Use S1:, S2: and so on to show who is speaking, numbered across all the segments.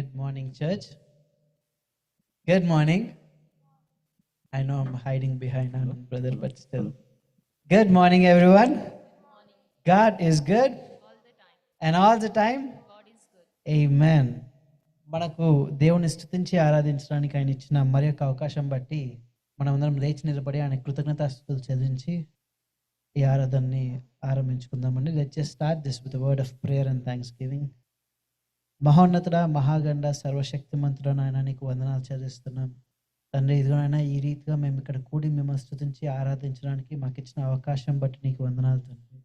S1: Good morning, church. Good morning. I know I'm hiding behind Anand, brother, but still. Good morning, everyone. God is good. And all the time. Amen. మనకు దేవుని స్తుతించి ఆరాధించడానికి ఆయన ఇచ్చిన మరి యొక్క అవకాశం బట్టి మనమందరం లేచి నిలబడి ఆయన కృతజ్ఞతాస్తుతులు చెల్లించి ఈ ఆరాధనని ఆరంభించుకుందామండి. Let's just start this with word of prayer and thanksgiving. మహోన్నతుడ, మహాగండ, సర్వశక్తిమంతుడ నాయన, నీకు వందనాలు చెల్లిస్తున్నాం తండ్రి. ఇదిగోనైనా ఈ రీతిగా మేము ఇక్కడ కూడి మిమ్మల్ని స్తుతించి ఆరాధించడానికి మాకు ఇచ్చిన అవకాశం బట్టి నీకు వందనాలు తండ్రి.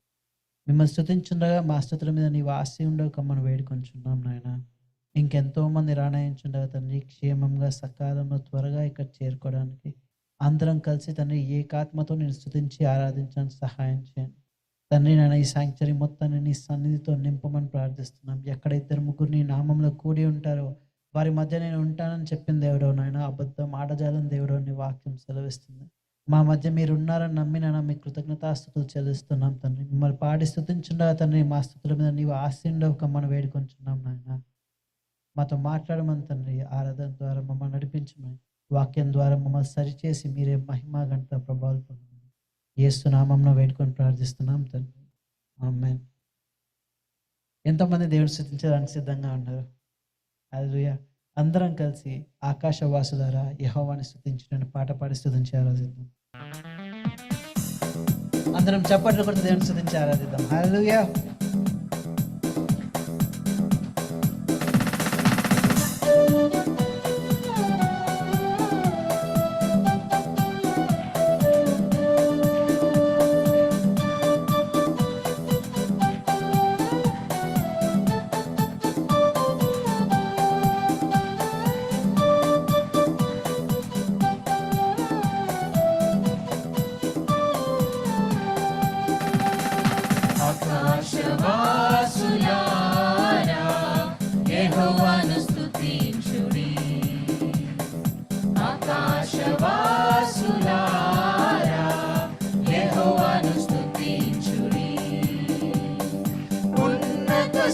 S1: మిమ్మల్ని స్తుతించుండగా మా స్తుతుల మీద నీవు ఆశ ఉండవు కమ్మను వేడుకొంచున్నాం నాయన. ఇంకెంతో మంది రాణయించుండగా తండ్రి, క్షేమంగా సకాలంలో త్వరగా ఇక్కడ చేరుకోవడానికి అందరం కలిసి తండ్రి ఏకాత్మతో నేను స్తుతించి ఆరాధించడానికి సహాయం చేయండి తండ్రి. నేను ఈ సాంక్చరీ మొత్తాన్ని నీ సన్నిధితో నింపమని ప్రార్థిస్తున్నాం. ఎక్కడ ఇద్దరు ముగ్గురు నీ నామంలో కూడి ఉంటారో వారి మధ్య నేను ఉంటానని చెప్పిన దేవుడో నాయన, అబద్ధం ఆడజాలని దేవుడో నీ వాక్యం సెలవిస్తుంది. మా మధ్య మీరు ఉన్నారని నమ్మినా మీ కృతజ్ఞతాస్తుతులు చెల్లిస్తున్నాం తండ్రి. మిమ్మల్ని పాడి స్తుతించుండగా తండ్రి మా స్తుతుల మీద నీవు ఆశీండవు కమ్మను వేడుకొంచున్నాం నాయన. మాతో మాట్లాడమని తండ్రి, ఆరాధన ద్వారా మమ్మల్ని నడిపించమని, వాక్యం ద్వారా మమ్మల్ని సరిచేసి మీరే మహిమా గంట ప్రభావాలు పొందమని యేసు నామంలో వేడుకొని ప్రార్థిస్తున్నాం తండ్రి. ఆమేన్. ఎంతమంది దేవుని స్తుతించడానికి సిద్ధంగా ఉన్నారు? హల్లెలూయా. అందరం కలిసి ఆకాశవాసులారా యెహోవాని స్తుతించుటని పాట పాడి స్తుతించి ఆరాధిద్దాం. అందరం చప్పట్లు కొట్టి దేవుని స్తుతించి ఆరాధిద్దాం. హల్లెలూయా.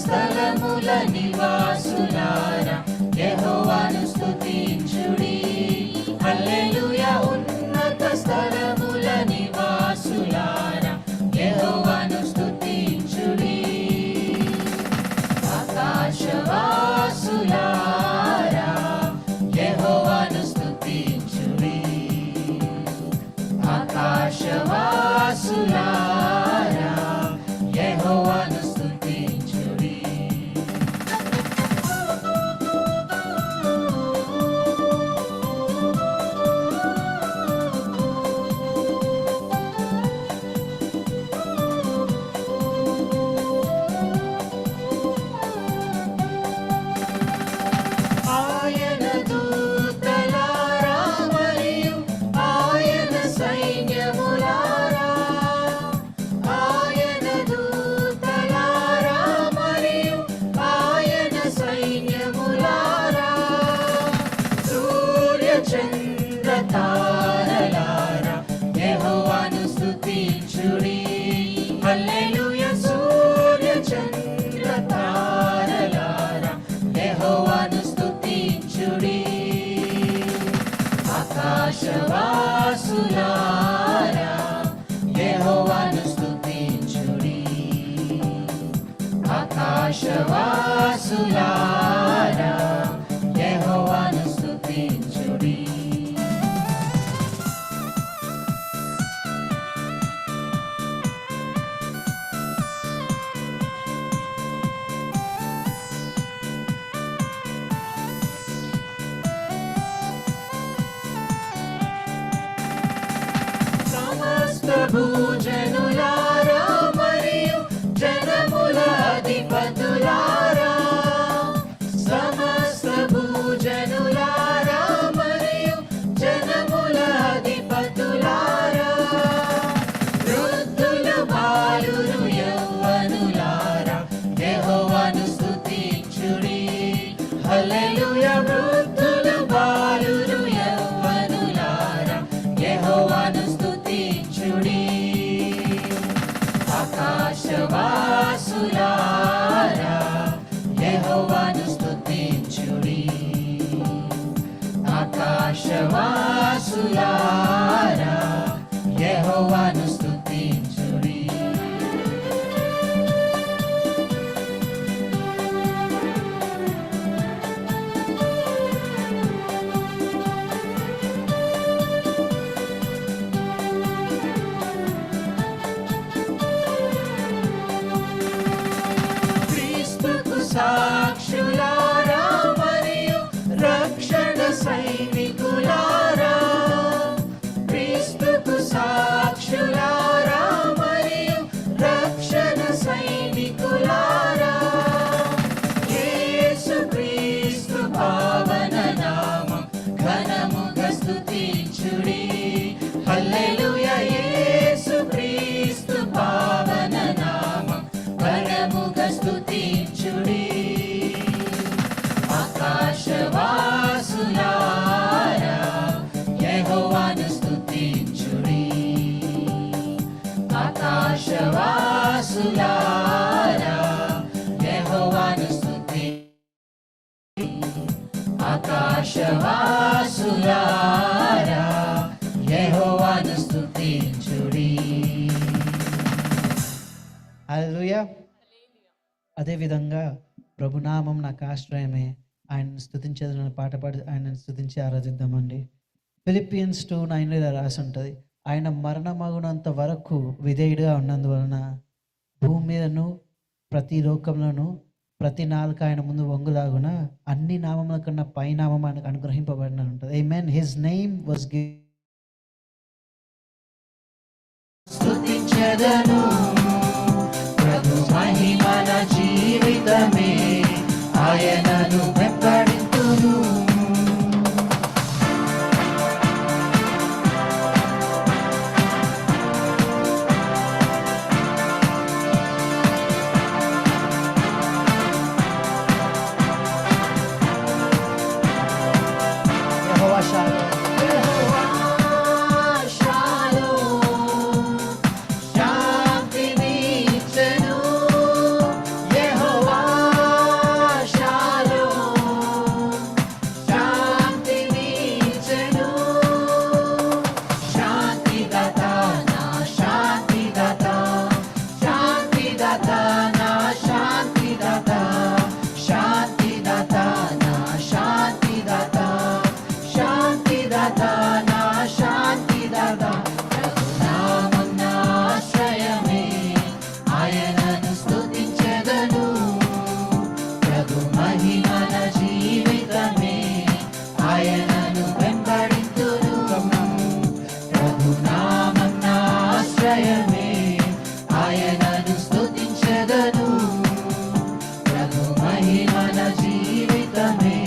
S2: స్థలముల నివాసులారా యెహోవాను స్తుతించుడి. హల్లెలూయా. ఉన్నత స్థలముల నివాసులారా యెహోవాను స్తుతించుడి. ఆకాశవాసులారా యెహోవాను స్తుతించుడి. ఆకాశవాసులారా యెహోవాను తారలారా యెహోవాను స్తుతించుడి. హల్లెలూయా. సూర్య చంద్ర తారలారా యెహోవాను స్తుతించుడి. ఆకాశవాసులారా యెహోవాను స్తుతించుడి. ఆకాశవాసులారా యెహోవాను స్తుతించుడి. భూజనులారా మరియు జనముల అధిపతులారా, సమస్త భూజనులారా మరియు జనముల అధిపతులారా, వృద్ధులు బాలురు యవ్వనులారా యెహోవాను స్తుతించుడి. హల్లెలూయా. వృద్ధులు బాలురు యవ్వనులారా యెహోవాను స్తుతించుడి. స్తుతించుడి ఆకాశవాసులారా యెహోవాను స్తుతించుడి ఆకాశవాసులారా యెహోవాను స్తుతించుడి ఆకాశవాసులారా యెహోవాను స్తుతించుడి
S1: హల్లెలూయా. అదేవిధంగా ప్రభునామం నాకు ఆశ్రయమే, ఆయనను స్తుతించేదని పాట పాడి ఆయనను స్తుతించి ఆరాధిద్దామండి. ఫిలిపియన్స్ 2:9 ఇలా రాసి ఉంటుంది, ఆయన మరణమగునంత వరకు విధేయుడిగా ఉన్నందువలన భూమి మీదను ప్రతి లోకంలోను ప్రతి నాలుక ఆయన ముందు వంగులాగున అన్ని నామముల కన్నా పై నామం ఆయనకు అనుగ్రహింపబడిన ఉంటుంది. ఆమేన్. హిస్ నేమ్ వాస్
S2: స్తుతించెదను ప్రభు మహిమన జీవితమే ఆయనను వెంబడింతును
S1: యెహోవా షాలోమ్.
S2: యెహోవా షాలోమ్ శాంతిని ఇచ్చెను యెహోవా షాలోమ్ శాంతిని ఇచ్చెను శాంతిదాత నా శాంతిదాత శాంతిదాత నా శాంతిదాత శాంతిదాత నా శాంతిదాత శాంతిదాత నా శాంతిదాత ప్రభునామం నా ఆశ్రయమే ఆయనను స్తుతించెదను ప్రభు మహిమన జీవితమే ఆయనను వెంబడింతును ప్రభునామం నా ఆశ్రయమే ఆయనను స్తుతించెదను ప్రభు మహిమన జీవితమే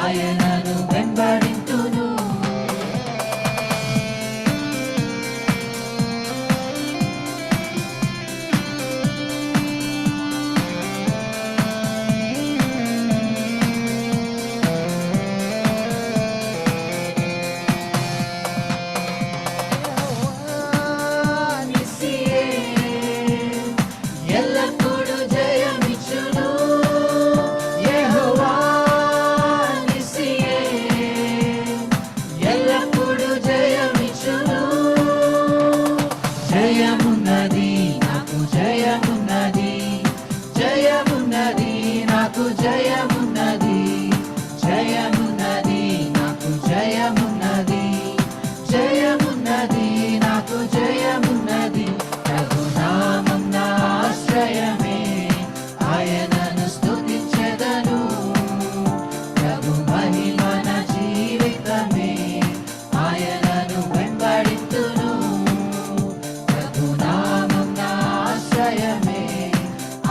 S2: ఆయనను వెంబడింతును నిస్సియే ఎల్లప్పుడూ జయమిచ్చును యెహోవా నిస్సియే ఎల్లప్పుడూ జయమిచ్చును జయమున్నది నాకు జయమున్నది జయమున్నది నాకు జయమున్నది జయమున్నది నాకు జయమున్నది జయమున్నది నాకు జయమున్నది ప్రభునామం నా ఆశ్రయమే ఆయనను స్తుతించెదను ప్రభు మహిమన జీవితమే ఆయనను వెంబడింతును ప్రభునామం నా ఆశ్రయమే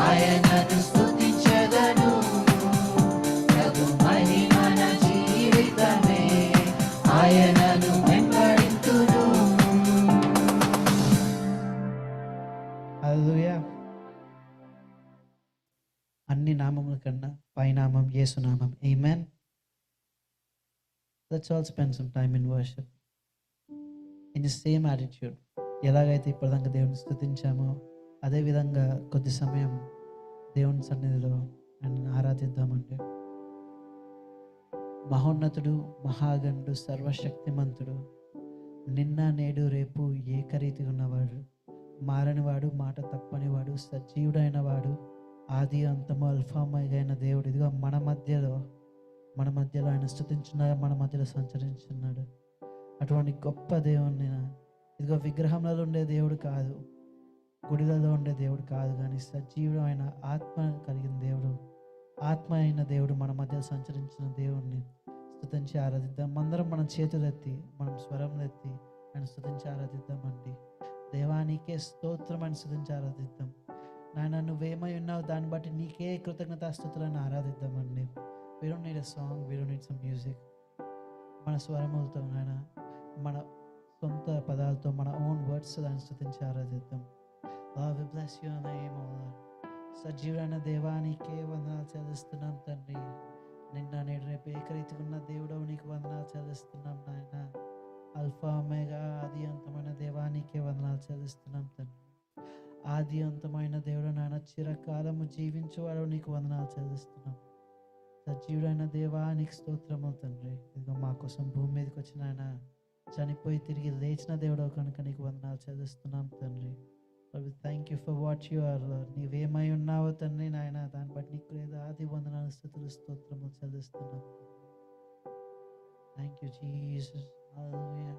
S2: ఆయనను స్తుతించెదను ప్రభు మహిమన జీవితమే ఆయనను వెంబడింతును
S1: హల్లెలూయా. అన్ని నామముల కన్నా పైనామం యేసునామం. Amen. Let's all spend some time in worship in the same attitude. ఎలాగైతే ఇప్పటిదాకా దేవుని స్తుతించామో అదే విధంగా కొద్ది సమయం దేవుని సన్నిధిలో ఆయనను ఆరాధిద్దామండి. మహోన్నతుడు, మహాగణుడు, సర్వశక్తిమంతుడు, నిన్న నేడు రేపు ఏకరీతిగా ఉన్నవాడు, మారనివాడు, మాట తప్పనివాడు, సజీవుడైన వాడు, ఆది అంతము అల్ఫామయైన దేవుడు ఇదిగో మన మధ్యలో ఆయన స్తుతించున్నాడు, మన మధ్యలో సంచరించున్నాడు. అటువంటి గొప్ప దేవుణ్ణి ఇదిగో విగ్రహంలో ఉండే దేవుడు కాదు, గుడిలలో ఉండే దేవుడు కాదు, కానీ సజీవుడు అయిన ఆత్మ కలిగిన దేవుడు, ఆత్మ అయిన దేవుడు మన మధ్య సంచరించిన దేవుణ్ణి స్తుతించి ఆరాధిద్దాం. అందరం మనం చేతులెత్తి మనం స్వరంలెత్తి ఆయన స్తుతించి ఆరాధిద్దామండి. దేవానికే స్తోత్రం అని స్తుతించి ఆరాధిద్దాం. నాయన నువ్వేమై ఉన్నావు దాన్ని బట్టి నీకే కృతజ్ఞతాస్తుతులను ఆరాధిద్దామండి. We don't need a song, we don't need some music. మన స్వరములతో నాయన మన సొంత పదాలతో మన ఓన్ వర్డ్స్ దాన్ని స్తుతించి ఆరాధిద్దాం. Lord, we bless your name, O Lord. సజీవుడైన దేవానికే వందనాలు చెల్లిస్తున్నాం తండ్రి. నిన్న నేడు రేపు ఏకరీతిగా ఉన్న దేవుడవు నీకు వందనాలు చెల్లిస్తున్నాం నాయన. అల్ఫా ఒమేగా ఆది అంతమైన దేవానికే వందనాలు చెల్లిస్తున్నాం తండ్రి. ఆది అంతమైన దేవుడు నాయన, చిరకాలము జీవించేవాడు నీకు వందనాలు చెల్లిస్తున్నాం. సజీవుడైన దేవానికి స్తోత్రములు తండ్రి. ఇదిగో మా కోసం భూమి మీదకి వచ్చిన ఆయన, చనిపోయి తిరిగి లేచిన దేవుడు కనుక నీకు వందనాలు చెల్లిస్తున్నాం తండ్రి. Thank you for what you are. నీవేమై ఉన్నావో తండ్రి నాయన, దాన్ని బట్టి నీకు వేదాది వందనాలు స్థుతులు స్తోత్రములు చెల్లిస్తున్నాం. Thank you Jesus. Hallelujah.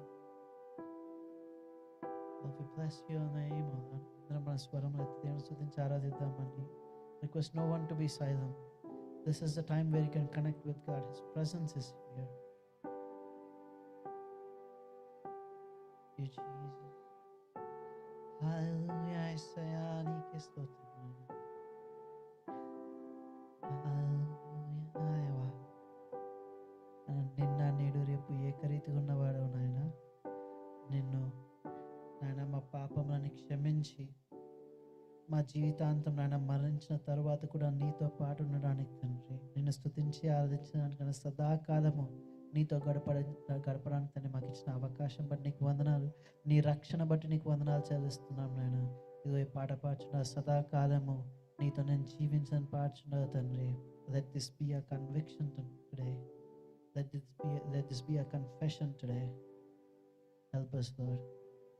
S1: Lord, we bless your name, O Lord. అందరం మన స్వరములు ఎత్తి దేవుని స్తుతించి ఆరాధిద్దామండి. Request no one to be silent. This is the time where you can connect with God. His presence is here. Thank you, Jesus. Hallelujah. Isaiah, నీకే స్తోత్రం. Hallelujah. నిన్న నేడు రేపు ఏకరీతిగా ఉన్నవాడు నాయన. నిన్ను నాయన మా పాపములను క్షమించి మా జీవితాంతం నాయన మరణించిన తరువాత కూడా నీతో పాటు ఉండడానికి తండ్రి, నిన్ను స్తుతించి ఆరాధించడానికి సదాకాలము నీతో గడపడానికి తండ్రి మాకు ఇచ్చిన అవకాశం బట్టి నీకు వందనాలు. నీ రక్షణ బట్టి నీకు వందనాలు చెల్లిస్తున్నాం నాయన. ఇదిగో ఈ పాట పాడుచున్న సదాకాలము నీతో నేను జీవించని పాడుచున్నా తండ్రి. Let this be a conviction today. Let this be a confession today. Help us, Lord.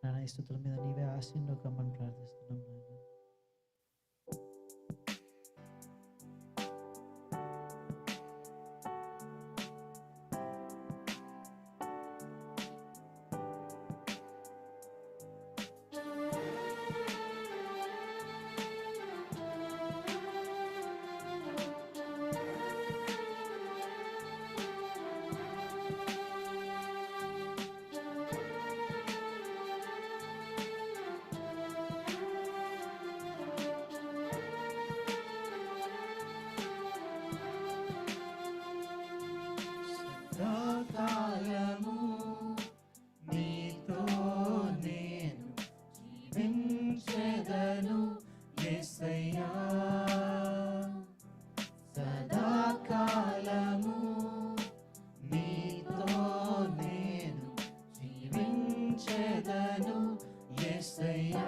S1: నాయన ఈ స్తుతుల మీద నీవే ఆశీర్వదించమని ప్రార్థిస్తున్నాం నాయన.
S2: సదాకాలము నీతో నేను జీవించెదను యేసయ్యా. సదాకాలము నీతో నేను జీవించెదను యేసయ్యా.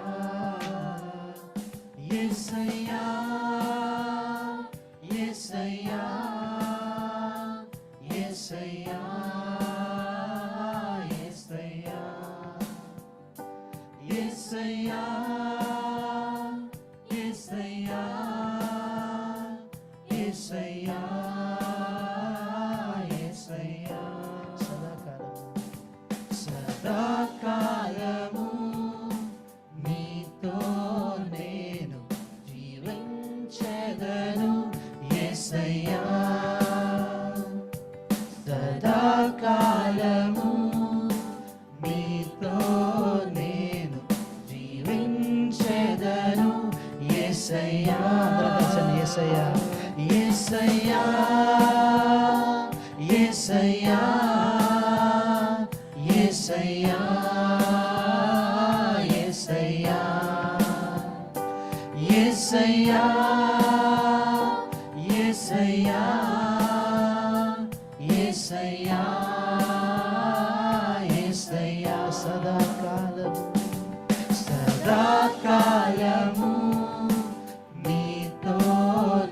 S2: యేసయ్యా, యేసయ్యా, యేసయ్యా, యేసయ్యా, యేసయ్యా, యేసయ్యా, యేసయ్యా, యేసయ్యా. సదాకాలము నీతో నేను జీవించెదను యేసయ్యా. సదాకాలము నీతో నేను జీవించెదను యేసయ్యా.
S1: యేసయ్యా,
S2: యేసయ్యా, యేసయ్యా, యేసయ్యా, యేసయ్యా, యేసయ్యా, యేసయ్యా, యేసయ్యా, యేసయ్యా. సదాకాలము, సదాకాలము నీతో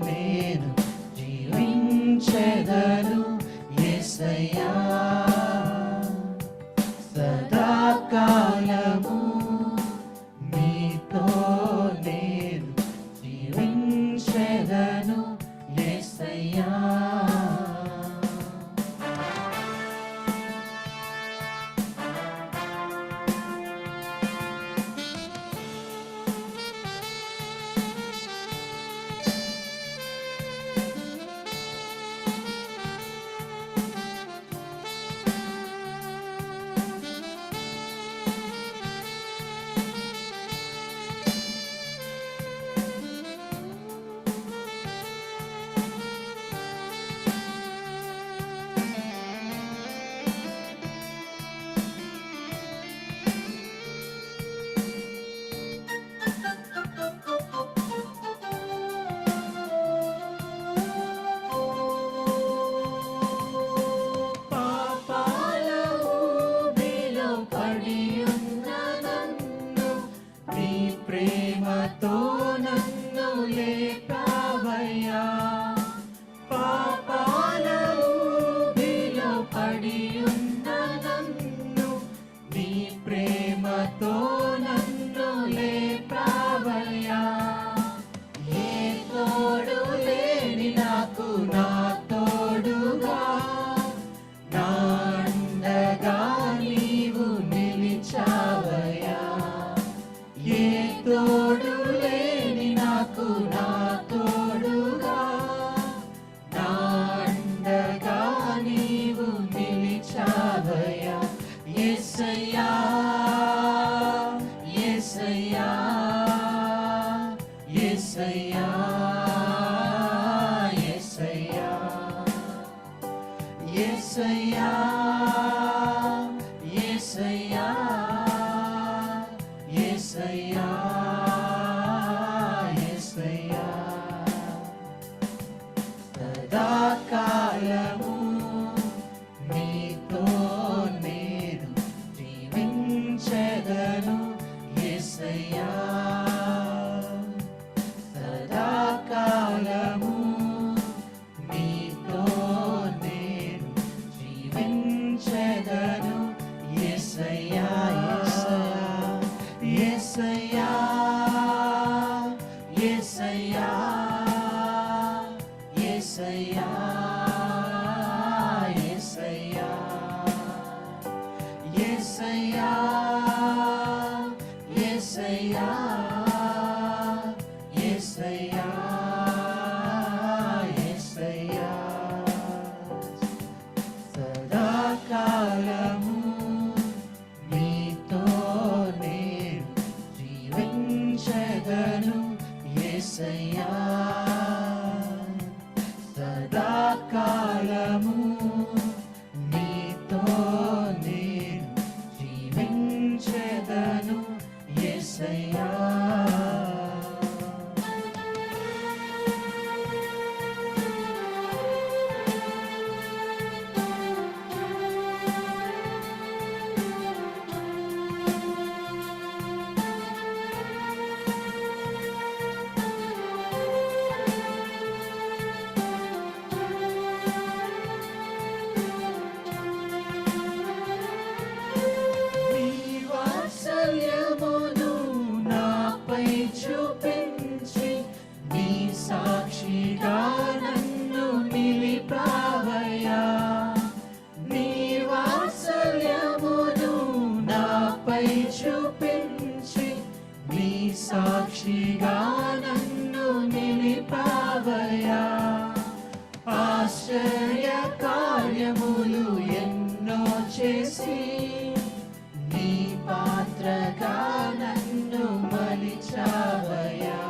S2: నేను జీవించెదను యేసయ్యా. సదాకాలము నీతో నేను జీవించెదను యేసయ్యా. లేపావయ్యా. పాపాల ఊబిలో పడి ఉన్న నన్ను నీ ప్రేమతో నన్ను లేపావయ్యా. ఏ తోడు లేని నాకు నా తోడుగా, నా అండగా నీవు నిలిచావయ్యా. ఏ తోడు లేని నాకు నా తోడుగా, నా అండగా నీవు నిలిచావయ్యా. యేసయ్యా యేసయ్యా యేసయ్యా యేసయ్యా యేసయ్యా యేసయ్యా యేసయ్యా యేసయ్యా. సదాకాలము నీతో నేను జీవించెదను యేసయ్యా. సదాకాలము నీతో నేను జీవించెదను యేసయ్యా. యేసయ్యా యేసయ్యా యేసయ్యా యేసయ్యా యేసయ్యా యేసయ్యా యేసయ్యా యేసయ్యా. సదాకాలము నీతో నేను జీవించెదను యేసయ్యా. సదాకాలము నీతో నేను జీవించెదను యేసయ్యా. నీ వాత్సల్యమును నాపై చూపించి నీ సాక్షిగా నన్ను నిలిపావయ్యా. నీ వాత్సల్యమును నాపై చూపించి నీ సాక్షిగా నన్ను నిలిపావయ్యా. ఆశ్చర్య కార్యములు ఎన్నో చేసి నీ పాత్రగా నన్ను మలిచావయ్యా.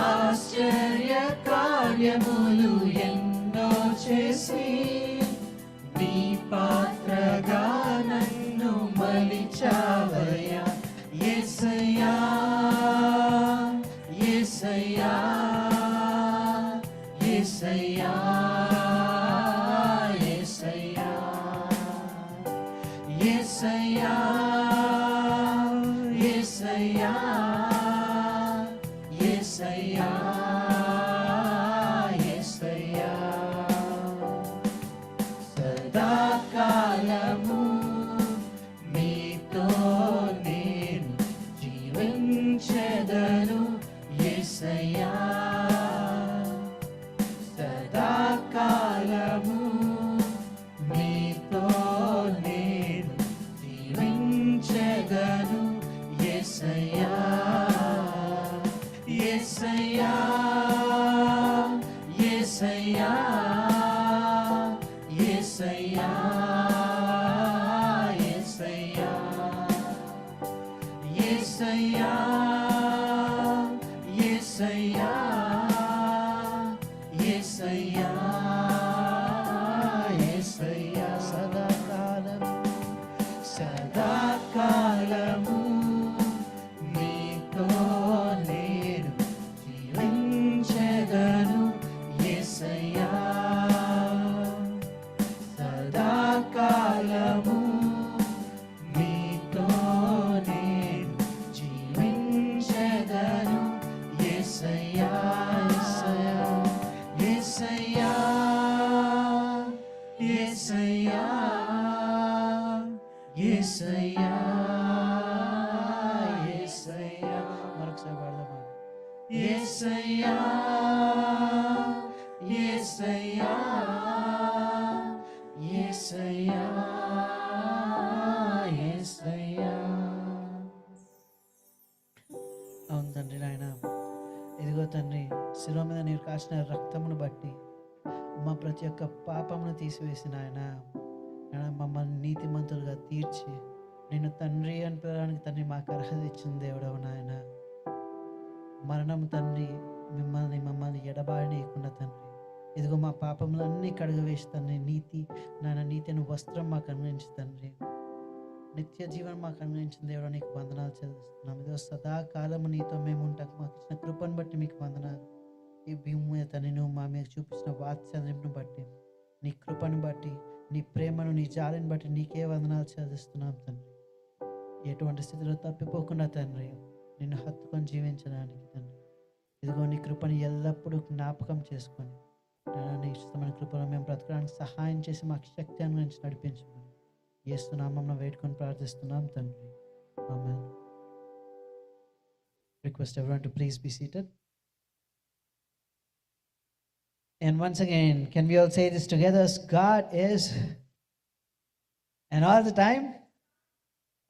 S2: ఆశ్చర్య కార్యములు ఎన్నో చేసి నీ పాత్రగా నన్ను మలిచావయ్యా. యేసయ్యా యేసయ్యా యేసయ్యా యేసయ్యా యేసయ్యా యేసయ్యా యేసయ్యా యేసయ్యా. సదాకాలము నీతో నేను జీవించెదను యేసయ్యా. సదాకాలము నీతో నేను జీవించెదను యేసయ్యా. యేసయ్యా యేసయ్యా యేసయ్యా యేసయ్యా యేసయ్యా యేసయ్యా యేసయ్యా యేసయ్యా. సదాకాలము సదాకాలము నీతో నేను జీవించెదను యేసయ్యా. సదాకాలము నీతో నేను జీవించెదను యేసయ్యా. యేసయ్యా యేసయ్యా యేసయ్యా యేసయ్యా.
S1: అవును తండ్రి నాయన, ఇదిగో తండ్రి, శిలువ మీద నీరు కాసిన రక్తమును బట్టి మా ప్రతి ఒక్క పాపమును తీసివేసిన ఆయన మమ్మల్ని నీతిమంతులుగా తీర్చి నిన్ను తండ్రి అని పిలవడానికి తండ్రి మాకు అర్హత ఇచ్చిన దేవుడవు నాయన. మరణం తండ్రి మమ్మల్ని ఎడబాయనీయకుండా తండ్రి, ఇదిగో మా పాపములన్నీ కడుగవేసి తండ్రి నీతి అనే వస్త్రం మాకు అనుగ్రహించి తండ్రి, నిత్య జీవనం మాకు అనుగ్రహించిన దేవుడు నీకు వందనాలు చెల్లిస్తున్నాం. ఇదిగో సదాకాలము నీతో మేము ఉంటాం, మాకు ఇచ్చిన కృపను బట్టి మీకు వందనాలు. ఈ భూమి మీద తండ్రి నువ్వు మా మీద చూపించిన వాత్సల్యంను బట్టి, నీ కృపను బట్టి, నీ ప్రేమను, నీ జాలిని బట్టి నీకే వందనాలు చెల్లిస్తున్నాం తండ్రి. ఎటువంటి స్థితిలో తప్పిపోకుండా తండ్రి నిన్ను హత్తుకొని జీవించడానికి తండ్రి, ఇదిగో నీ కృపను ఎల్లప్పుడూ జ్ఞాపకం చేసుకొని నీ ఇష్టమైన కృపను మేము బ్రతకడానికి సహాయం చేసి మాకు శక్తి అనుగురించి నడిపించమని యేసు నామమున వేడుకొని ప్రార్థిస్తున్నాం తండ్రి. ఆమేన్. Request everyone to please be seated. And once again, can we all say this together? God is, and all the time.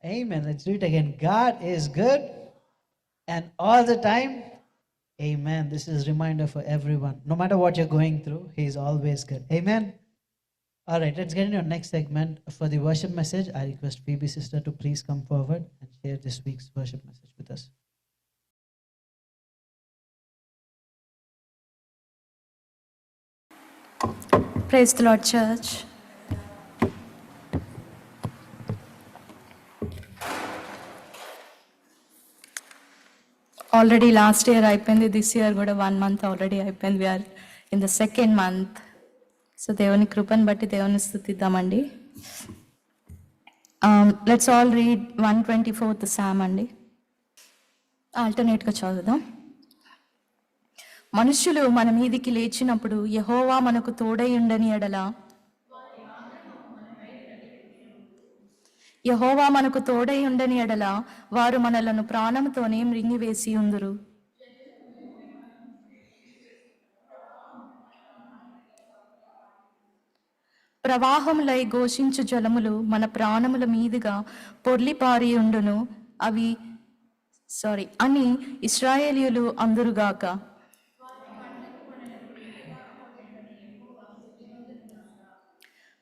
S1: Amen. Let's do it again. God is good, and all the time. Amen. This is a reminder for everyone. No matter what you're going through, He is always good. Amen. All right, let's get into our next segment. For the worship message, I request Phoebe sister to please come forward and share this week's worship message with us.
S3: Praise the Lord, church. Already last year అయిపోయింది, this year కూడా 1 month already అయిపోయింది. We are in the second month. So దేవుని కృపను బట్టి దేవుని స్తుతిద్దామండి. Let's all read 124th Psalm అండి. ఆల్టర్నేట్గా చదువుదాం. మనుష్యులు మన మీదికి లేచినప్పుడు యెహోవా మనకు తోడై ఉండని ఎడల, యెహోవా మనకు తోడై ఉండని ఎడల వారు మనలను ప్రాణముతోనే మృంగివేసి ఉందురు. ప్రవాహములై ఘోషించు జలములు మన ప్రాణముల మీదుగా పొర్లిపారి ఉండును అని ఇశ్రాయేలీయులు అందురుగాక.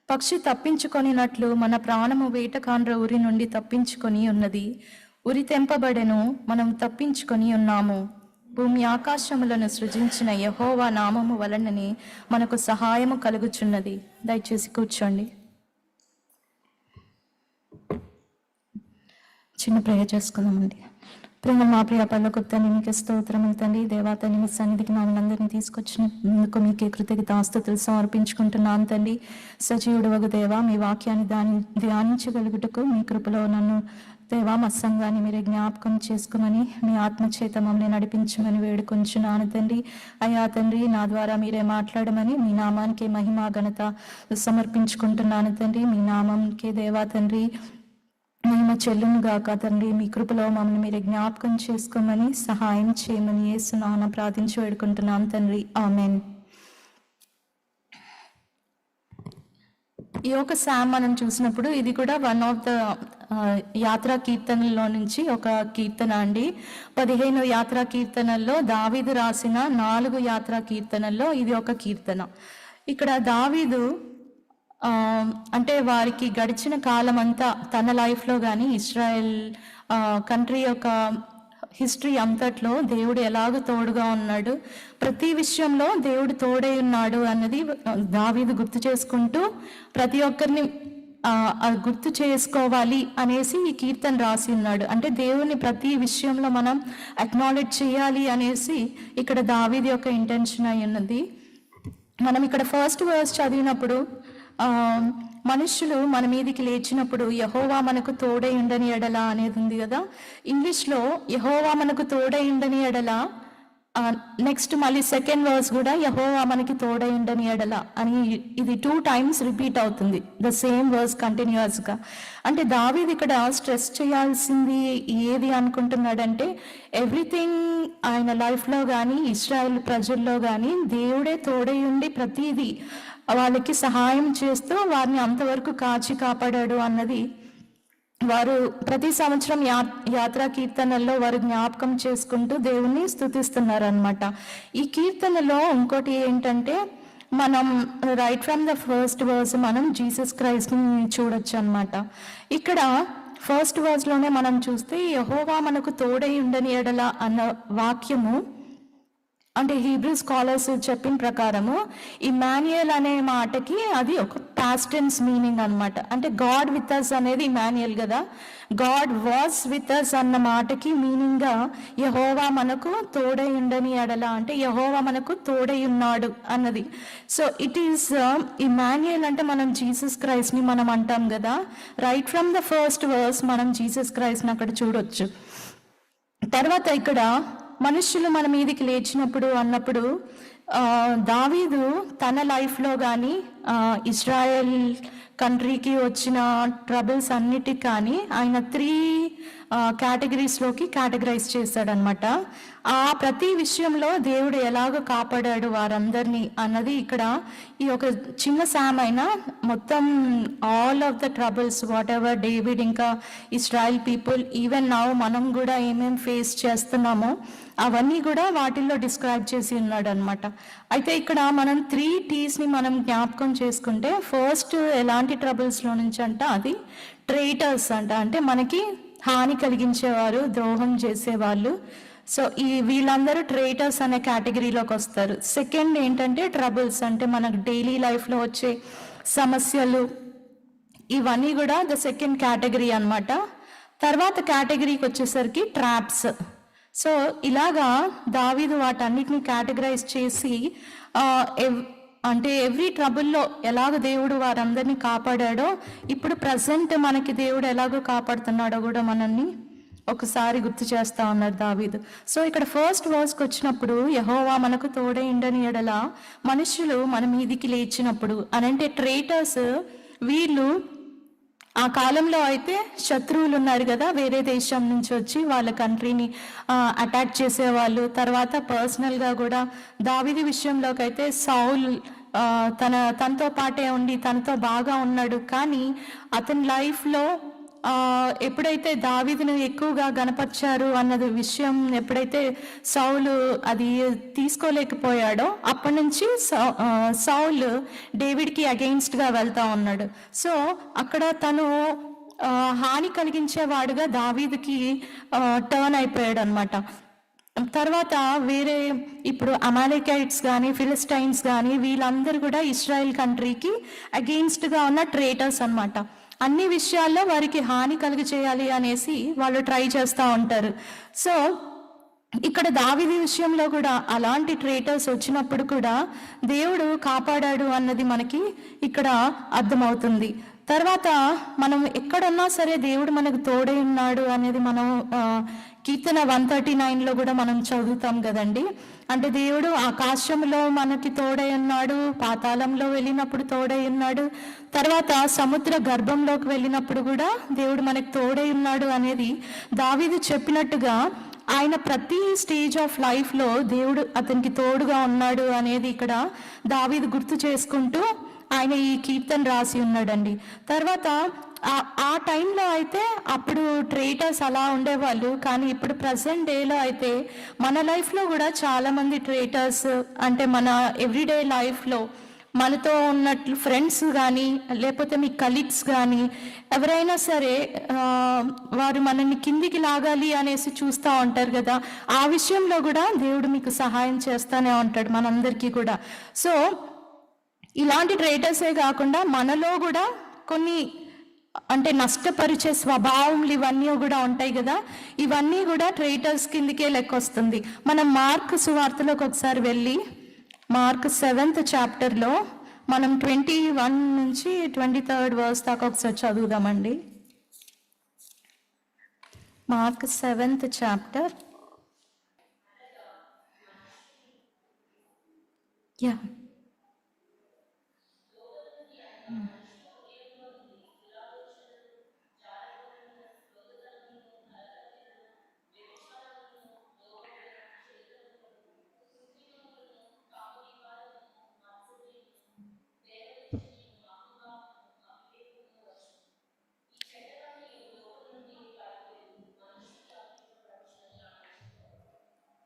S3: పక్షి తప్పించుకొనినట్లు మన ప్రాణము వేటకాండ్ర ఉరి నుండి తప్పించుకొని ఉన్నది. ఉరి తెంపబడెను, మనం తప్పించుకొని ఉన్నాము. భూమి ఆకాశములను సృజించిన యెహోవా నామము వలననే మనకు సహాయము కలుగుచున్నది. దయచేసి కూర్చోండి. చిన్న ప్రేయర్ చేసుకుందామండి. ప్రేమ మా ప్రియ పరలోకపు తండ్రి, మీకే స్తోత్రములు తండ్రి. దేవా తండ్రి, మీ సన్నిధికి మమ్మల్ని అందరినీ తీసుకొచ్చినందుకు మీకే కృతజ్ఞతాస్తుతులు సమర్పించుకుంటున్నాను తండ్రి. సజీవుడు వగు దేవా, మీ వాక్యాన్ని ధ్యానించగలుగుటకు మీ కృపలో నన్ను దేవా మా సంఘాన్ని మీరే జ్ఞాపకం చేసుకోమని, మీ ఆత్మచేత మమ్మల్ని నడిపించమని వేడుకొంచున్నాను తండ్రి. అయ్యా తండ్రి, నా ద్వారా మీరే మాట్లాడమని, మీ నామానికి మహిమ ఘనత సమర్పించుకుంటున్నాను తండ్రి. మీ నామంకే దేవా తండ్రి మహిమ చెల్లును గాక తండ్రి. మీ కృపలో మమ్మల్ని మీరే జ్ఞాపకం చేసుకోమని, సహాయం చేయమని యేసు నామమున ప్రార్థించి వేడుకుంటున్నాను తండ్రి. ఆమేన్. ఈ యొక్క సామ్ మనం చూసినప్పుడు ఇది కూడా వన్ ఆఫ్ ద యాత్రా కీర్తనల్లో నుంచి ఒక కీర్తన అండి. 15 యాత్రా కీర్తనల్లో దావీదు రాసిన 4 యాత్రా కీర్తనల్లో ఇది ఒక కీర్తన. ఇక్కడ దావీదు అంటే వారికి గడిచిన కాలం అంతా తన లైఫ్లో కానీ ఇజ్రాయెల్ కంట్రీ యొక్క హిస్టరీ అంతట్లో దేవుడు ఎలాగ తోడుగా ఉన్నాడు, ప్రతి విషయంలో దేవుడు తోడై ఉన్నాడు అన్నది దావీదు గుర్తు చేసుకుంటూ ప్రతి ఒక్కరిని గుర్తు చేసుకోవాలి అనేసి ఈ కీర్తన రాసి ఉన్నాడు. అంటే దేవుని ప్రతి విషయంలో మనం అక్నాలెడ్జ్ చేయాలి అనేసి ఇక్కడ దావీదు యొక్క ఇంటెన్షన్ అయి ఉన్నది. మనం ఇక్కడ ఫస్ట్ వర్స్ చదివినప్పుడు మనుష్యులు మన మీదికి లేచినప్పుడు యెహోవా మనకు తోడై ఉండని ఎడల అనేది ఉంది కదా. ఇంగ్లీష్లో యెహోవా మనకు తోడై ఉండని ఎడల నెక్స్ట్ మళ్ళీ సెకండ్ వర్స్ కూడా యెహోవా మనకి తోడైండని ఎడల అని ఇది 2 times రిపీట్ అవుతుంది, ద సేమ్ వర్స్ కంటిన్యూస్గా. అంటే దావీదు ఇక్కడ స్ట్రెస్ చేయాల్సింది ఏది అనుకుంటున్నాడంటే, ఎవ్రీథింగ్ ఆయన లైఫ్లో కానీ ఇశ్రాయేల్ ప్రజల్లో కానీ దేవుడే తోడై ఉండి ప్రతిదీ వాళ్ళకి సహాయం చేస్తూ వారిని అంతవరకు కాచి కాపాడాడు అన్నది వారు ప్రతి సంవత్సరం యాత్రా కీర్తనల్లో వారు జ్ఞాపకం చేసుకుంటూ దేవుణ్ణి స్తుతిస్తున్నారు అనమాట. ఈ కీర్తనలో ఇంకోటి ఏంటంటే, మనం right from the first verse మనం జీసస్ క్రైస్ట్ని చూడొచ్చు అనమాట. ఇక్కడ ఫస్ట్ వర్స్లోనే మనం చూస్తే యెహోవా మనకు తోడై ఉండని ఎడల అన్న వాక్యము, అంటే హీబ్రూ స్కాలర్స్ చెప్పిన ప్రకారము ఇమాన్యుయల్ అనే మాటకి అది ఒక పాస్ట్ టెన్స్ మీనింగ్ అనమాట. అంటే గాడ్ విత్ అస్ అనేది ఇమాన్యుయల్ కదా, గాడ్ వాజ్ విత్ అస్ అన్న మాటకి మీనింగ్గా యెహోవా మనకు తోడై ఉండని ఎడల అంటే యెహోవా మనకు తోడై ఉన్నాడు అన్నది. సో ఇట్ ఈస్ ఇమాన్యుయల్ అంటే మనం జీసస్ క్రైస్ట్ని మనం అంటాం కదా. Right from the first verse మనం జీసస్ క్రైస్ట్ని అక్కడ చూడొచ్చు. తర్వాత ఇక్కడ మనుష్యులు మన మీదికి లేచినప్పుడు అన్నప్పుడు దావీదు తన లైఫ్లో కానీ ఇజ్రాయెల్ కంట్రీకి వచ్చిన ట్రబుల్స్ అన్నిటికి కానీ ఆయన 3 కేటగిరీస్లోకి కేటగరైజ్ చేశాడనమాట. ఆ ప్రతి విషయంలో దేవుడు ఎలాగో కాపాడాడు వారందరినీ అన్నది ఇక్కడ ఈ ఒక చిన్న సామైన మొత్తం all of the troubles what ever David ఇంకా ఇజ్రాయెల్ పీపుల్ ఈవెన్ నౌ మనం కూడా ఏమేమి ఫేస్ చేస్తున్నామో అవన్నీ కూడా వాటిల్లో డిస్క్రైబ్ చేసి ఉన్నాడు అనమాట. అయితే ఇక్కడ మనం 3 T's మనం జ్ఞాపకం చేసుకుంటే, ఫస్ట్ ఎలాంటి ట్రబుల్స్లో నుంచి అంట అది ట్రైటర్స్ అంట, అంటే మనకి హాని కలిగించేవారు, ద్రోహం చేసేవాళ్ళు. సో వీళ్ళందరూ ట్రైటర్స్ అనే కేటగిరీలోకి వస్తారు. సెకండ్ ఏంటంటే ట్రబుల్స్, అంటే మనకు డైలీ లైఫ్లో వచ్చే సమస్యలు, ఇవన్నీ కూడా ద సెకండ్ కేటగిరీ అనమాట. తర్వాత కేటగిరీకి వచ్చేసరికి ట్రాప్స్. సో ఇలాగా దావీదు వాటన్నిటిని కేటగరైజ్ చేసి అంటే ఎవ్రీ ట్రబుల్లో ఎలాగ దేవుడు వారందరినీ కాపాడాడో ఇప్పుడు ప్రజెంట్ మనకి దేవుడు ఎలాగో కాపాడుతున్నాడో కూడా మనల్ని ఒకసారి గుర్తు చేస్తా ఉన్నారు దావీదు. సో ఇక్కడ ఫస్ట్ వర్స్కి వచ్చినప్పుడు యెహోవా మనకు తోడై ఉండని ఎడల మనుషులు మన మీదికి లేచినప్పుడు అనంటే ట్రైటర్స్ వీళ్ళు ఆ కాలంలో అయితే శత్రువులు ఉన్నారు కదా, వేరే దేశం నుంచి వచ్చి వాళ్ళ కంట్రీని అటాక్ చేసేవాళ్ళు. తర్వాత పర్సనల్గా కూడా దావీదు విషయంలోకి అయితే సౌల్ తనతో పాటే ఉండి తనతో బాగా ఉన్నాడు. కానీ అతని లైఫ్లో ఎప్పుడైతే దావీదును ఎక్కువగా గణపరిచారు అన్నది విషయం ఎప్పుడైతే సౌలు అది తీసుకోలేకపోయాడో అప్పటి నుంచి సౌలు డేవిడ్కి అగెయిన్స్ట్గా వెళ్తా ఉన్నాడు. సో అక్కడ తను హాని కలిగించేవాడుగా దావీదుకి టర్న్ అయిపోయాడు అనమాట. తర్వాత వేరే ఇప్పుడు అమాలేకైట్స్ కానీ ఫిలిస్టైన్స్ కానీ వీళ్ళందరూ కూడా ఇజ్రాయెల్ కంట్రీకి అగెయిన్స్ట్గా ఉన్న ట్రేటర్స్ అనమాట. అన్ని విషయాల్లో వారికి హాని కలిగి చేయాలి అనేసి వాళ్ళు ట్రై చేస్తూ ఉంటారు. సో ఇక్కడ దావీదు విషయంలో కూడా అలాంటి ట్రేటర్స్ వచ్చినప్పుడు కూడా దేవుడు కాపాడాడు అన్నది మనకి ఇక్కడ అర్థమవుతుంది. తర్వాత మనం ఎక్కడున్నా సరే దేవుడు మనకు తోడై ఉన్నాడు అనేది మనం కీర్తన 139లో కూడా మనం చదువుతాం కదండి. అంటే దేవుడు ఆకాశంలో మనకి తోడై ఉన్నాడు, పాతాళంలో వెళ్ళినప్పుడు తోడై ఉన్నాడు, తర్వాత సముద్ర గర్భంలోకి వెళ్ళినప్పుడు కూడా దేవుడు మనకి తోడై ఉన్నాడు అనేది దావీదు చెప్పినట్టుగా ఆయన ప్రతి స్టేజ్ ఆఫ్ లైఫ్లో దేవుడు అతనికి తోడుగా ఉన్నాడు అనేది ఇక్కడ దావీదు గుర్తు చేసుకుంటూ ఆయన ఈ కీర్తన రాసి ఉన్నాడండి. తర్వాత ఆ టైంలో అయితే అప్పుడు ట్రేటర్స్ అలా ఉండేవాళ్ళు, కానీ ఇప్పుడు ప్రజెంట్ డేలో అయితే మన లైఫ్లో కూడా చాలామంది ట్రేటర్స్, అంటే మన ఎవ్రీడే లైఫ్లో మనతో ఉన్నట్లు ఫ్రెండ్స్ కానీ లేకపోతే మీ కలీగ్స్ కానీ ఎవరైనా సరే వారు మనల్ని కిందికి లాగాలి అనేసి చూస్తూ ఉంటారు కదా, ఆ విషయంలో కూడా దేవుడు మీకు సహాయం చేస్తూనే ఉంటాడు మనందరికీ కూడా. సో ఇలాంటి ట్రేటర్సే కాకుండా మనలో కూడా కొన్ని అంటే నష్టపరిచే స్వభావములు ఇవన్నీ కూడా ఉంటాయి కదా, ఇవన్నీ కూడా ట్రేటర్స్ కిందికే లెక్క వస్తుంది. మనం మార్క్ సువార్తలోకి ఒకసారి వెళ్ళి మార్క్ 7th చాప్టర్లో మనం 21 నుంచి 23rd వర్స్ దాకా ఒకసారి చదువుదామండి. Mark 7th chapter yeah.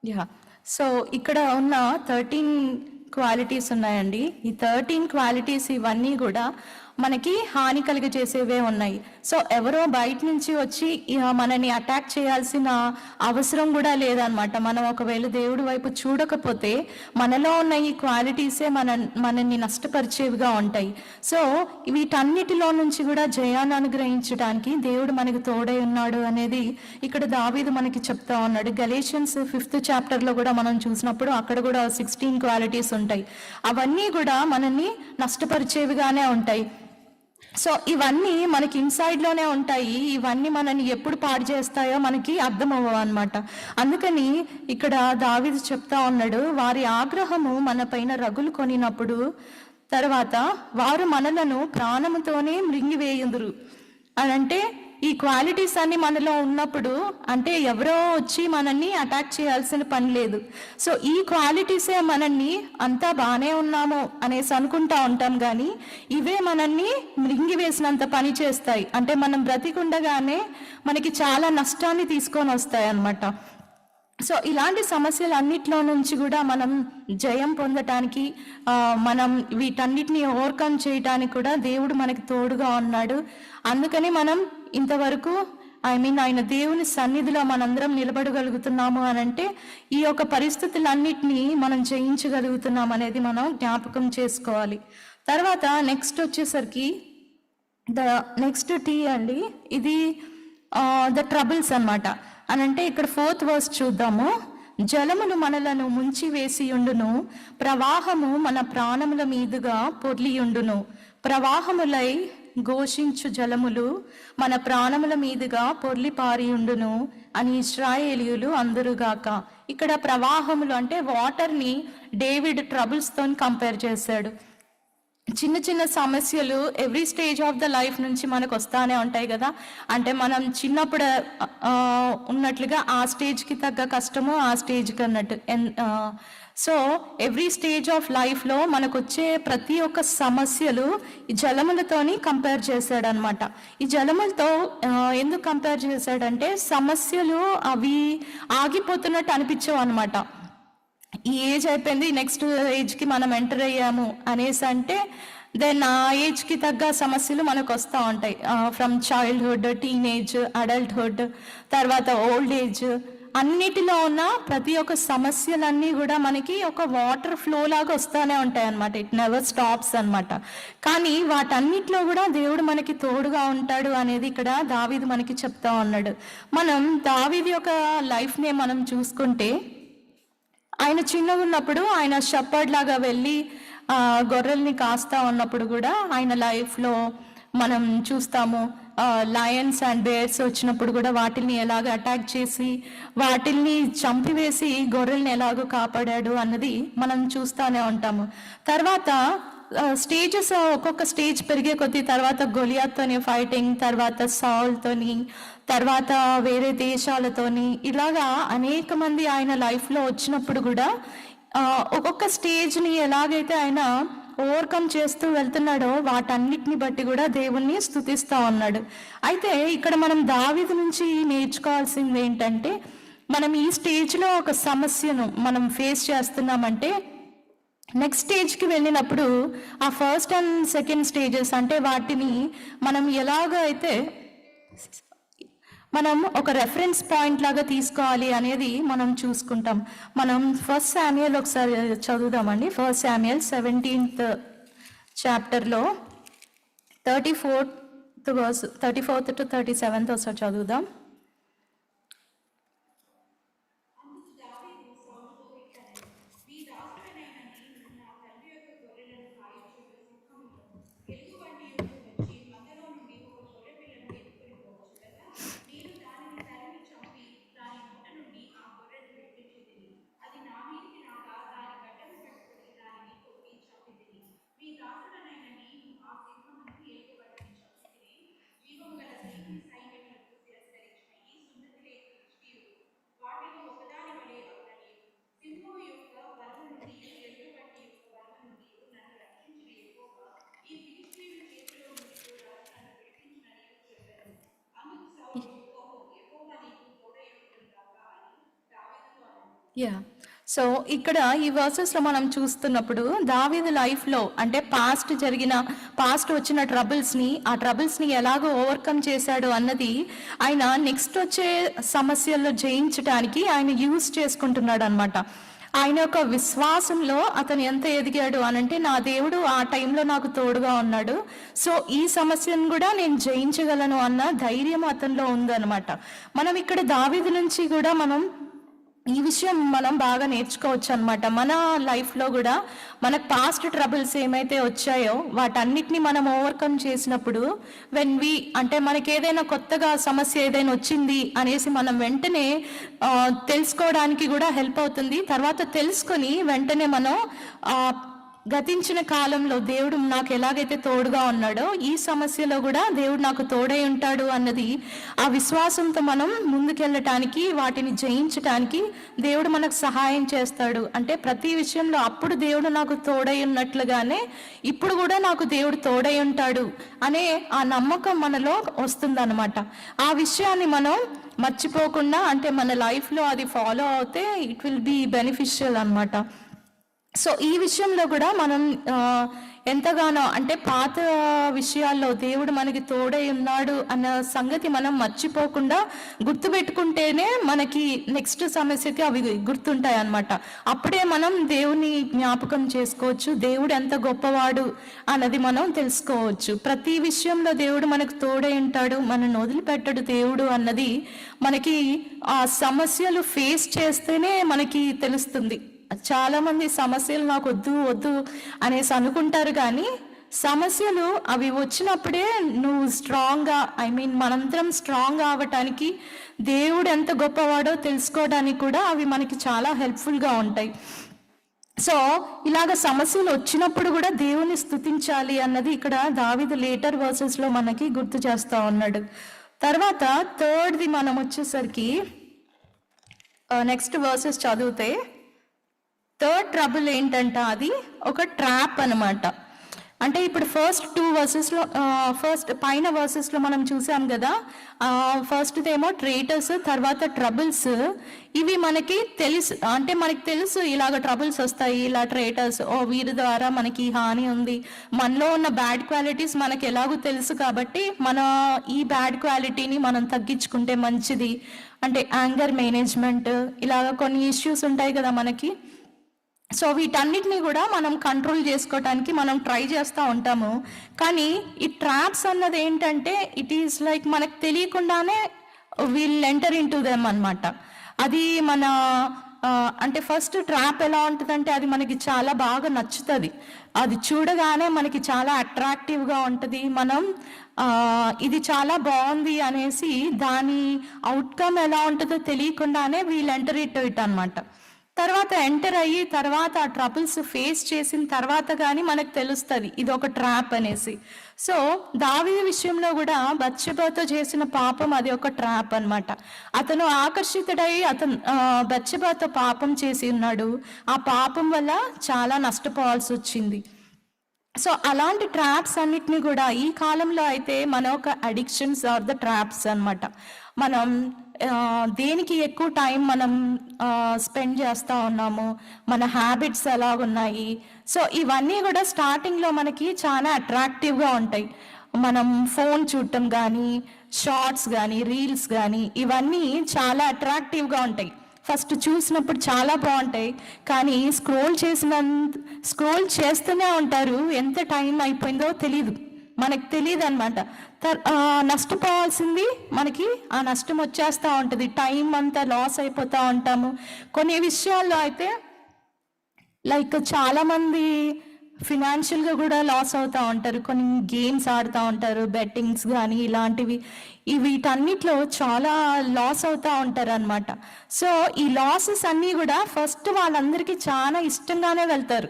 S3: Yeah. So ఇక్కడ ఉన్న 13 క్వాలిటీస్ ఉన్నాయండి. ఈ 13 క్వాలిటీస్ ఇవన్నీ కూడా మనకి హాని కలిగజేసేవే ఉన్నాయి. సో ఎవరో బయట నుంచి వచ్చి మనని అటాక్ చేయాల్సిన అవసరం కూడా లేదనమాట. మనం ఒకవేళ దేవుడి వైపు చూడకపోతే మనలో ఉన్న ఈ క్వాలిటీసే మనల్ని నష్టపరిచేవిగా ఉంటాయి. సో వీటన్నిటిలో నుంచి కూడా జయాన్ని అనుగ్రహించడానికి దేవుడు మనకి తోడై ఉన్నాడు అనేది ఇక్కడ దావీదు మనకి చెప్తా ఉన్నాడు. గలేషియన్స్ 5th చాప్టర్లో కూడా మనం చూసినప్పుడు అక్కడ కూడా 16 క్వాలిటీస్ ఉంటాయి. అవన్నీ కూడా మనల్ని నష్టపరిచేవిగానే ఉంటాయి. సో ఇవన్నీ మనకి ఇన్సైడ్లోనే ఉంటాయి. ఇవన్నీ మనని ఎప్పుడు పాడు చేస్తాయో మనకి అర్థం అవ్వవు అనమాట. అందుకని ఇక్కడ దావీదు చెప్తా ఉన్నాడు, వారి ఆగ్రహము మన పైన రగులు కొనినప్పుడు తర్వాత వారు మనలను ప్రాణముతోనే మృంగివేయుదురు అని అంటే ఈ క్వాలిటీస్ అన్ని మనలో ఉన్నప్పుడు అంటే ఎవరో వచ్చి మనల్ని అటాక్ చేయాల్సిన పని లేదు. సో ఈ క్వాలిటీసే మనల్ని అంతా బాగానే ఉన్నాము అనేసి అనుకుంటా ఉంటాం, కానీ ఇవే మనల్ని మృంగివేసినంత పని చేస్తాయి. అంటే మనం బ్రతికుండగానే మనకి చాలా నష్టాన్ని తీసుకొని వస్తాయి అన్నమాట. సో ఇలాంటి సమస్యలన్నిట్లో నుంచి కూడా మనం జయం పొందటానికి మనం వీటన్నిటిని ఓవర్కమ్ చేయటానికి కూడా దేవుడు మనకి తోడుగా ఉన్నాడు. అందుకని మనం ఇంతవరకు ఆయన దేవుని సన్నిధిలో మనందరం నిలబడగలుగుతున్నాము అని అంటే ఈ యొక్క పరిస్థితులన్నిటినీ మనం జయించగలుగుతున్నాం అనేది మనం జ్ఞాపకం చేసుకోవాలి. తర్వాత నెక్స్ట్ వచ్చేసరికి నెక్స్ట్ టీ అండి, ఇది ద ట్రబుల్స్ అన్నమాట. అని అంటే ఇక్కడ 4th verse చూద్దాము. జలములు మనలను ముంచి వేసియుండును, ప్రవాహము మన ప్రాణముల మీదుగా పొర్లియుండును. ప్రవాహములై ఘోషించు జలములు మన ప్రాణముల మీదుగా పొర్లి పారియుండును అని ఇశ్రాయేలీయులు అందరుగాక. ఇక్కడ ప్రవాహములు అంటే వాటర్ని డేవిడ్ ట్రబుల్స్తో కంపేర్ చేశాడు. చిన్న చిన్న సమస్యలు every stage of the life నుంచి మనకు వస్తానే ఉంటాయి కదా. అంటే మనం చిన్నప్పుడు ఉన్నట్లుగా ఆ స్టేజ్కి తగ్గ కష్టము ఆ స్టేజ్కి అన్నట్టు. సో ఎవ్రీ స్టేజ్ ఆఫ్ లైఫ్లో మనకు వచ్చే ప్రతి ఒక్క సమస్యలు ఈ జలములతోని కంపేర్ చేశాడు అనమాట. ఈ జలములతో ఎందుకు కంపేర్ చేశాడంటే సమస్యలు అవి ఆగిపోతున్నట్టు అనిపించవు అనమాట. ఈ ఏజ్ అయిపోయింది, నెక్స్ట్ ఏజ్కి మనం ఎంటర్ అయ్యాము అనేసి అంటే దెన్ ఆ ఏజ్కి తగ్గ సమస్యలు మనకు వస్తూ ఉంటాయి. ఫ్రమ్ చైల్డ్హుడ్, టీనేజ్, అడల్ట్హుడ్, తర్వాత ఓల్డ్ ఏజ్, అన్నిటిలో ఉన్న ప్రతి ఒక్క సమస్యలన్నీ కూడా మనకి ఒక వాటర్ ఫ్లో లాగా వస్తూనే ఉంటాయి అన్నమాట. ఇట్ నెవర్ స్టాప్స్ అన్నమాట. కానీ వాటన్నిటిలో కూడా దేవుడు మనకి తోడుగా ఉంటాడు అనేది ఇక్కడ దావీదు మనకి చెప్తా ఉన్నాడు. మనం దావీదు యొక్క లైఫ్ని మనం చూసుకుంటే ఆయన చిన్నగా ఉన్నప్పుడు ఆయన షెపర్డ్ లాగా వెళ్ళి గొర్రెల్ని కాస్తా ఉన్నప్పుడు కూడా ఆయన లైఫ్లో మనం చూస్తాము. లయన్స్ అండ్ బేర్స్ వచ్చినప్పుడు కూడా వాటిల్ని ఎలాగ అటాక్ చేసి వాటిల్ని చంపివేసి గొర్రెల్ని ఎలాగో కాపాడాడు అన్నది మనం చూస్తూనే ఉంటాము. తర్వాత స్టేజెస్ ఒక్కొక్క స్టేజ్ పెరిగే కొద్దీ తర్వాత గొలియాత్తోని ఫైటింగ్, తర్వాత సౌల్తోని, తర్వాత వేరే దేశాలతోని, ఇలాగా అనేక మంది ఆయన లైఫ్లో వచ్చినప్పుడు కూడా ఒక్కొక్క స్టేజ్ని ఎలాగైతే ఆయన ఓవర్కమ్ చేస్తూ వెళ్తున్నాడో వాటన్నిటిని బట్టి కూడా దేవుణ్ణి స్తుతిస్తూ ఉన్నాడు. అయితే ఇక్కడ మనం దావీదు నుంచి నేర్చుకోవాల్సింది ఏంటంటే, మనం ఈ స్టేజ్లో ఒక సమస్యను మనం ఫేస్ చేస్తున్నామంటే నెక్స్ట్ స్టేజ్కి వెళ్ళినప్పుడు ఆ ఫస్ట్ అండ్ సెకండ్ స్టేజెస్ అంటే వాటిని మనం ఎలాగ అయితే మనం ఒక రెఫరెన్స్ పాయింట్ లాగా తీసుకోవాలి అనేది మనం చూసుకుంటాం. మనం 1 శామ్యూయల్ ఒకసారి చదువుదామండి. 1 శామ్యూయల్ 17th చాప్టర్లో 34th to 37th ఒకసారి చదువుదాం. యా సో ఇక్కడ ఈ వర్సెస్లో మనం చూస్తున్నప్పుడు దావీదు లైఫ్లో అంటే పాస్ట్ వచ్చిన ఆ ట్రబుల్స్ని ఎలాగో ఓవర్కమ్ చేశాడు అన్నది ఆయన నెక్స్ట్ వచ్చే సమస్యల్లో జయించడానికి ఆయన యూజ్ చేసుకుంటున్నాడు అనమాట. ఆయన యొక్క విశ్వాసంలో అతను ఎంత ఎదిగాడు అనంటే, నా దేవుడు ఆ టైంలో నాకు తోడుగా ఉన్నాడు, సో ఈ సమస్యను కూడా నేను జయించగలను అన్న ధైర్యం అతనిలో ఉందన్నమాట. మనం ఇక్కడ దావీదు నుంచి కూడా మనం ఈ విషయం మనం బాగా నేర్చుకోవచ్చు అనమాట. మన లైఫ్లో కూడా మనకు పాస్ట్ ట్రబుల్స్ ఏమైతే వచ్చాయో వాటన్నిటిని మనం ఓవర్కమ్ చేసినప్పుడు అంటే మనకి ఏదైనా కొత్తగా సమస్య ఏదైనా వచ్చింది అనేసి మనం వెంటనే తెలుసుకోవడానికి కూడా హెల్ప్ అవుతుంది. తర్వాత తెలుసుకొని వెంటనే మనం గతించిన కాలంలో దేవుడు నాకు ఎలాగైతే తోడుగా ఉన్నాడో ఈ సమస్యలో కూడా దేవుడు నాకు తోడై ఉంటాడు అన్నది ఆ విశ్వాసంతో మనం ముందుకెళ్ళటానికి, వాటిని జయించటానికి దేవుడు మనకు సహాయం చేస్తాడు. అంటే ప్రతి విషయంలో అప్పుడు దేవుడు నాకు తోడై ఉన్నట్లుగానే ఇప్పుడు కూడా నాకు దేవుడు తోడై ఉంటాడు అనే ఆ నమ్మకం మనలో వస్తుందన్నమాట. ఆ విషయాన్ని మనం మర్చిపోకుండా అంటే మన లైఫ్లో అది ఫాలో అవుతే ఇట్ విల్ బి బెనిఫిషియల్ అన్నమాట. సో ఈ విషయంలో కూడా మనం ఎంతగానో అంటే పాత విషయాల్లో దేవుడు మనకి తోడై ఉన్నాడు అన్న సంగతి మనం మర్చిపోకుండా గుర్తుపెట్టుకుంటేనే మనకి నెక్స్ట్ సమస్యకి అవి గుర్తుంటాయి అన్నమాట. అప్పుడే మనం దేవుని జ్ఞాపకం చేసుకోవచ్చు, దేవుడు ఎంత గొప్పవాడు అన్నది మనం తెలుసుకోవచ్చు. ప్రతి విషయంలో దేవుడు మనకు తోడై ఉంటాడు, మనల్ని వదిలిపెట్టడు దేవుడు అన్నది మనకి ఆ సమస్యలు ఫేస్ చేస్తేనే మనకి తెలుస్తుంది. చాలా మంది సమస్యలు నాకు వద్దు అనేసి అనుకుంటారు, కానీ సమస్యలు అవి వచ్చినప్పుడే నువ్వు స్ట్రాంగ్గా మనందరం స్ట్రాంగ్ అవ్వటానికి, దేవుడు ఎంత గొప్పవాడో తెలుసుకోవడానికి కూడా అవి మనకి చాలా హెల్ప్ఫుల్గా ఉంటాయి. సో ఇలాగ సమస్యలు వచ్చినప్పుడు కూడా దేవుని స్తుతించాలి అన్నది ఇక్కడ దావీదు లేటర్ వర్సెస్లో మనకి గుర్తు చేస్తూ ఉన్నాడు. తర్వాత థర్డ్ది మనం వచ్చేసరికి నెక్స్ట్ వర్సెస్ చదివితే థర్డ్ ట్రబుల్ ఏంటంటే అది ఒక ట్రాప్ అనమాట. అంటే ఇప్పుడు ఫస్ట్ 2 వర్సెస్లో పైన వర్సెస్లో మనం చూసాం కదా, ఫస్ట్దేమో ట్రేటర్స్, తర్వాత ట్రబుల్స్. ఇవి మనకి తెలుసు ఇలాగ ట్రబుల్స్ వస్తాయి, ఇలా ట్రేటర్స్ వీరి ద్వారా మనకి హాని ఉంది, మనలో ఉన్న బ్యాడ్ క్వాలిటీస్ మనకి ఎలాగో తెలుసు కాబట్టి మన ఈ బ్యాడ్ క్వాలిటీని మనం తగ్గించుకుంటే మంచిది. అంటే యాంగర్ మేనేజ్మెంట్, ఇలాగ కొన్ని ఇష్యూస్ ఉంటాయి కదా మనకి. సో వీటన్నిటిని కూడా మనం కంట్రోల్ చేసుకోవటానికి మనం ట్రై చేస్తూ ఉంటాము. కానీ ఈ ట్రాప్స్ అన్నది ఏంటంటే ఇట్ ఈస్ లైక్ మనకు తెలియకుండానే we'll enter into them అనమాట. అది మన అంటే ఫస్ట్ ట్రాప్ ఎలా ఉంటుందంటే అది మనకి చాలా బాగా నచ్చుతుంది, అది చూడగానే మనకి చాలా అట్రాక్టివ్గా ఉంటుంది. మనం ఇది చాలా బాగుంది అనేసి దాని అవుట్కమ్ ఎలా ఉంటుందో తెలియకుండానే వీల్ ఎంటర్ ఇట్ అనమాట. తర్వాత ఎంటర్ అయ్యి తర్వాత ఆ ట్రబుల్స్ ఫేస్ చేసిన తర్వాత కానీ మనకు తెలుస్తుంది ఇది ఒక ట్రాప్ అనేసి. సో దావీదు విషయంలో కూడా బత్షెబతో చేసిన పాపం అది ఒక ట్రాప్ అనమాట. అతను ఆకర్షితుడై బత్షెబతో పాపం చేసి ఉన్నాడు, ఆ పాపం వల్ల చాలా నష్టపోవాల్సి వచ్చింది. సో అలాంటి ట్రాప్స్ అన్నిటిని కూడా ఈ కాలంలో అయితే మన ఒక అడిక్షన్స్ ఆర్ ద ట్రాప్స్ అనమాట. మనం దేనికి ఎక్కువ టైం మనం స్పెండ్ చేస్తూ ఉన్నాము, మన హ్యాబిట్స్ ఎలాగున్నాయి. సో ఇవన్నీ కూడా స్టార్టింగ్లో మనకి చాలా అట్రాక్టివ్గా ఉంటాయి. మనం ఫోన్ చూడటం కానీ, షార్ట్స్ కానీ, రీల్స్ కానీ ఇవన్నీ చాలా అట్రాక్టివ్గా ఉంటాయి. ఫస్ట్ చూసినప్పుడు చాలా బాగుంటాయి, కానీ స్క్రోల్ చేస్తూనే ఉంటారు, ఎంత టైం అయిపోయిందో మనకు తెలియదు అనమాట. నష్టపోవాల్సింది మనకి ఆ నష్టం వచ్చేస్తూ ఉంటుంది, టైం అంతా లాస్ అయిపోతూ ఉంటాము. కొన్ని విషయాల్లో అయితే లైక్ చాలామంది ఫినాన్షియల్గా కూడా లాస్ అవుతూ ఉంటారు, కొన్ని గేమ్స్ ఆడుతూ ఉంటారు, బెట్టింగ్స్ కానీ ఇలాంటివి, వీటన్నిటిలో చాలా లాస్ అవుతూ ఉంటారు అనమాట. సో ఈ లాసెస్ అన్నీ కూడా ఫస్ట్ వాళ్ళందరికీ చాలా ఇష్టంగానే వెళ్తారు,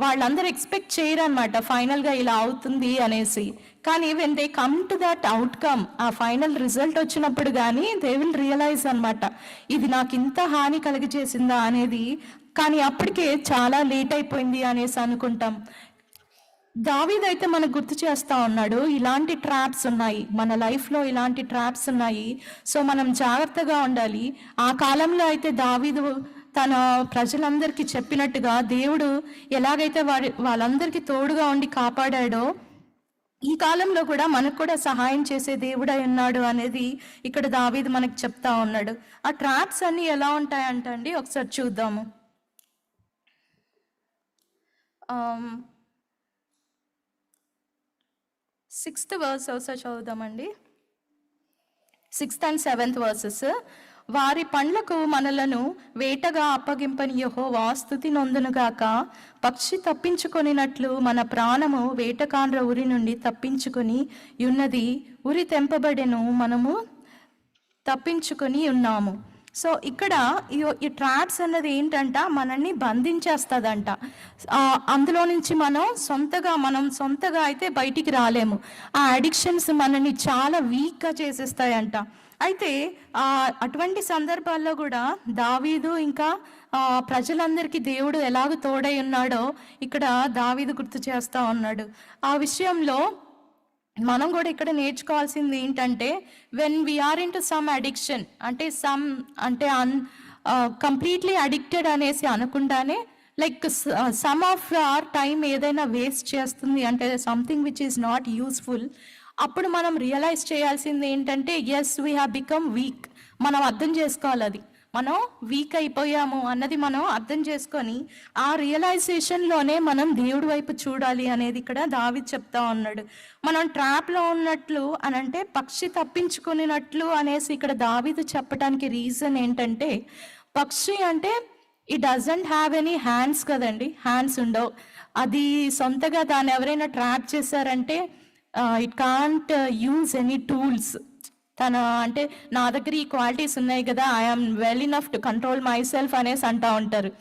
S3: వాళ్ళందరూ ఎక్స్పెక్ట్ చేయరు అనమాట ఫైనల్గా ఇలా అవుతుంది అనేసి. కానీ when they come to that outcome, ఆ ఫైనల్ రిజల్ట్ వచ్చినప్పుడు కానీ దే విల్ రియలైజ్ అనమాట ఇది నాకు ఇంత హాని కలిగజేసిందా అనేది. కానీ అప్పటికే చాలా లేట్ అయిపోయింది అనేసి అనుకుంటాం. దావీదు అయితే మనకు గుర్తు చేస్తూ ఉన్నాడు ఇలాంటి ట్రాప్స్ ఉన్నాయి మన లైఫ్లో, ఇలాంటి ట్రాప్స్ ఉన్నాయి, సో మనం జాగ్రత్తగా ఉండాలి. ఆ కాలంలో అయితే దావీదు తన ప్రజలందరికీ చెప్పినట్టుగా దేవుడు ఎలాగైతే వాళ్ళందరికీ తోడుగా ఉండి కాపాడాడో ఈ కాలంలో కూడా మనకు కూడా సహాయం చేసే దేవుడై ఉన్నాడు అనేది ఇక్కడ దావీదు మనకు చెప్తా ఉన్నాడు. ఆ ట్రాప్స్ అన్ని ఎలా ఉంటాయంటండి ఒకసారి చూద్దాము. 6th verse ఒకసారి చదువుదామండి. 6th and 7th verses. వారి పండ్లకు మనలను వేటగా అప్పగింపని యెహోవా స్తుతి నొందునుగాక. పక్షి తప్పించుకొనినట్లు మన ప్రాణము వేటకాండ్ర ఉరి నుండి తప్పించుకొని ఉన్నది. ఉరి తెంపబడెను, మనము తప్పించుకొని ఉన్నాము. సో ఇక్కడ ఈ ట్రాప్స్ అన్నది ఏంటంట, మనల్ని బంధించేస్తుందంట. అందులో నుంచి మనం సొంతగా అయితే బయటికి రాలేము. ఆ అడిక్షన్స్ మనల్ని చాలా వీక్గా చేసేస్తాయంట. అయితే అటువంటి సందర్భాల్లో కూడా దావీదు ఇంకా ప్రజలందరికీ దేవుడు ఎలాగ తోడై ఉన్నాడో ఇక్కడ దావీదు గుర్తు చేస్తా ఉన్నాడు. ఆ విషయంలో మనం కూడా ఇక్కడ నేర్చుకోవాల్సింది ఏంటంటే, when we are into some addiction అంటే కంప్లీట్లీ అడిక్టెడ్ అనేసి అనకుండానే like some of our time ఏదైనా వేస్ట్ చేస్తుంది అంటే something which is not useful, అప్పుడు మనం రియలైజ్ చేయాల్సింది ఏంటంటే as we have become weak. మనం అర్థం చేసుకోవాలి, అది మనం వీక్ అయిపోయాము అన్నది మనం అర్థం చేసుకొని ఆ రియలైజేషన్లోనే మనం దేవుడి వైపు చూడాలి అనేది ఇక్కడ దావీదు చెప్తా ఉన్నాడు. మనం ట్రాప్లో ఉన్నట్లు అని అంటే పక్షి తప్పించుకున్నట్లు అనేసి ఇక్కడ దావీదు చెప్పడానికి రీజన్ ఏంటంటే, పక్షి అంటే it doesn't have any hands కదండి, హ్యాండ్స్ ఉండవు. అది సొంతగా దాన్ని ఎవరైనా ట్రాప్ చేశారంటే it can't use any tools. అంటే నా దగ్గర ఈ క్వాలిటీస్ ఉన్నాయి కదా, I'm well enough to control my self అనేసి అంటూ ఉంటారు.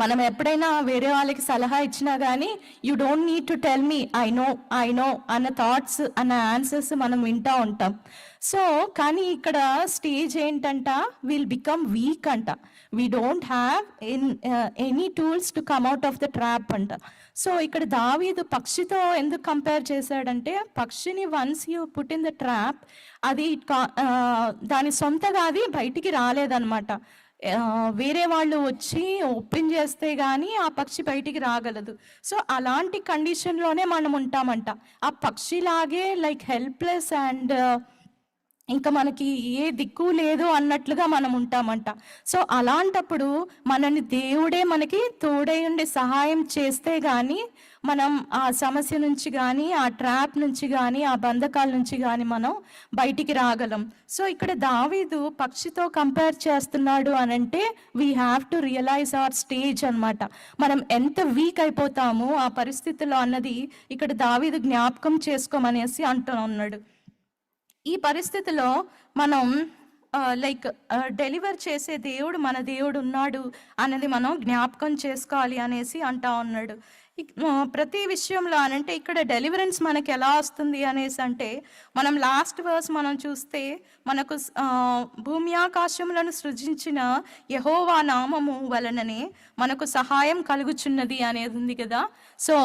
S3: మనం ఎప్పుడైనా వేరే వాళ్ళకి సలహా ఇచ్చినా కానీ you don't need to tell me, I know అన్న థాట్స్ అన్న ఆన్సర్స్ మనం వింటూ ఉంటాం. సో కానీ ఇక్కడ స్టేజ్ ఏంటంట, విల్ బికమ్ వీక్ అంట. We don't have any tools to come out of the trap అంట. సో ఇక్కడ దావీదు పక్షితో ఎందుకు కంపేర్ చేశాడంటే, పక్షిని once you put in the trap, అది దాని సొంతగా అది బయటికి రాలేదన్నమాట. వేరే వాళ్ళు వచ్చి ఓపెన్ చేస్తే కానీ ఆ పక్షి బయటికి రాగలదు. సో అలాంటి కండిషన్లోనే మనం ఉంటామంట. ఆ పక్షిలాగే లైక్ హెల్ప్లెస్ అండ్ ఇంకా మనకి ఏ దిక్కు లేదు అన్నట్లుగా మనం ఉంటామంట. సో అలాంటప్పుడు మనని దేవుడే మనకి తోడై ఉండి సహాయం చేస్తే కానీ మనం ఆ సమస్య నుంచి కానీ ఆ ట్రాప్ నుంచి కానీ ఆ బంధకాల నుంచి కానీ మనం బయటికి రాగలం. సో ఇక్కడ దావీదు పక్షితో కంపేర్ చేస్తున్నాడు అని అంటే we have to realise our stage అనమాట. మనం ఎంత వీక్ అయిపోతామో ఆ పరిస్థితిలో అన్నది ఇక్కడ దావీదు జ్ఞాపకం చేసుకోమనేసి అంటూ ఉన్నాడు. ఈ పరిస్థితిలో మనం లైక్ డెలివర్ చేసే దేవుడు మన దేవుడు ఉన్నాడు అన్నది మనం జ్ఞాపకం చేసుకోవాలి అనేసి అంటా ఉన్నాడు. ప్రతి విషయంలో అనంటే ఇక్కడ డెలివరెన్స్ మనకి ఎలా వస్తుంది అనేసి అంటే, మనం లాస్ట్ వర్స్ మనం చూస్తే మనకు భూమి ఆకాశములను సృజించిన యెహోవా నామము వలననే మనకు సహాయం కలుగుచున్నది అనేది ఉంది కదా. సో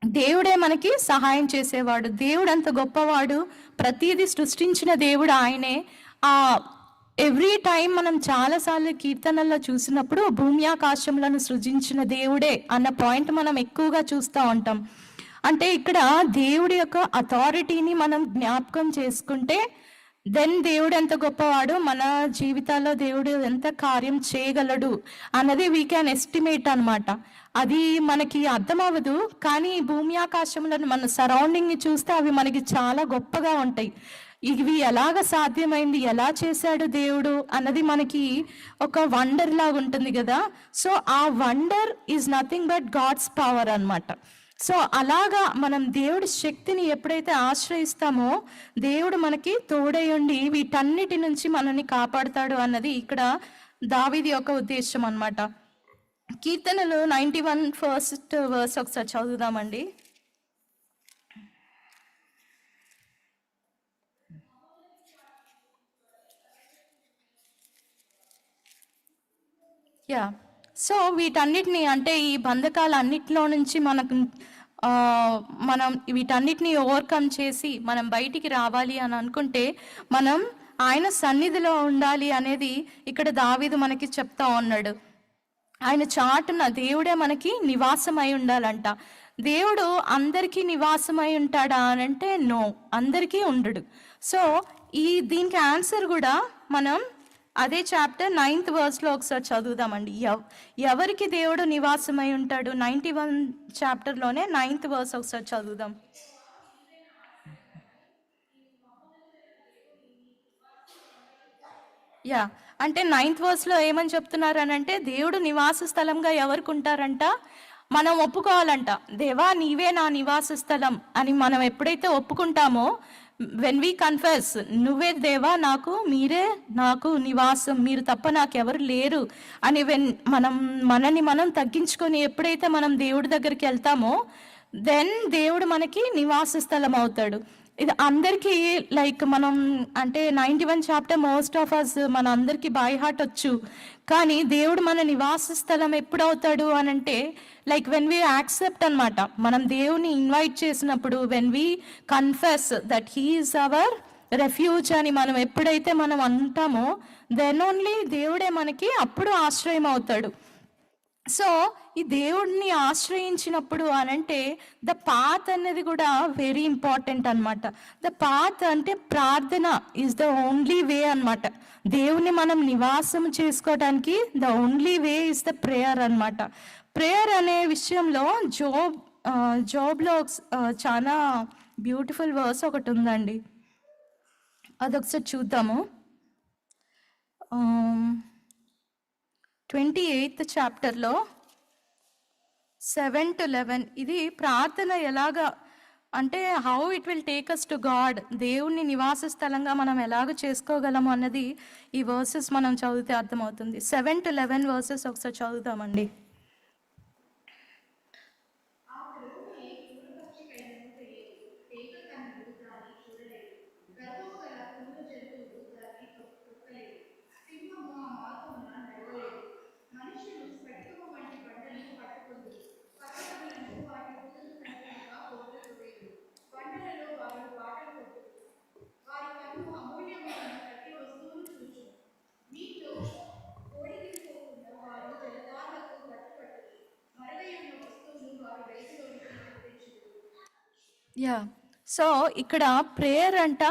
S3: దేవుడే మనకి సహాయం చేసేవాడు, దేవుడు అంత గొప్పవాడు, ప్రతిదీ సృష్టించిన దేవుడు ఆయనే. ఎవ్రీ టైం మనం చాలాసార్లు కీర్తనల్లో చూసినప్పుడు భూమి ఆకాశములను సృజించిన దేవుడే అన్న పాయింట్ మనం ఎక్కువగా చూస్తూ ఉంటాం. అంటే ఇక్కడ దేవుడి యొక్క అథారిటీని మనం జ్ఞాపకం చేసుకుంటే దెన్ దేవుడు ఎంత గొప్పవాడు, మన జీవితాల్లో దేవుడు ఎంత కార్యం చేయగలడు అన్నది వీ క్యాన్ ఎస్టిమేట్ అనమాట. అది మనకి అర్థం అవ్వదు, కానీ భూమి ఆకాశంలో మన సరౌండింగ్ని చూస్తే అవి మనకి చాలా గొప్పగా ఉంటాయి. ఇవి ఎలాగ సాధ్యమైంది, ఎలా చేశాడు దేవుడు అన్నది మనకి ఒక వండర్ లాగా ఉంటుంది కదా. సో ఆ wonder is nothing but God's power అన్నమాట. సో అలాగా మనం దేవుడి శక్తిని ఎప్పుడైతే ఆశ్రయిస్తామో దేవుడు మనకి తోడై ఉండి వీటన్నిటి నుంచి మనల్ని కాపాడుతాడు అన్నది ఇక్కడ దావీదు యొక్క ఉద్దేశం అన్నమాట. కీర్తనలు 91 ఫస్ట్ వర్స్ ఒకసారి చదువుదామండి. సో వీటన్నిటిని అంటే ఈ బంధకాల అన్నిటిలో నుంచి మనం వీటన్నిటిని ఓవర్కమ్ చేసి మనం బయటికి రావాలి అని అనుకుంటే మనం ఆయన సన్నిధిలో ఉండాలి అనేది ఇక్కడ దావీదు మనకి చెప్తా ఉన్నాడు. ఆయన చాటున దేవుడే మనకి నివాసమై ఉండాలంట. దేవుడు అందరికీ నివాసమై ఉంటాడా అని అంటే నో, అందరికీ ఉండడు. సో దీనికి ఆన్సర్ కూడా మనం అదే చాప్టర్ 9th verse ఒకసారి చదువుదామండి. ఎవరికి దేవుడు నివాసమై ఉంటాడు? 91 చాప్టర్లోనే 9th verse ఒకసారి చదువుదాం. అంటే 9th verse ఏమని చెప్తున్నారు అని అంటే, దేవుడు నివాస స్థలంగా ఎవరికి ఉంటారంట? మనం ఒప్పుకోవాలంట, దేవా నీవే నా నివాస స్థలం అని మనం ఎప్పుడైతే ఒప్పుకుంటామో, వెన్ వీ కన్ఫెస్, నువ్వే దేవా నాకు, మీరే నాకు నివాసం, మీరు తప్ప నాకెవరు లేరు అని మనని మనం తగ్గించుకొని ఎప్పుడైతే మనం దేవుడి దగ్గరికి వెళ్తామో, దెన్ దేవుడు మనకి నివాస స్థలం అవుతాడు. ఇది అందరికీ మనం అంటే 91 చాప్టర్ మోస్ట్ ఆఫ్ అస్ మన అందరికీ బై హార్ట్ వచ్చు. కానీ దేవుడు మన నివాస స్థలం ఎప్పుడు అవుతాడు అని అంటే వెన్ వీ యాక్సెప్ట్ అనమాట. మనం దేవుని ఇన్వైట్ చేసినప్పుడు, when we confess that he is our refuge అని మనం ఎప్పుడైతే మనం అంటామో, దెన్ ఓన్లీ దేవుడే మనకి అప్పుడు ఆశ్రయం అవుతాడు. సో ఈ దేవుడిని ఆశ్రయించినప్పుడు అనంటే ద పాత్ అనేది కూడా వెరీ ఇంపార్టెంట్ అనమాట. ద పాత్ అంటే ప్రార్థన ఈజ్ ద ఓన్లీ వే అనమాట. దేవుని మనం నివాసం చేసుకోవడానికి the only way is the prayer అనమాట. ప్రేయర్ అనే విషయంలో జోబ్లో చాలా బ్యూటిఫుల్ వర్స్ ఒకటి ఉందండి, అదొకసారి చూద్దాము. 28th చాప్టర్లో 7 to 11 ఇది ప్రార్థన ఎలాగా అంటే how it will take us to God, దేవుని నివాస స్థలంగా మనం ఎలాగ చేసుకోగలము అన్నది ఈ వర్సెస్ మనం చదివితే అర్థమవుతుంది. 7 to 11 వర్సెస్ ఒకసారి చదువుతామండి. సో ఇక్కడ ప్రేయర్ అంట,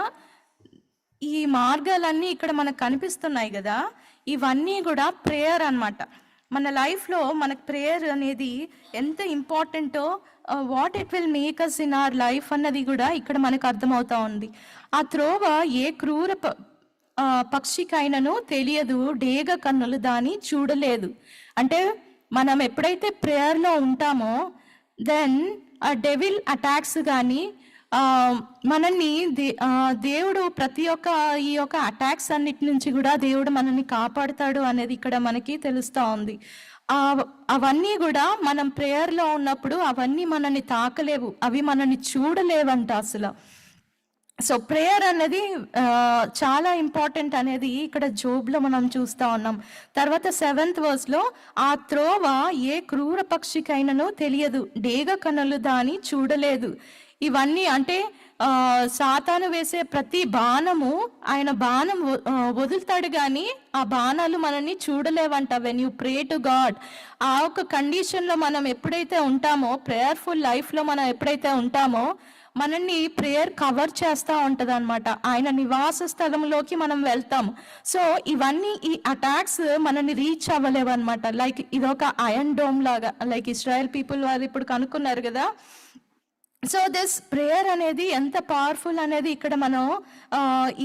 S3: ఈ మార్గాలన్నీ ఇక్కడ మనకు కనిపిస్తున్నాయి కదా, ఇవన్నీ కూడా ప్రేయర్ అన్నమాట. మన లైఫ్లో మనకు ప్రేయర్ అనేది ఎంత ఇంపార్టెంటో, what it will make us in our life అన్నది కూడా ఇక్కడ మనకు అర్థమవుతా ఉంది. ఆ త్రోవ ఏ క్రూర పక్షికైనను తెలియదు, డేగ కన్నులు దాన్ని చూడలేదు. అంటే మనం ఎప్పుడైతే ప్రేయర్లో ఉంటామో, దెన్ ఆ డెవిల్ అటాక్స్ కానీ మనల్ని దేవుడు ప్రతి ఒక్క ఈ యొక్క అటాక్స్ అన్నిటి నుంచి కూడా దేవుడు మనల్ని కాపాడుతాడు అనేది ఇక్కడ మనకి తెలుస్తూ ఉంది. అవన్నీ కూడా మనం ప్రేయర్లో ఉన్నప్పుడు అవన్నీ మనల్ని తాకలేవు, అవి మనల్ని చూడలేవంట అసలు. సో ప్రేయర్ అనేది చాలా ఇంపార్టెంట్ అనేది ఇక్కడ జోబ్లో మనం చూస్తూ ఉన్నాం. తర్వాత 7th verse ఆ త్రోవ ఏ క్రూర పక్షికైనను తెలియదు, డేగ కన్నులు దాన్ని చూడలేదు. ఇవన్నీ అంటే సాతాను వేసే ప్రతి బాణము, ఆయన బాణం వదులుతాడు కానీ ఆ బాణాలు మనల్ని చూడలేవంట. When you pray to God, ఆ ఒక కండిషన్లో మనం ఎప్పుడైతే ఉంటామో, ప్రేయర్ఫుల్ లైఫ్లో మనం ఎప్పుడైతే ఉంటామో, మనల్ని ప్రేయర్ కవర్ చేస్తూ ఉంటుంది అనమాట. ఆయన నివాస స్థలంలోకి మనం వెళ్తాము. సో ఇవన్నీ ఈ అటాక్స్ మనల్ని రీచ్ అవ్వలేవు అనమాట. ఇదొక ఐరన్ డోమ్ లాగా, ఇస్రాయల్ పీపుల్ వారు ఇప్పుడు కనుక్కున్నారు కదా. సో దిస్ ప్రేయర్ అనేది ఎంత పవర్ఫుల్ అనేది ఇక్కడ మనం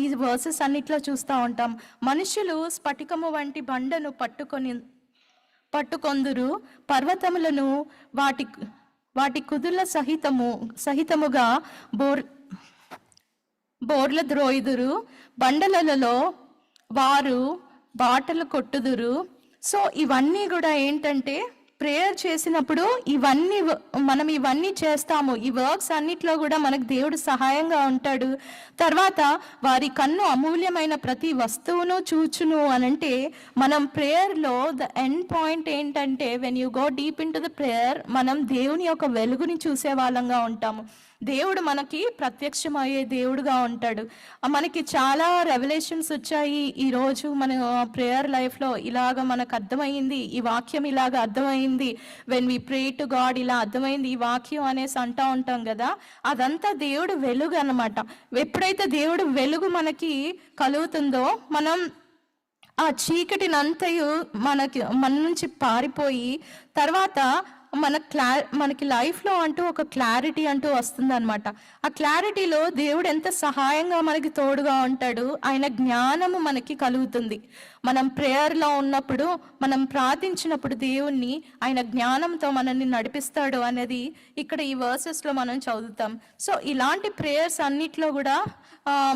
S3: ఈ వర్సెస్ అన్నిట్లో చూస్తూ ఉంటాం. మనుషులు స్ఫటికము వంటి బండను పట్టుకొందురు, పర్వతములను వాటి కుదుల సహితముగా బోర్ల ద్రోయుదురు, బండలలో వారు బాటలు కొట్టుదురు. సో ఇవన్నీ కూడా ఏంటంటే ప్రేయర్ చేసినప్పుడు మనం ఇవన్నీ చేస్తాము. ఈ వర్క్స్ అన్నిట్లో కూడా మనకు దేవుడు సహాయంగా ఉంటాడు. తర్వాత వారి కన్ను అమూల్యమైన ప్రతి వస్తువును చూచును అనంటే, మనం ప్రేయర్లో ద ఎండ్ పాయింట్ ఏంటంటే, when you go deep in to the prayer, మనం దేవుని యొక్క వెలుగుని చూసే వాళ్ళంగా ఉంటాము. దేవుడు మనకి ప్రత్యక్షమయ్యే దేవుడుగా ఉంటాడు. మనకి చాలా రెవల్యూషన్స్ వచ్చాయి ఈరోజు మన ప్రేయర్ లైఫ్లో. ఇలాగ మనకు అర్థమైంది, ఈ వాక్యం ఇలాగ అర్థమైంది, when we pray to God ఇలా అర్థమైంది ఈ వాక్యం అనేసి అంటూ ఉంటాం కదా. అదంతా దేవుడు వెలుగు అన్నమాట. ఎప్పుడైతే దేవుడు వెలుగు మనకి కలుగుతుందో, మనం ఆ చీకటినంతయు మన నుంచి పారిపోయి, తర్వాత మనకి లైఫ్లో అంటూ ఒక క్లారిటీ అంటూ వస్తుంది అనమాట. ఆ క్లారిటీలో దేవుడు ఎంత సహాయంగా మనకి తోడుగా ఉంటాడు, ఆయన జ్ఞానము మనకి కలుగుతుంది. మనం ప్రేయర్లో ఉన్నప్పుడు, మనం ప్రార్థించినప్పుడు దేవుణ్ణి ఆయన జ్ఞానంతో మనల్ని నడిపిస్తాడు అనేది ఇక్కడ ఈ వర్సెస్లో మనం చదువుతాం. సో ఇలాంటి ప్రేయర్స్ అన్నిట్లో కూడా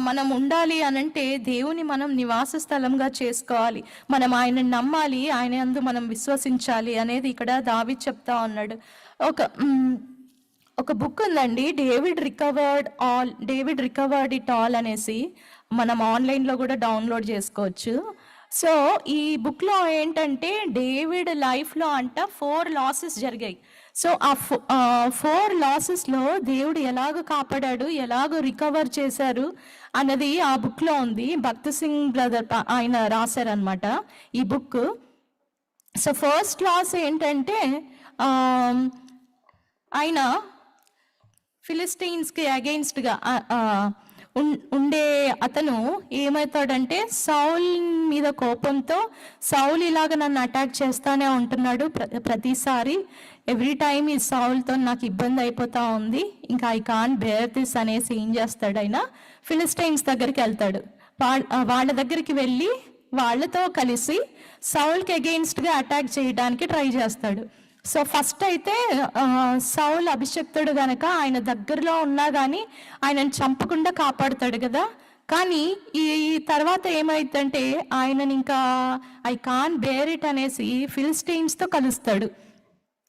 S3: మనం ఉండాలి అనంటే దేవుని మనం నివాస స్థలంగా చేసుకోవాలి. మనం ఆయన నమ్మాలి, ఆయన యందు మనం విశ్వసించాలి అనేది ఇక్కడ దావీదు చెప్తా ఉన్నాడు. ఒక బుక్ ఉందండి, డేవిడ్ రికవర్డ్ ఇట్ ఆల్ అనేసి. మనం ఆన్లైన్లో కూడా డౌన్లోడ్ చేసుకోవచ్చు. సో ఈ బుక్లో ఏంటంటే, డేవిడ్ లైఫ్లో 4 లాసెస్ జరిగాయి. సో ఆ 4 లాసెస్లో దేవుడు ఎలాగ కాపాడాడు, ఎలాగ రికవర్ చేశారు అన్నది ఆ బుక్లో ఉంది. భక్త్ సింగ్ బ్రదర్ ఆయన రాశారనమాట ఈ బుక్. సో ఫస్ట్ లాస్ ఏంటంటే, ఆయన ఫిలిస్టీన్స్కి అగెయిన్స్ట్గా ఉండే అతను ఏమవుతాడంటే, సౌల్ మీద కోపంతో, సౌల్ ఇలాగ నన్ను అటాక్ చేస్తానే ఉంటున్నాడు ప్రతిసారి, ఎవ్రీ టైమ్ ఈ సౌల్తో నాకు ఇబ్బంది అయిపోతా ఉంది, ఇంకా ఐ కాంట్ బేర్ దిస్ అనేసి ఏం చేస్తాడు, ఆయన ఫిలిస్టైన్స్ దగ్గరికి వెళ్తాడు. వాళ్ళ దగ్గరికి వెళ్ళి వాళ్ళతో కలిసి సౌల్కి అగెయిన్స్ట్గా అటాక్ చేయడానికి ట్రై చేస్తాడు. సో ఫస్ట్ అయితే సౌల్ అభిషక్తుడు గనక ఆయన దగ్గరలో ఉన్నా కానీ ఆయనను చంపకుండా కాపాడుతాడు కదా. కానీ ఈ తర్వాత ఏమైందంటే, ఆయనని ఇంకా ఐ కాన్ బేర్ ఇట్ అనేసి ఫిలిస్టీన్స్తో కలుస్తాడు.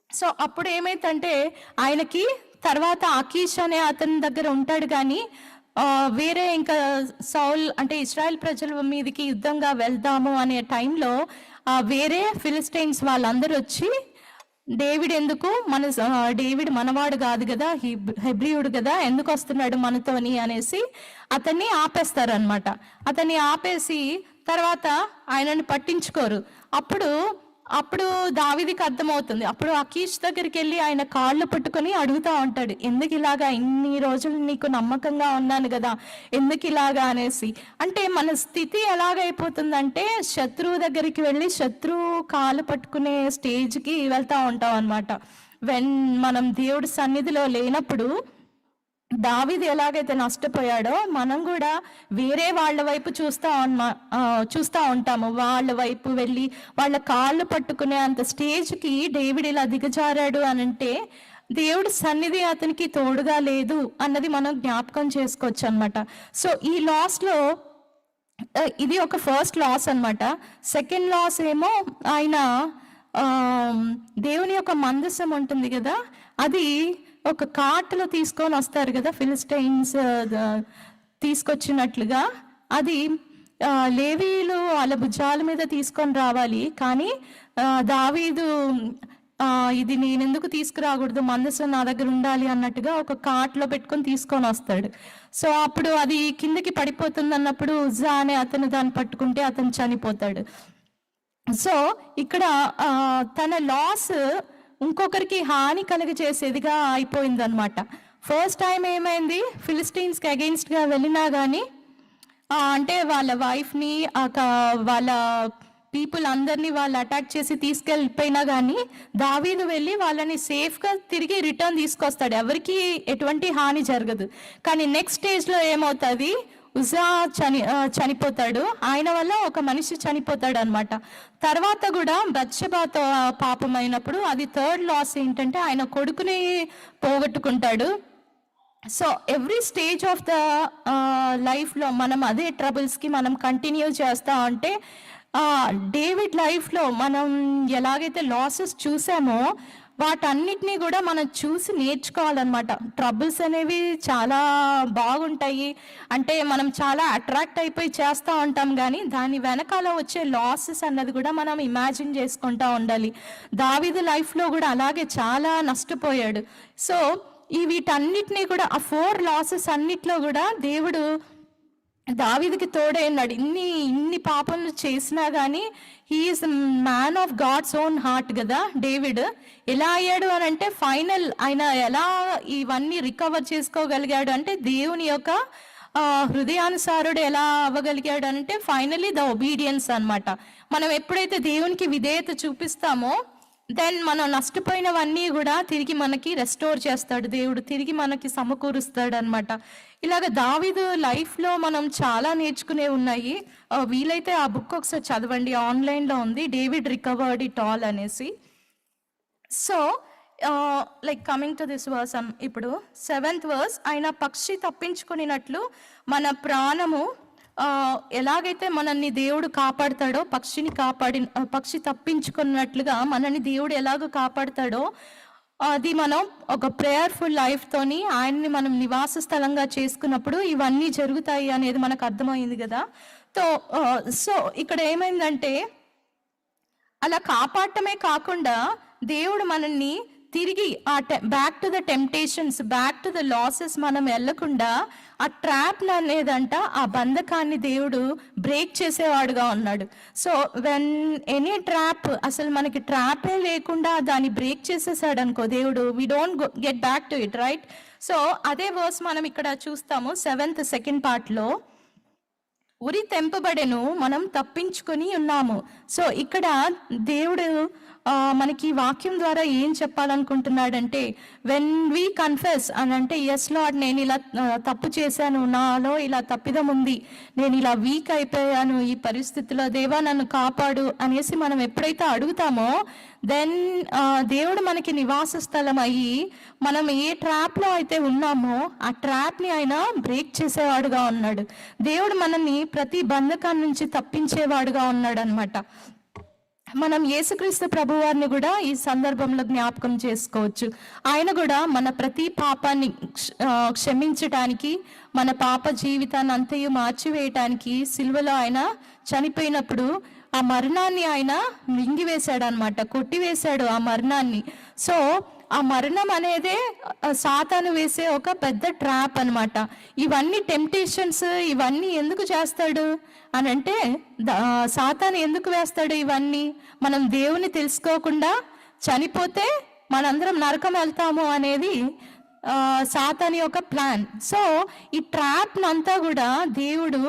S3: సో అప్పుడు ఏమైందంటే, ఆయనకి తర్వాత అకీష్ అనే అతని దగ్గర ఉంటాడు, కానీ వేరే ఇంకా సౌల్ అంటే ఇజ్రాయెల్ ప్రజల మీదకి యుద్ధంగా వెళ్దాము అనే టైంలో వేరే ఫిలిస్టైన్స్ వాళ్ళందరూ వచ్చి, డేవిడ్ ఎందుకు, డేవిడ్ మనవాడు కాదు కదా, హెబ్రియుడు కదా, ఎందుకు వస్తున్నాడు మనతోని అనేసి అతన్ని ఆపేస్తారనమాట. అతన్ని ఆపేసి తర్వాత ఆయనని పట్టించుకోరు. అప్పుడు దావీదుకి అర్థమవుతుంది. అప్పుడు అకీష్ దగ్గరికి వెళ్ళి ఆయన కాళ్ళు పట్టుకొని అడుగుతూ ఉంటాడు, ఎందుకు ఇలాగా, ఇన్ని రోజులు నీకు నమ్మకంగా ఉన్నాను కదా, ఎందుకు ఇలాగా అనేసి. అంటే మన స్థితి ఎలాగైపోతుందంటే, శత్రువు దగ్గరికి వెళ్ళి శత్రువు కాళ్ళు పట్టుకునే స్టేజ్కి వెళ్తూ ఉంటాం అనమాట. మనం దేవుడి సన్నిధిలో లేనప్పుడు దావీదు ఎలాగైతే నష్టపోయాడో, మనం కూడా వేరే వాళ్ళ వైపు చూస్తూ ఉంటాము. వాళ్ళ వైపు వెళ్ళి వాళ్ళ కాళ్ళు పట్టుకునే అంత స్టేజ్కి డేవిడ్ ఇలా దిగజారాడు అనంటే, దేవుడి సన్నిధి అతనికి తోడుగా లేదు అన్నది మనం జ్ఞాపకం చేసుకోవచ్చు అనమాట. సో ఈ లాస్లో ఇది ఒక ఫస్ట్ లాస్ అనమాట. సెకండ్ లాస్ ఏమో, ఆయన దేవుని యొక్క మందసం ఉంటుంది కదా, అది ఒక కార్ట్లో తీసుకొని వస్తారు కదా ఫిలిస్టైన్స్ తీసుకొచ్చినట్లుగా, అది లేవీయులు వాళ్ళ భుజాల మీద తీసుకొని రావాలి. కానీ దావీదు ఇది నేను ఎందుకు తీసుకురాకూడదు, మందసం నా దగ్గర ఉండాలి అన్నట్టుగా ఒక కార్ట్లో పెట్టుకొని తీసుకొని వస్తాడు. సో అప్పుడు అది కిందకి పడిపోతుంది అన్నప్పుడు ఉజ్జా అనే అతను దాన్ని పట్టుకుంటే అతను చనిపోతాడు. సో ఇక్కడ తన లాస్ ఇంకొకరికి హాని కలుగజేసేదిగా అయిపోయింది అనమాట. ఫస్ట్ టైం ఏమైంది, ఫిలిస్టీన్స్కి అగెయిన్స్ట్గా వెళ్ళినా కానీ అంటే వాళ్ళ వైఫ్ని వాళ్ళ పీపుల్ అందరినీ వాళ్ళు అటాక్ చేసి తీసుకెళ్ళిపోయినా కానీ దావీదు వెళ్ళి వాళ్ళని సేఫ్గా తిరిగి రిటర్న్ తీసుకొస్తాడు, ఎవరికి ఎటువంటి హాని జరగదు. కానీ నెక్స్ట్ స్టేజ్లో ఏమవుతుంది, ఉజ్జా చనిపోతాడు, ఆయన వల్ల ఒక మనిషి చనిపోతాడు అనమాట. తర్వాత కూడా బత్షెబాతో పాపమైనప్పుడు అది థర్డ్ లాస్ ఏంటంటే, ఆయన కొడుకుని పోగొట్టుకుంటాడు. So every stage of the లైఫ్లో మనం అదే ట్రబుల్స్కి మనం కంటిన్యూ చేస్తా ఉంటే డేవిడ్ లైఫ్లో మనం ఎలాగైతే లాసెస్ చూసామో వాటన్నిటినీ కూడా మనం చూసి నేర్చుకోవాలన్నమాట. ట్రబుల్స్ అనేవి చాలా బాగుంటాయి, అంటే మనం చాలా అట్రాక్ట్ అయిపోయి చేస్తూ ఉంటాం, కానీ దాని వెనకాల వచ్చే లాసెస్ అన్నది కూడా మనం ఇమాజిన్ చేసుకుంటూ ఉండాలి. దావీదు లైఫ్లో కూడా అలాగే చాలా నష్టపోయాడు. సో వీటన్నిటినీ కూడా ఆ 4 లాసెస్ అన్నిట్లో కూడా దేవుడు దావీదుకి తోడే ఉన్నాడు. ఇన్ని పాపములు చేసినా కానీ he is man of God's own heart కదా డేవిడ్. ఎలా అయ్యాడు అని అంటే ఫైనల్ ఆయన ఎలా ఇవన్నీ రికవర్ చేసుకోగలిగాడు అంటే దేవుని యొక్క హృదయానుసారుడు ఎలా అవ్వగలిగాడు అంటే ఫైనలీ ద ఒబీడియన్స్ అన్నమాట. మనం ఎప్పుడైతే దేవునికి విధేయత చూపిస్తామో దెన్ మనం నష్టపోయినవన్నీ కూడా తిరిగి మనకి రెస్టోర్ చేస్తాడు దేవుడు, తిరిగి మనకి సమకూరుస్తాడు అనమాట. ఇలాగ దావీదు లైఫ్లో మనం చాలా నేర్చుకునే ఉన్నాయి. వీలైతే ఆ బుక్ ఒకసారి చదవండి, ఆన్లైన్లో ఉంది, డేవిడ్ రికవర్డ్ ఇట్ ఆల్ అనేసి. So like coming to this verse, ఇప్పుడు 7th వర్స్, ఆయన పక్షి తప్పించుకున్నట్లు మన ప్రాణము ఎలాగైతే మనల్ని దేవుడు కాపాడతాడో, పక్షి తప్పించుకున్నట్లుగా మనల్ని దేవుడు ఎలాగో కాపాడతాడో, అది మనం ఒక ప్రేయర్ఫుల్ లైఫ్తోని ఆయన్ని మనం నివాస స్థలంగా చేసుకున్నప్పుడు ఇవన్నీ జరుగుతాయి అనేది మనకు అర్థమైంది కదా. సో ఇక్కడ ఏమైందంటే అలా కాపాడటమే కాకుండా దేవుడు మనల్ని తిరిగి back to the temptations, back to the losses మనం వెళ్ళకుండా ఆ ట్రాప్ అనేదంట, ఆ బంధకాన్ని దేవుడు బ్రేక్ చేసేవాడుగా ఉన్నాడు. సో వెన్ ఎనీ ట్రాప్, అసలు మనకి ట్రాపే లేకుండా దాన్ని బ్రేక్ చేసేసాడు అనుకో దేవుడు, we don't get back to it, right? So అదే వర్స్ మనం ఇక్కడ చూస్తాము 7th సెకండ్ పార్ట్లో, ఉరి తెంపబడెను మనం తప్పించుకొని ఉన్నాము. సో ఇక్కడ దేవుడు మనకి వాక్యం ద్వారా ఏం చెప్పాలనుకుంటున్నాడంటే, వెన్ వీ కన్ఫెస్ అని అంటే, ఎస్ లార్డ్ నేను ఇలా తప్పు చేశాను, నాలో ఇలా తప్పిదం ఉంది, నేను ఇలా వీక్ అయిపోయాను ఈ పరిస్థితిలో, దేవా నన్ను కాపాడు అనేసి మనం ఎప్పుడైతే అడుగుతామో దెన్ దేవుడు మనకి నివాస స్థలం అయ్యి మనం ఏ ట్రాప్లో అయితే ఉన్నామో ఆ ట్రాప్ని ఆయన బ్రేక్ చేసేవాడుగా ఉన్నాడు. దేవుడు మనల్ని ప్రతి బంధకాన్ని నుంచి తప్పించేవాడుగా ఉన్నాడు అనమాట. మనం యేసుక్రీస్తు ప్రభువారిని కూడా ఈ సందర్భంలో జ్ఞాపకం చేసుకోవచ్చు. ఆయన కూడా మన ప్రతి పాపాన్ని క్షమించటానికి, మన పాప జీవితాన్ని అంతయు మార్చివేయటానికి సిలువలో ఆయన చనిపోయినప్పుడు ఆ మరణాన్ని ఆయన మింగివేశాడు అనమాట, కొట్టివేశాడు ఆ మరణాన్ని. సో ఆ మరణం అనేదే సాతాను వేసే ఒక పెద్ద ట్రాప్ అనమాట. ఇవన్నీ టెంప్టేషన్స్ ఇవన్నీ ఎందుకు చేస్తాడు అని అంటే, సాతాను ఎందుకు వేస్తాడు ఇవన్నీ, మనం దేవుని తెలుసుకోకుండా చనిపోతే మనందరం నరకం వెళ్తాము అనేది సాతాను యొక్క ప్లాన్. సో ఈ ట్రాప్ నంతా కూడా దేవుడు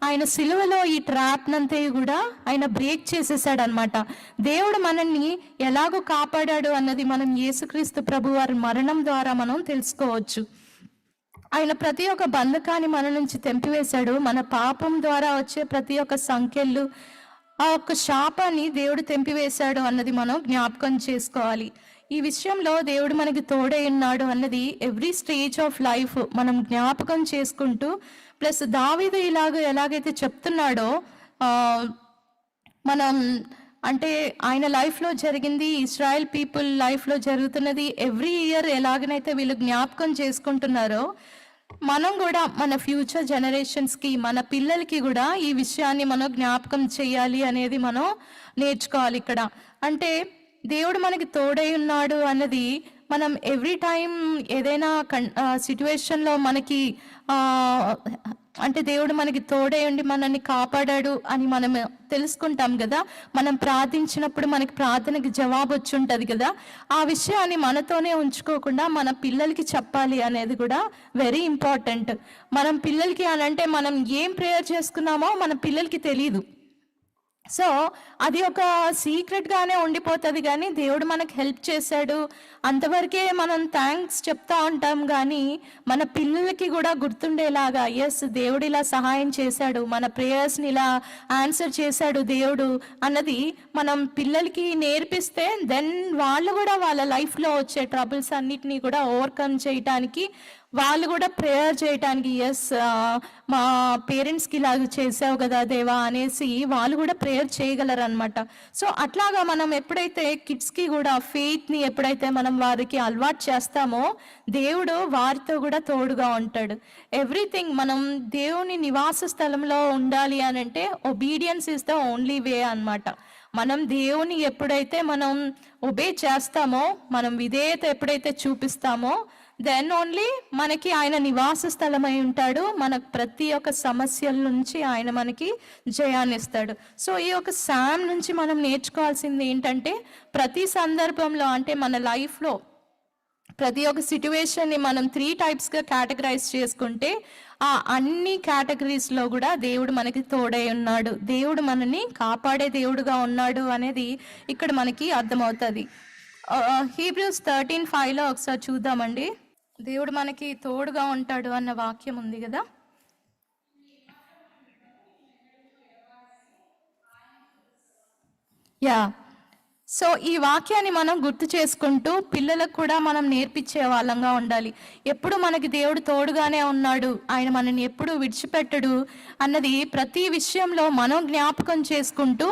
S3: ఆయన సిలువలో ఈ ట్రాప్ నంతా కూడా ఆయన బ్రేక్ చేసేసాడు అనమాట. దేవుడు మనల్ని ఎలాగో కాపాడాడు అన్నది మనం యేసుక్రీస్తు ప్రభు వారి మరణం ద్వారా మనం తెలుసుకోవచ్చు. ఆయన ప్రతి ఒక్క బంధకాన్ని మన నుంచి తెంపివేశాడు. మన పాపం ద్వారా వచ్చే ప్రతి ఒక్క సంఖ్యలు, ఆ ఒక్క శాపాన్ని దేవుడు తెంపివేశాడు అన్నది మనం జ్ఞాపకం చేసుకోవాలి. ఈ విషయంలో దేవుడు మనకి తోడై ఉన్నాడు అన్నది ఎవ్రీ స్టేజ్ ఆఫ్ లైఫ్ మనం జ్ఞాపకం చేసుకుంటూ, ప్లస్ దావీదు ఎలాగైతే చెప్తున్నాడో మనం అంటే ఆయన లైఫ్లో జరిగింది, ఇస్రాయెల్ పీపుల్ లైఫ్లో జరుగుతున్నది ఎవ్రీ ఇయర్ ఎలాగనైతే వీళ్ళు జ్ఞాపకం చేసుకుంటున్నారో, మనం కూడా మన ఫ్యూచర్ జనరేషన్స్కి, మన పిల్లలకి కూడా ఈ విషయాన్ని మనం జ్ఞాపకం చేయాలి అనేది మనం నేర్చుకోవాలి. ఇక్కడ అంటే దేవుడు మనకి తోడై ఉన్నాడు అన్నది మనం ఎవ్రీ టైం ఏదైనా సిచ్యువేషన్లో మనకి అంటే దేవుడు మనకి తోడై ఉండి మనల్ని కాపాడాడు అని మనం తెలుసుకుంటాం కదా. మనం ప్రార్థించినప్పుడు మనకి ప్రార్థనకి జవాబు వచ్చి ఉంటుంది కదా. ఆ విషయాన్ని మనతోనే ఉంచుకోకుండా మన పిల్లలకి చెప్పాలి అనేది కూడా వెరీ ఇంపార్టెంట్. మనం పిల్లలకి అని అంటే మనం ఏం ప్రేయర్ చేసుకున్నామో మన పిల్లలకి తెలియదు. సో అది ఒక సీక్రెట్గానే ఉండిపోతుంది, కానీ దేవుడు మనకు హెల్ప్ చేశాడు అంతవరకే మనం థ్యాంక్స్ చెప్తా ఉంటాం. కానీ మన పిల్లలకి కూడా గుర్తుండేలాగా, ఎస్ దేవుడు ఇలా సహాయం చేశాడు, మన ప్రేయర్స్ని ఇలా ఆన్సర్ చేశాడు దేవుడు అన్నది మనం పిల్లలకి నేర్పిస్తే దెన్ వాళ్ళు కూడా వాళ్ళ లైఫ్లో వచ్చే ట్రబుల్స్ అన్నిటినీ కూడా ఓవర్కమ్ చేయటానికి వాళ్ళు కూడా ప్రేయర్ చేయటానికి మా పేరెంట్స్కి ఇలాగ చేసావు కదా దేవా అనేసి వాళ్ళు కూడా ప్రేయర్ చేయగలరు అనమాట. సో అట్లాగా మనం ఎప్పుడైతే కిడ్స్కి కూడా ఫెయిత్ని ఎప్పుడైతే మనం వారికి అలవాటు చేస్తామో దేవుడు వారితో కూడా తోడుగా ఉంటాడు. ఎవ్రీథింగ్ మనం దేవుని నివాస స్థలంలో ఉండాలి అని అంటే obedience is the only way అన్నమాట. మనం దేవుని ఎప్పుడైతే మనం ఒబే చేస్తామో, మనం విధేయత ఎప్పుడైతే చూపిస్తామో, దెన్ ఓన్లీ మనకి ఆయన నివాస స్థలమై ఉంటాడు. మనకు ప్రతి ఒక్క సమస్యల నుంచి ఆయన మనకి జయాన్ని ఇస్తాడు. సో ఈ యొక్క శామ్ నుంచి మనం నేర్చుకోవాల్సింది ఏంటంటే, ప్రతి సందర్భంలో అంటే మన లైఫ్లో ప్రతి ఒక్క సిట్యువేషన్ని మనం 3 టైప్స్గా కేటగరైజ్ చేసుకుంటే ఆ అన్ని కేటగిరీస్లో కూడా దేవుడు మనకి తోడై ఉన్నాడు, దేవుడు మనని కాపాడే దేవుడుగా ఉన్నాడు అనేది ఇక్కడ మనకి అర్థమవుతుంది. హీబ్రూస్ 13:5లో ఒకసారి చూద్దామండి. దేవుడు మనకి తోడుగా ఉంటాడు అన్న వాక్యం ఉంది కదా. యా, సో ఈ వాక్యాన్ని మనం గుర్తు చేసుకుంటూ పిల్లలకు కూడా మనం నేర్పించే వాళ్ళంగా ఉండాలి. ఎప్పుడు మనకి దేవుడు తోడుగానే ఉన్నాడు, ఆయన మనని ఎప్పుడు విడిచిపెట్టడు అన్నది ప్రతి విషయంలో మనం జ్ఞాపకం చేసుకుంటూ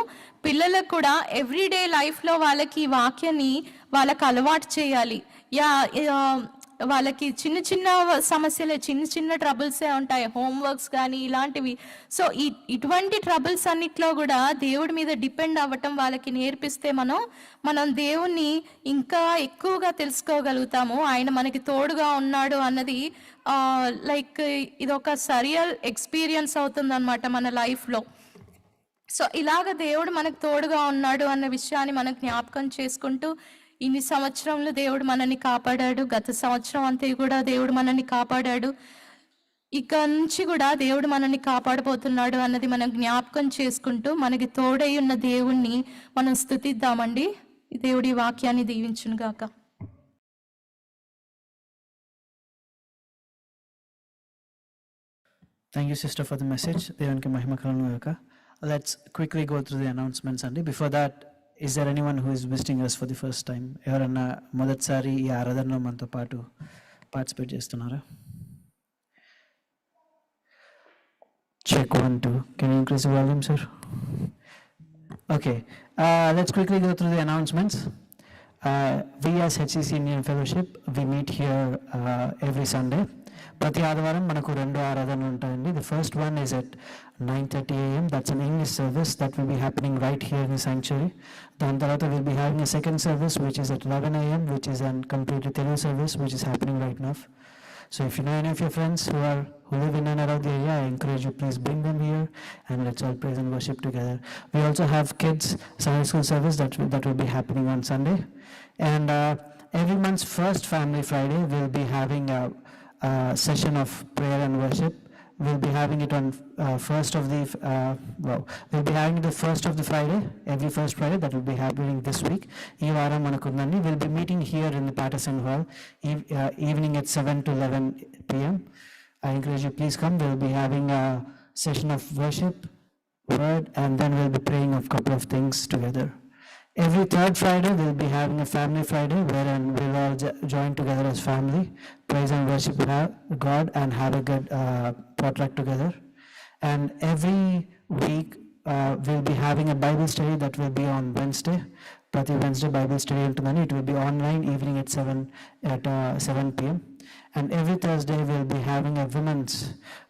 S3: పిల్లలకు కూడా ఎవ్రీడే లైఫ్లో వాళ్ళకి ఈ వాక్యాన్ని వాళ్ళకి అలవాటు చేయాలి. వాళ్ళకి చిన్న చిన్న సమస్యలే, చిన్న చిన్న ట్రబుల్సే ఉంటాయి, హోంవర్క్స్ కానీ ఇలాంటివి. సో ఇటువంటి ట్రబుల్స్ అన్నిట్లో కూడా దేవుడి మీద డిపెండ్ అవ్వటం వాళ్ళకి నేర్పిస్తే మనం దేవుణ్ణి ఇంకా ఎక్కువగా తెలుసుకోగలుగుతాము. ఆయన మనకి తోడుగా ఉన్నాడు అన్నది లైక్ ఇది ఒక సరియల్ ఎక్స్పీరియన్స్ అవుతుంది అనమాట మన లైఫ్లో. సో ఇలాగ దేవుడు మనకు తోడుగా ఉన్నాడు అన్న విషయాన్ని మనం జ్ఞాపకం చేసుకుంటూ, ఇన్ని సంవత్సరంలో దేవుడు మనల్ని కాపాడాడు, గత సంవత్సరం అంతా కూడా దేవుడు మనల్ని కాపాడాడు, ఇక నుంచి కూడా దేవుడు మనల్ని కాపాడబోతున్నాడు అన్నది మనం జ్ఞాపకం చేసుకుంటూ మనకి తోడై ఉన్న దేవుణ్ణి మనం స్తుతిద్దామండి. దేవుడి వాక్యాన్ని దీవించును గాక.
S1: Thank you, sister, for the message. దేవునికి మహిమ కలుగును గాక. Let's quickly go through the announcements అండి. Before that, is there anyone who is visiting us for the first time? ఎవరన్నా మొదటిసారి ఈ ఆరాధనలో మనతో పాటు పార్టిసిపేట్ చేస్తున్నారా? Check 1 2. Can you increase the volume, sir? Okay. Let's quickly go through the announcements. We as HCC Indian Fellowship, we meet here every Sunday. ప్రతి ఆదివారం మనకు 2 ఆరాధనలు ఉంటాయండి. The first one is at 9:30 a.m. That's an English service that will be happening right here in the sanctuary. దాని తర్వాత we'll be having a second service which is at 11 a.m. which is a completely Telugu service which is happening right now. So if you know any of your friends who live in and around the area, I encourage you, please bring them here and let's all praise and worship together. We also have kids Sunday school service that will be happening on Sunday. And every month's first Family Friday, we'll be having a session of prayer and worship. We'll be having it on we'll be having the first of the Friday, every first Friday. That will be happening this week. Ee varam manakundanni. We'll be meeting here in the Patterson Hall evening at 7 to 11 p.m. I encourage you, please come. We'll be having a session of worship, word, and then we'll be praying of couple of things together. Every third Friday, we'll be having a Family Friday wherein we'll all join together as family, praise and worship God, and have a good potluck together. And every week, we'll be having a Bible study that will be on Wednesday. Prati Wednesday Bible study untundi. It will be online evening at 7 p.m. And every Thursday, we'll be having a women's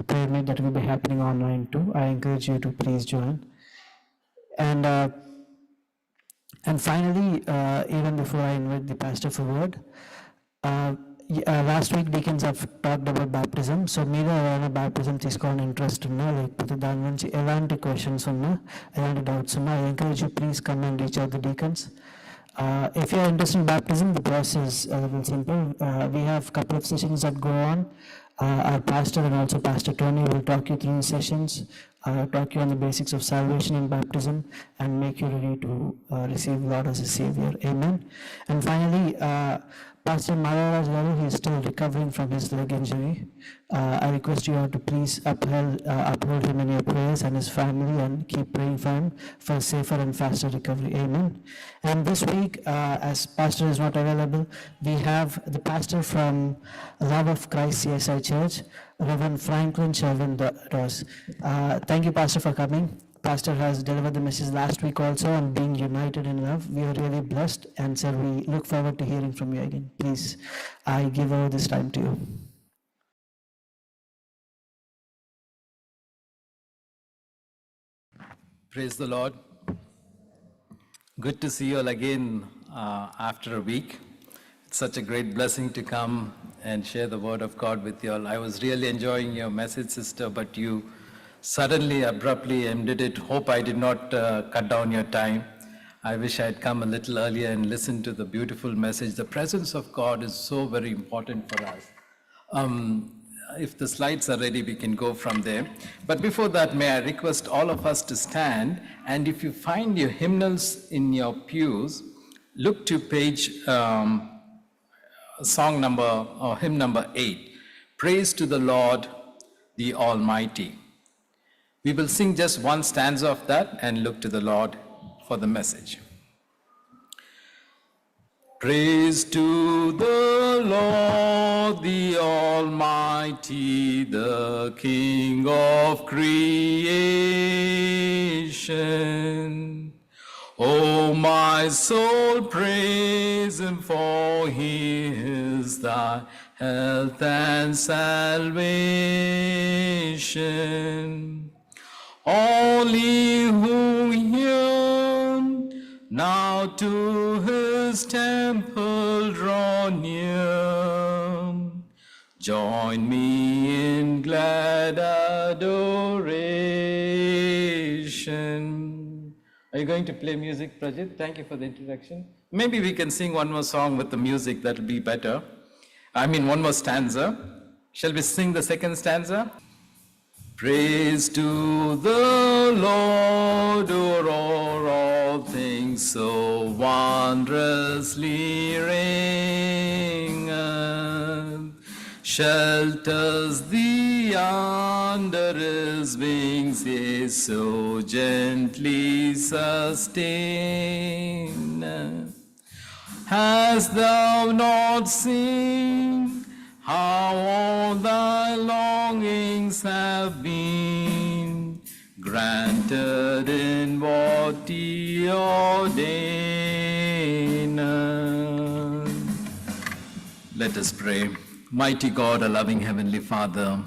S1: prayer meet that will be happening online too. I encourage you to please join. And finally, even before I invite the pastor for word, last week deacons have talked about baptism. So మీరు ఎవరైనా baptism తీసుకోవాలని interest ఉన్నా, లేకపోతే దాని నుంచి ఎలాంటి questions ఉన్నా, ఎలాంటి డౌట్స్ ఉన్నా, I encourage you, please come and reach out the deacons. If you are interested in baptism, the process is a little simple. We have a couple of sessions that go on. Our pastor and also Pastor Tony will talk you through the sessions, talk you on the basics of salvation and baptism, and make you ready to receive Lord as a Savior. Amen. And finally,
S4: Pastor Maharaj Garu, he is still recovering from his leg injury. I request you all to please uphold him in your prayers and his family, and keep praying for him for a safer and faster recovery. Amen. And this week, as pastor is not available, we have the pastor from Love of Christ CSI Church, Reverend Franklin Sherwin Ross. Thank you, Pastor, for coming. Pastor has delivered the message last week also on being united in love. We are really blessed, and sir, we look forward to hearing from you again. Please, I give over this time to you.
S5: Praise the Lord. Good to see you all again after a week. It's such a great blessing to come and share the word of God with you all. I was really enjoying your message, sister, but you suddenly, abruptly ended it. Hope I did not cut down your time. I wish I had come a little earlier and listened to the beautiful message. The presence of God is so very important for us. If the slides are ready, we can go from there. But before that, may I request all of us to stand, and if you find your hymnals in your pews, look to page hymn number 8, Praise to the Lord, the Almighty. We will sing just one stanza of that and look to the Lord for the message. Praise to the Lord, the Almighty, the King of creation. O my soul, praise him, for he is thy health and salvation. All ye who yearn now to his temple draw near, join me in glad adoration. Are you going to play music, Prajit? Thank you for the introduction. Maybe we can sing one more song with the music, that will be better. One more stanza. Shall we sing the second stanza? Praise to the Lord, o'er all things so wondrously reigneth, shelters thee under his wings, yea, so gently sustaineth. Hast thou not seen how all thy longings have been granted in what he ordained? Let us pray. Mighty God, our loving Heavenly Father,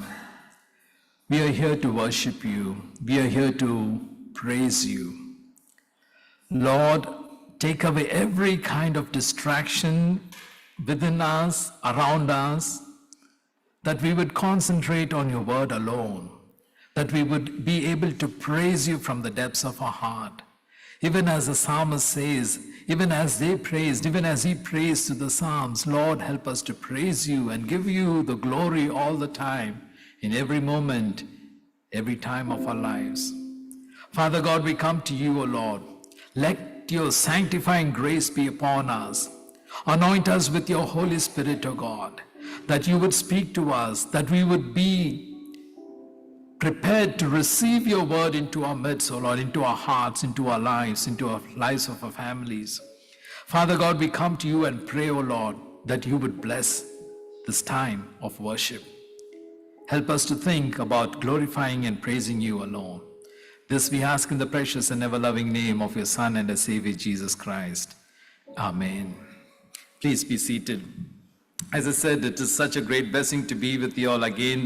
S5: we are here to worship you. We are here to praise you. Lord, take away every kind of distraction within us, around us, that we would concentrate on your word alone, that we would be able to praise you from the depths of our heart. Even as the psalmist says, even as they praised, even as he praised to the Psalms, Lord, help us to praise you and give you the glory all the time, in every moment, every time of our lives. Father God, we come to you, O Lord. Let your sanctifying grace be upon us. Anoint us with your Holy Spirit, O God, that you would speak to us, that we would be prepared to receive your word into our midst, O Lord, into our hearts, into our lives of our families. Father God, we come to you and pray, O Lord, that you would bless this time of worship. Help us to think about glorifying and praising you alone. This we ask in the precious and ever-loving name of your Son and our Savior, Jesus Christ. Amen. Please be seated. As I said, it is such a great blessing to be with you all again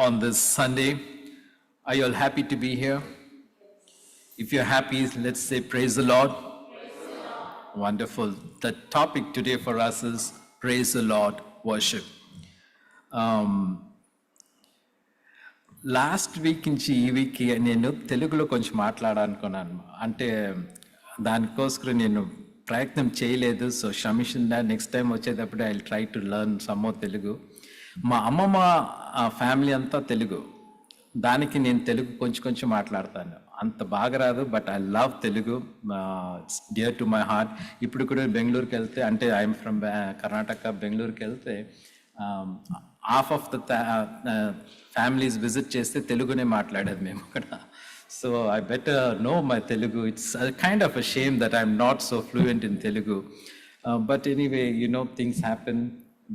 S5: on this Sunday. Are you all happy to be here? If you're happy, let's say praise the Lord. Praise the Lord. Wonderful. The topic today for us is praise the Lord, worship. Last week నుంచి ఈ వీక్కి నేను తెలుగులో కొంచెం మాట్లాడాలనుకున్నాను. అంటే దానికోసం నేను ప్రయత్నం చేయలేదు. సో క్షమించండి, నెక్స్ట్ టైం వచ్చేటప్పుడు I will try to learn some more Telugu. మా అమ్మమ్మ ఫ్యామిలీ అంతా తెలుగు, దానికి నేను తెలుగు కొంచెం మాట్లాడతాను. అంత బాగా రాదు, but I love Telugu. It's dear to my heart. ఇప్పుడు కూడా బెంగళూరుకి వెళ్తే, అంటే ఐఎమ్ ఫ్రమ్ కర్ణాటక, బెంగళూరుకి వెళ్తే half of the families visit చేస్తే తెలుగునే మాట్లాడేది మేము అక్కడ. So I better know my Telugu. It's kind of a shame that I'm not so fluent in Telugu. But anyway, things happen.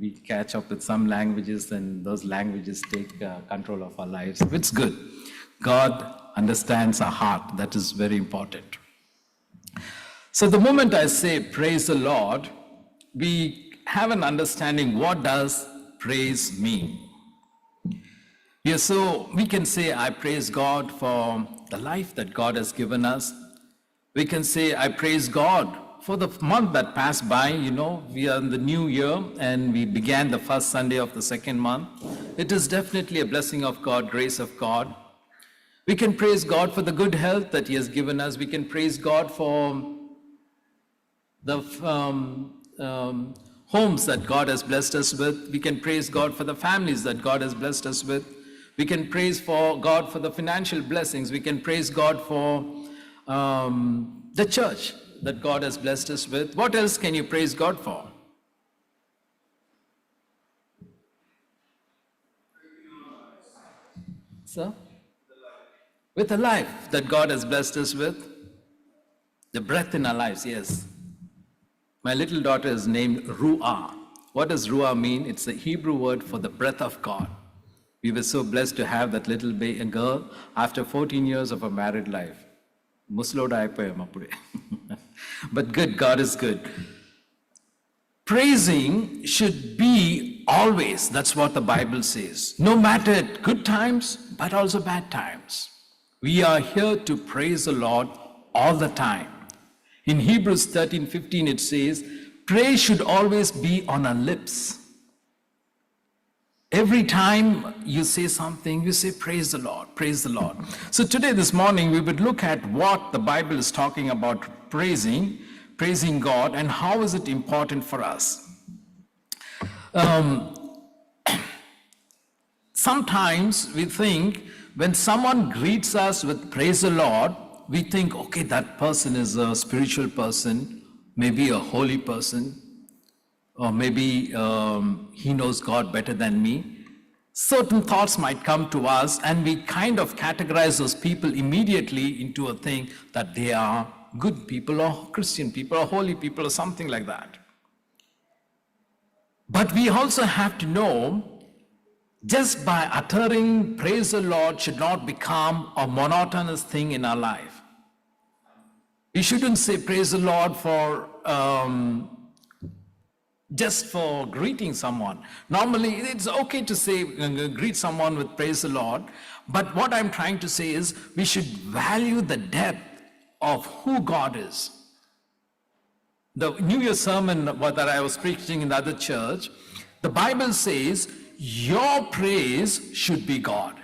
S5: We catch up with some languages, and those languages take control of our lives. It's good. God understands our heart. That is very important. So the moment I say praise the Lord, we have an understanding, what does praise mean? Yes, so we can say, I praise God for the life that God has given us. We can say, I praise God for the month that passed by. We are in the new year and we began the first Sunday of the second month. It is definitely a blessing of God, grace of God. We can praise God for the good health that He has given us. We can praise God for the homes that God has blessed us with. We can praise God for the families that God has blessed us with. We can praise for God for the financial blessings. We can praise God for the church that God has blessed us with. What else can you praise God for? Sir? With the life that God has blessed us with. The breath in our lives, yes. My little daughter is named Ruah. What does Ruah mean? It's the Hebrew word for the breath of God. We were so blessed to have that little girl after 14 years of a married life. Musloda అయిపోయాం అప్పుడే. But good, God is good. Praising should be always. That's what the Bible says. No matter good times, but also bad times. We are here to praise the Lord all the time. In Hebrews 13:15 it says, praise should always be on our lips. Every time you say something, you say, praise the Lord, praise the Lord. So today, this morning, we would look at what the Bible is talking about praising God, and how is it important for us. Sometimes we think when someone greets us with praise the Lord, we think, okay, that person is a spiritual person, maybe a holy person, or maybe he knows God better than me. Certain thoughts might come to us, and we kind of categorize those people immediately into a thing that they are good people, or Christian people, or holy people, or something like that. But we also have to know, just by uttering praise the Lord should not become a monotonous thing in our life. We shouldn't say praise the Lord for just for greeting someone. Normally, it's okay to say, greet someone with praise the Lord, but what I'm trying to say is, we should value the depth of who God is. The New Year sermon that I was preaching in the other church, the Bible says, your praise should be God.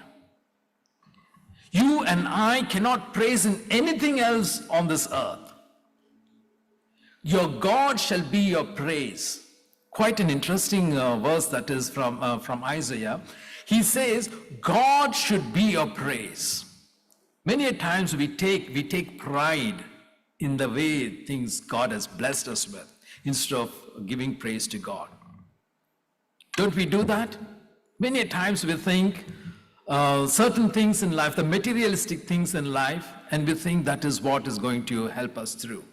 S5: You and I cannot praise in anything else on this earth. Your God shall be your praise. Quite an interesting verse that is from Isaiah. He says, God should be your praise. Many a times we take pride in the way things God has blessed us with, instead of giving praise to God. Don't we do that? Many a times we think certain things in life, the materialistic things in life, and we think that is what is going to help us through.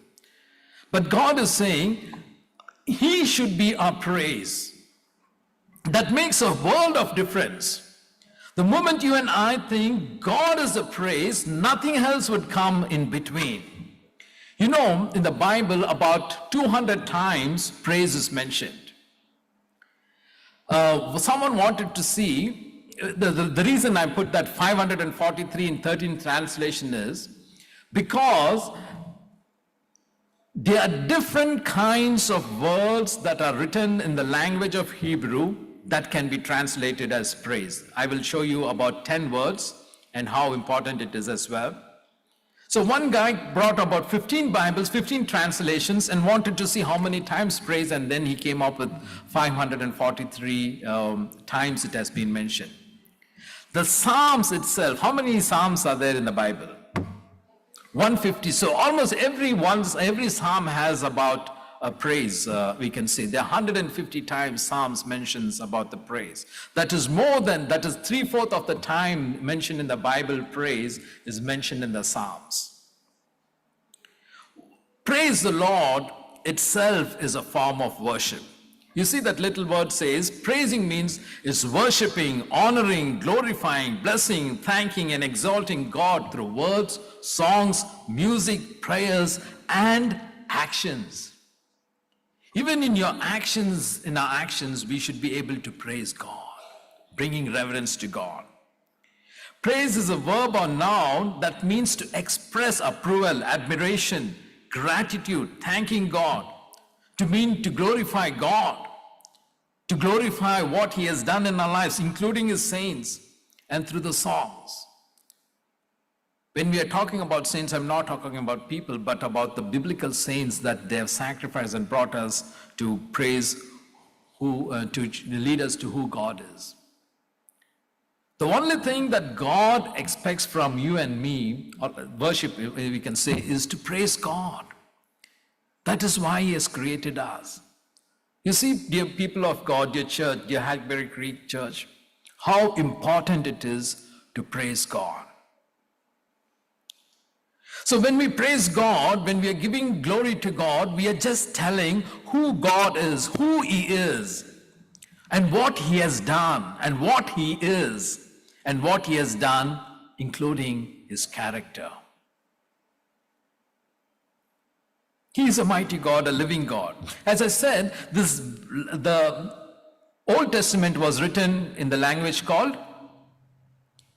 S5: But God is saying, He should be our praise. That makes a world of difference. The moment you and I think God is the praise, nothing else would come in between. In the Bible, about 200 times praise is mentioned. Someone wanted to see, the reason I put that 543 in 13 translation is because there are different kinds of words that are written in the language of Hebrew that can be translated as praise. I will show you about 10 words and how important it is as well. So one guy brought about 15 Bibles, 15 translations, and wanted to see how many times praise, and then he came up with 543 times it has been mentioned. The Psalms itself, how many Psalms are there in the Bible? 150. So almost every psalm has about a praise, we can say. There are 150 times Psalms mentions about the praise. That is 3/4 of the time mentioned in the Bible, praise is mentioned in the Psalms. Praise the Lord itself is a form of worship. You see that little word says, praising means is worshiping, honoring, glorifying, blessing, thanking, and exalting God through words, songs, music, prayers, and actions. Even in our actions, we should be able to praise God, bringing reverence to God. Praise is a verb or noun that means to express approval, admiration, gratitude, thanking God, to mean to glorify God, to glorify what He has done in our lives, including His saints, and through the songs. When we are talking about saints, I'm not talking about people, but about the biblical saints that they have sacrificed and brought us to praise, to lead us to who God is. The only thing that God expects from you and me, or worship, we can say, is to praise God. That is why He has created us. You see, dear people of God, dear church, dear Hackberry Creek Church, how important it is to praise God. So when we praise God, when we are giving glory to God, we are just telling who God is, who He is, and what He has done, and what He is, and what He has done, including His character. He is a mighty God, a living God. As I said, the Old Testament was written in the language called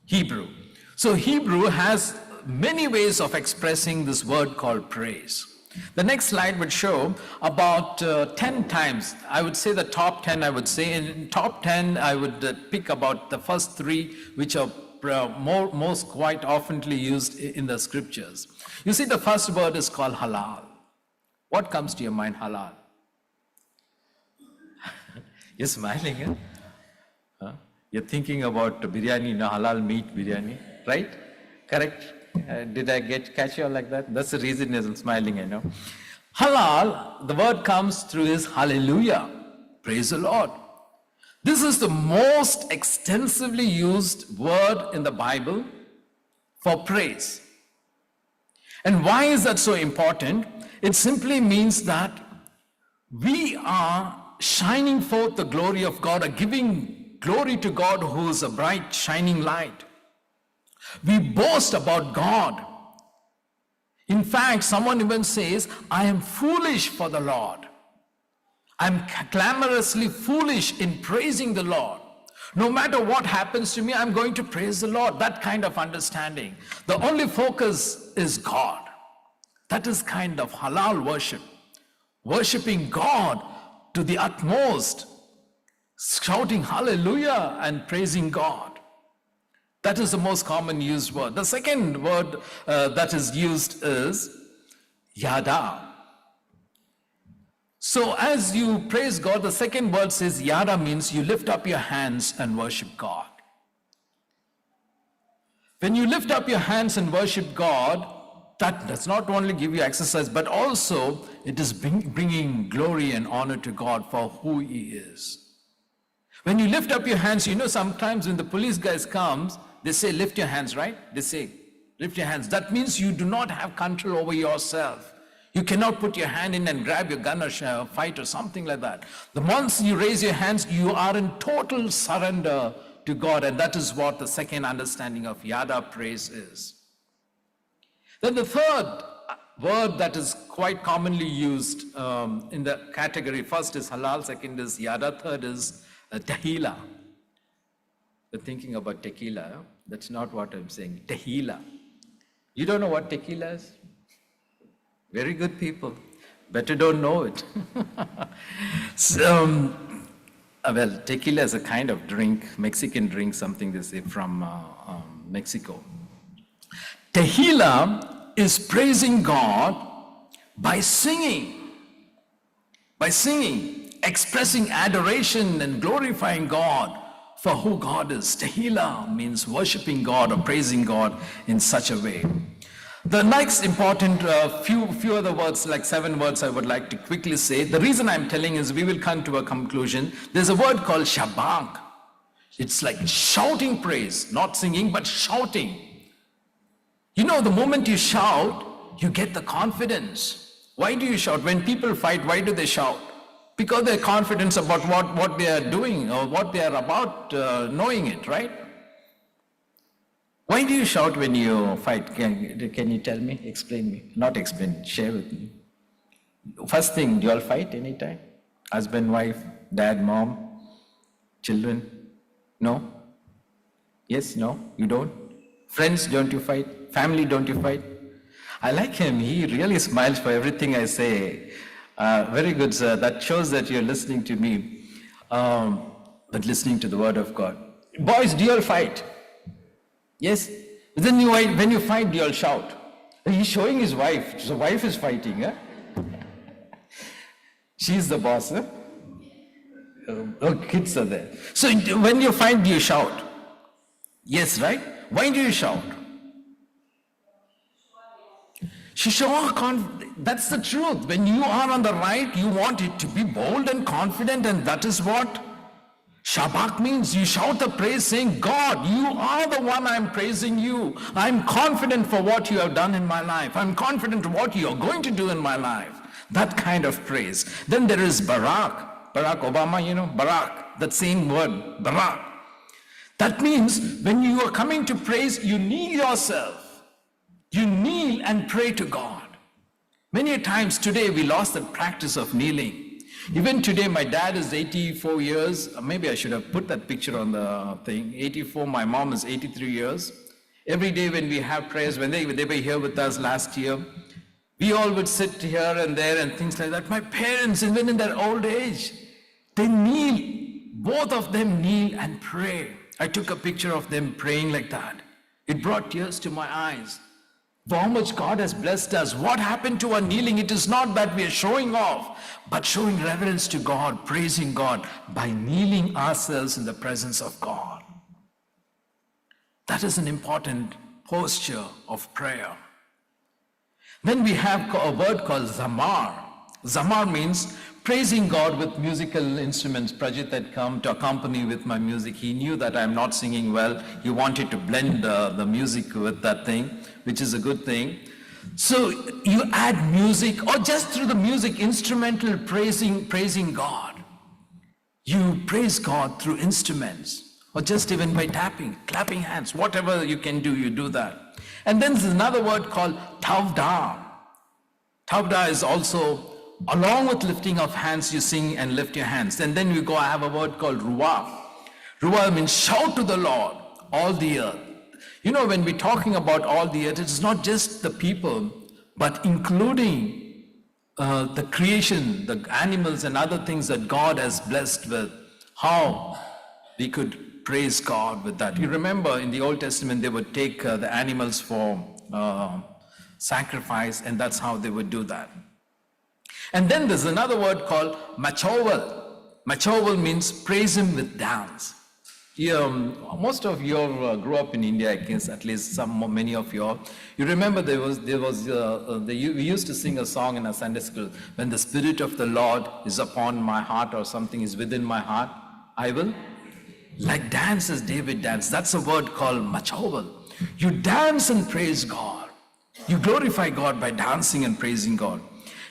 S5: Hebrew. So Hebrew has many ways of expressing this word called praise. The next slide would show about 10 times. I would say the top 10, I would say. In top 10, I would pick about the first 3, which are most quite oftenly used in the scriptures. You see, the first word is called halal. What comes to your mind, halal? You're smiling, eh? Huh? You're thinking about biryani, halal meat biryani, right? Correct? Did I catch you like that? That's the reason I'm smiling, I know. Halal, the word comes through is hallelujah. Praise the Lord. This is the most extensively used word in the Bible for praise. And why is that so important? It simply means that we are shining forth the glory of God, or giving glory to God, who is a bright, shining light. We boast about God. In fact, someone even says, I am foolish for the Lord. I'm clamorously foolish in praising the Lord. No matter what happens to me, I'm going to praise the Lord. That kind of understanding. The only focus is God. That is kind of halal worship. Worshipping God to the utmost, shouting hallelujah and praising God. That is the most common used word. The second word that is used is yada. So as you praise God, the second word says yada means you lift up your hands and worship God. When you lift up your hands and worship God, that does not only give you exercise, but also it is bringing glory and honor to God for who He is. When you lift up your hands, sometimes when the police guys comes, they say, lift your hands, right? They say, lift your hands. That means you do not have control over yourself. You cannot put your hand in and grab your gun or fight or something like that. The once you raise your hands, you are in total surrender to God. And that is what the second understanding of yada, praise, is. Then the third word that is quite commonly used in the category, first is halal, second is yada, third is tehillah. You're thinking about tequila. That's not what I'm saying. Tehillah. You don't know what tequila is? Very good people. Better don't know it. Well, tequila is a kind of drink, Mexican drink, something they say from Mexico. Tehillah is praising God by singing, expressing adoration and glorifying God for who God is. Tehillah means worshiping God or praising God in such a way. The next important few other words, like 7 words I would like to quickly say. The reason I'm telling is we will come to a conclusion. There's a word called shabak. It's like shouting praise, not singing, but shouting. You know, the moment you shout, you get the confidence. Why do you shout? When people fight, why do they shout? Because they're confident about what they are doing or what they are about, knowing it, right? Why do you shout when you fight? Can you tell me? Explain me. Not explain, share with me. First thing, do you all fight anytime? Husband, wife, dad, mom, children? No? Yes, no? You don't? Friends, don't you fight? Family, don't you fight? I like him. He really smiles for everything I say. Very good, sir. That shows that you're listening to me, but listening to the word of God. Boys, do you all fight? Yes? Then when you fight, do you all shout? He's showing his wife. So wife is fighting. Huh? She's the boss. Huh? Oh, kids are there. So when you fight, do you shout? Yes, right? Why do you shout? That's the truth. When you are on the right, you want it to be bold and confident, and that is what Shabak means. You shout the praise saying, God, you are the one I'm praising you. I'm confident for what you have done in my life. I'm confident what you are going to do in my life. That kind of praise. Then there is Barack. Barack Obama, you know, Barack. That same word, Barack. That means when you are coming to praise, you kneel yourself. You kneel and pray to God. Many times today we lost the practice of kneeling. Even today, my dad is 84 years. Maybe I should have put that picture on the thing. 84, my mom is 83 years. Every day when we have prayers, when they were here with us last year, we all would sit here and there and things like that. My parents, even in their old age, they kneel. Both of them kneel and pray. I took a picture of them praying like that. It brought tears to my eyes. For how much God has blessed us. What happened to our kneeling? It is not that we are showing off, but showing reverence to God, praising God by kneeling ourselves in the presence of God. That is an important posture of prayer. Then we have a word called zamar. Zamar means praising God with musical instruments. Prajit had come to accompany with my music. He knew that I'm not singing well. He wanted to blend the music with that thing, which is a good thing. So you add music, or just through the music, instrumental praising God. You praise God through instruments, or just even by tapping, clapping hands, whatever you can do, you do that. And then there's another word called tavda. Tavda is also, along with lifting of hands, you sing and lift your hands. And then I have a word called ruah. Ruah means shout to the Lord, all the earth. You know, when we're talking about all the earth, it's not just the people, but including the creation, the animals and other things that God has blessed with. How we could praise God with that. You remember in the Old Testament, they would take the animals for sacrifice, and that's how they would do that. And then there's another word called machoval. Machoval means praise him with dance. Most of you grew up in India, I guess, at least many of you all. You remember we used to sing a song in our Sunday school, when the Spirit of the Lord is upon my heart, or something is within my heart, I will like dance as David danced. That's a word called machoval. You dance and praise God. You glorify God by dancing and praising God.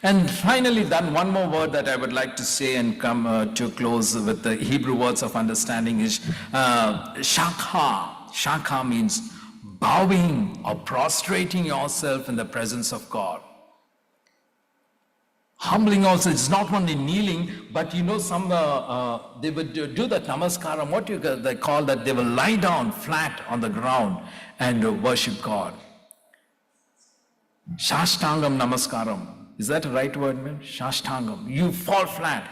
S5: And finally, then one more word that I would like to say and come to close with the Hebrew words of understanding is shakha. Shakha means bowing or prostrating yourself in the presence of God. Humbling also, it's not only kneeling, but you know, some they would do that namaskaram. What they call that? They will lie down flat on the ground and worship God. Shashtangam namaskaram. Is that a right word, man? Shashtangam. You fall flat.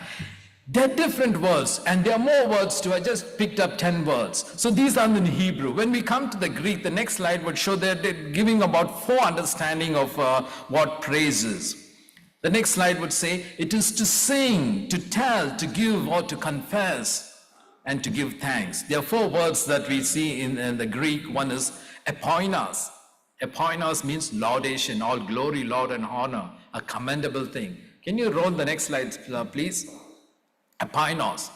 S5: They're different words, and there are more words too. I just picked up 10 words. So these are in Hebrew. When we come to the Greek, the next slide would show that they're giving about 4 understanding of what praise is. The next slide would say, it is to sing, to tell, to give, or to confess, and to give thanks. There are 4 words that we see in the Greek. One is epoinos. Epoinos means laudation, all glory, laud, and honor, a commendable thing. Can you roll the next slide, please? Epoinos.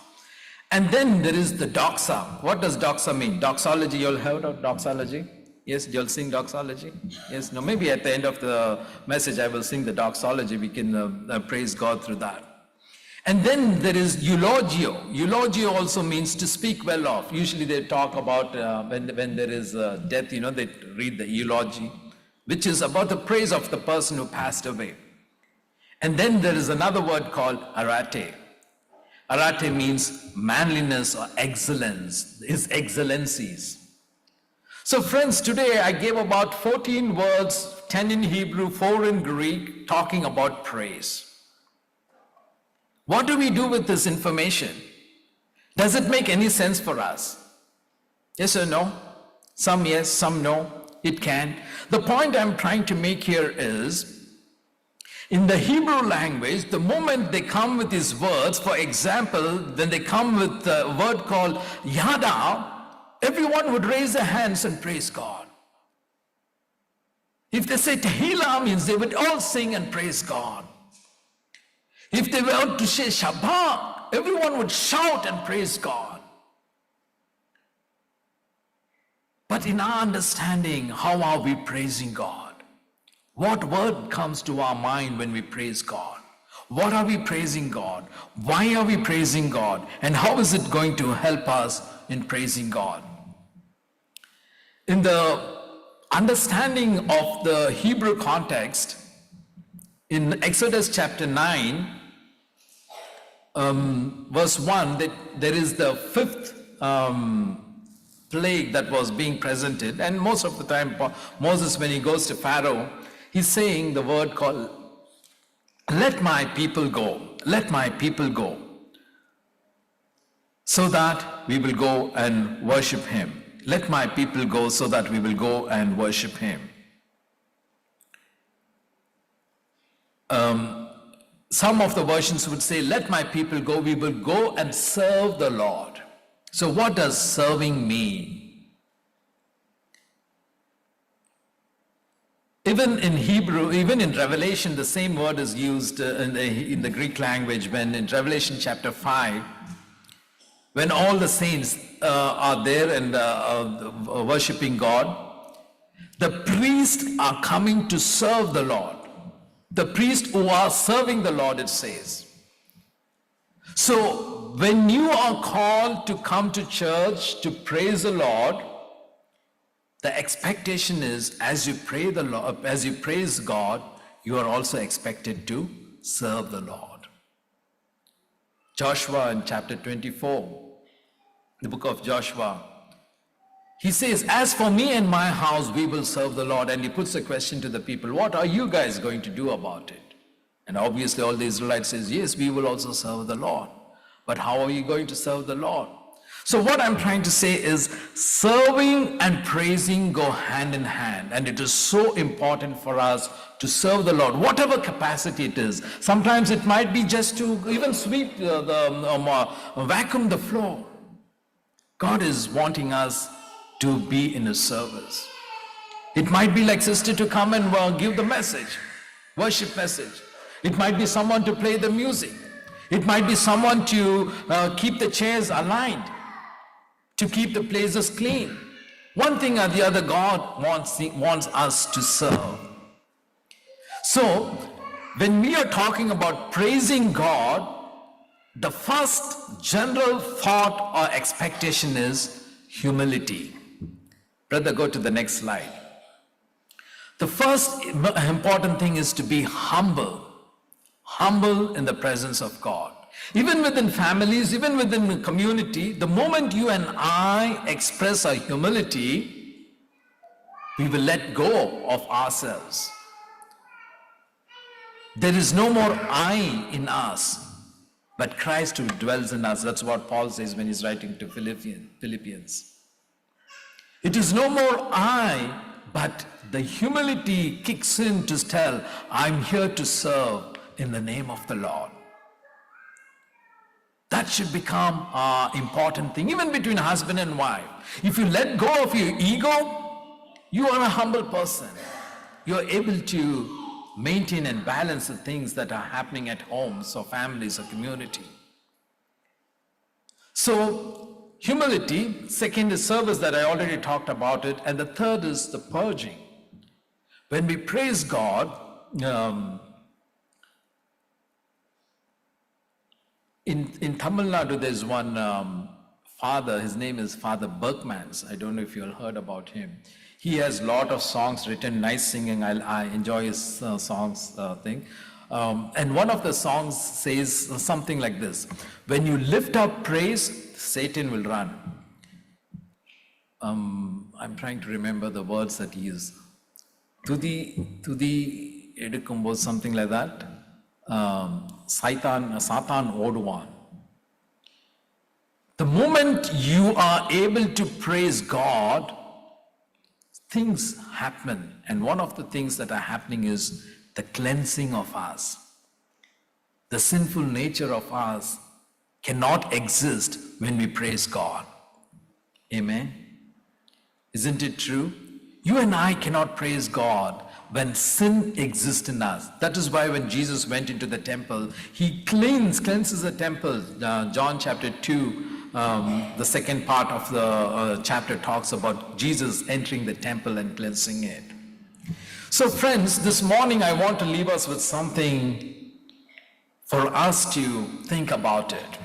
S5: And then there is the doxa. What does doxa mean? Doxology, you all heard of doxology? Yes, you'll sing doxology? Yes, no, maybe at the end of the message I will sing the doxology. We can praise God through that. And then there is eulogio. Eulogio also means to speak well of. Usually they talk about when there is death, they read the eulogy, which is about the praise of the person who passed away. And then there is another word called arate. Arate means manliness or excellence, his excellencies. So friends, today I gave about 14 words, 10 in Hebrew, 4 in Greek, talking about praise. What do we do with this information? Does it make any sense for us? Yes or no? Some yes, some no. It can. The point I'm trying to make here is, in the Hebrew language, the moment they come with these words, for example, when they come with the word called yada, everyone would raise their hands and praise God. If they say Tehillah, means they would all sing and praise God. If they were to say Shabbat, everyone would shout and praise God. But in our understanding, how are we praising God? What word comes to our mind when we praise God? What are we praising God? Why are we praising God? And how is it going to help us in praising God? In the understanding of the Hebrew context, in Exodus chapter 9, verse 1, there is the fifth plague that was being presented. And most of the time, Moses, when he goes to Pharaoh, he's saying the word called, let my people go, let my people go, so that we will go and worship him. Let my people go so that we will go and worship him. Some of the versions would say, let my people go, we will go and serve the Lord. So what does serving mean? Even in Hebrew, even in Revelation, the same word is used in the Greek language when in Revelation chapter 5, when all the saints are there and worshipping God, the priests are coming to serve the Lord. The priests who are serving the Lord, it says. So when you are called to come to church to praise the Lord, the expectation is as you pray the Lord, as you praise God, you are also expected to serve the Lord. Joshua in chapter 24, the book of Joshua, he says, as for me and my house, we will serve the Lord. And he puts a question to the people, what are you guys going to do about it? And obviously all the Israelites says, yes, we will also serve the Lord. But how are you going to serve the Lord? So what I'm trying to say is serving and praising go hand in hand. And it is so important for us to serve the Lord, whatever capacity it is. Sometimes it might be just to even sweep vacuum the floor. God is wanting us to be in his service. It might be like sister to come and give the message, worship message. It might be someone to play the music. It might be someone to keep the chairs aligned, to keep the places clean. One thing or the other, God wants us to serve. So, when we are talking about praising God, the first general thought or expectation is humility. Brother, go to the next slide. The first important thing is to be humble. Humble in the presence of God. Even within families, even within the community, the moment you and I express our humility, we will let go of ourselves. There is no more I in us, but Christ who dwells in us. That's what Paul says when he's writing to Philippians. It is no more I, but the humility kicks in to tell, I'm here to serve in the name of the Lord. That should become an important thing, even between husband and wife. If you let go of your ego, You are a humble person. You are able to maintain and balance the things that are happening at homes or families or community. So, humility. Second is service, that I already talked about it. And the third is the purging. When we praise God, in Tamil Nadu, there's one father, his name is Father Berkmans. I don't know if you all heard about him. He has a lot of songs written, nice singing. I enjoy his songs thing. And one of the songs says something like this: when you lift up praise, Satan will run. I'm trying to remember the words that he used. Tudi edukumbod, something like that. Satan oduvan. The moment you are able to praise God, things happen. And one of the things that are happening is the cleansing of us. The sinful nature of us cannot exist when we praise God. Amen? Isn't it true? You and I cannot praise God when sin exists in us. That is why when Jesus went into the temple, he cleanses the temple. John chapter 2, the second part of the chapter talks about Jesus entering the temple and cleansing it. So friends, this morning I want to leave us with something for us to think about it.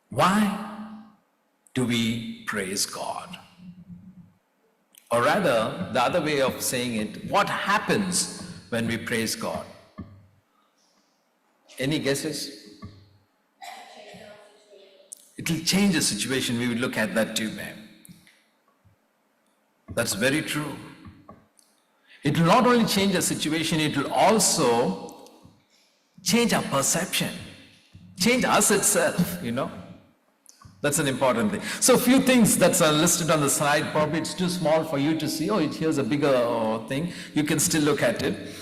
S5: Why do we praise God? Or rather, the other way of saying it, what happens when we praise God? Any guesses? It will change the situation. We will look at that too, ma'am. That's very true. It will not only change the situation, it will also change our perception, change us itself, you know. That's an important thing. So a few things that's listed on the slide, probably it's too small for you to see. Oh, here's a bigger thing. You can still look at it.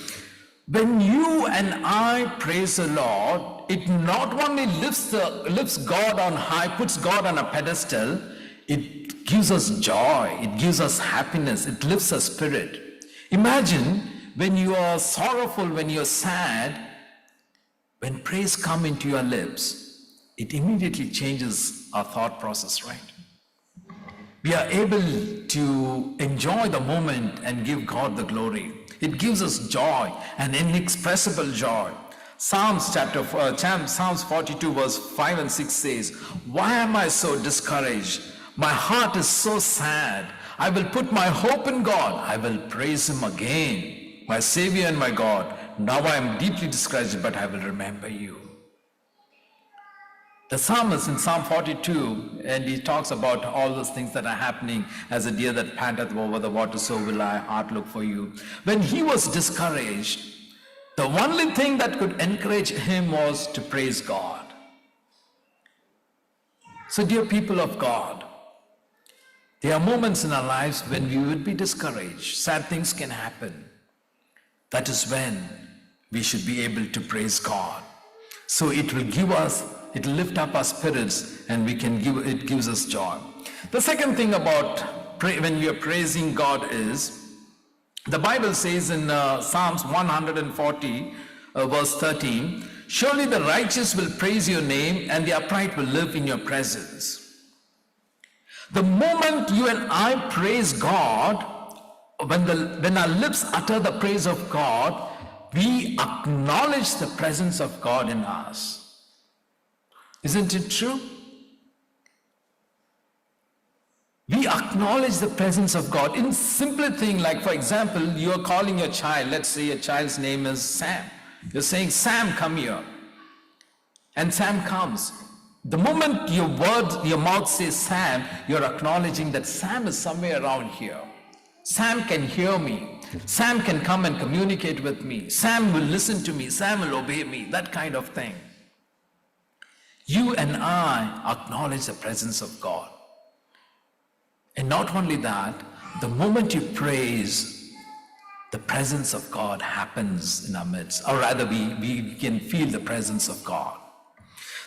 S5: When you and I praise the Lord, it not only lifts God on high, puts God on a pedestal, it gives us joy, it gives us happiness, it lifts our spirit. Imagine when you are sorrowful, when you're sad, when praise comes into your lips, it immediately changes our thought process, right? We are able to enjoy the moment and give God the glory. It gives us joy, an inexpressible joy. Psalms 42 verse 5 and 6 says, "Why am I so discouraged? My heart is so sad. I will put my hope in God. I will praise him again, my Savior and my God. Now I am deeply discouraged, but I will remember you." The psalmist in Psalm 42, and he talks about all those things that are happening. As a deer that panteth over the water, so will my heart look for you. When he was discouraged, the only thing that could encourage him was to praise God. So dear people of God, there are moments in our lives when we would be discouraged. Sad things can happen. That is when we should be able to praise God. So it will lift up our spirits, and it gives us joy. The second thing about when we are praising God is, the Bible says in Psalms 140 verse 13, "Surely the righteous will praise your name, and the upright will live in your presence." The moment you and I praise God, when our lips utter the praise of God, we acknowledge the presence of God in us. Isn't it true? We acknowledge the presence of God in simple thing, like for example, you are calling your child. Let's say your child's name is Sam. You're saying, "Sam, come here." And Sam comes. The moment your mouth says Sam, you're acknowledging that Sam is somewhere around here. Sam can hear me. Sam can come and communicate with me. Sam will listen to me. Sam will obey me. That kind of thing. You and I acknowledge the presence of God. And not only that, the moment you praise, the presence of God happens in our midst. Or rather, we can feel the presence of God.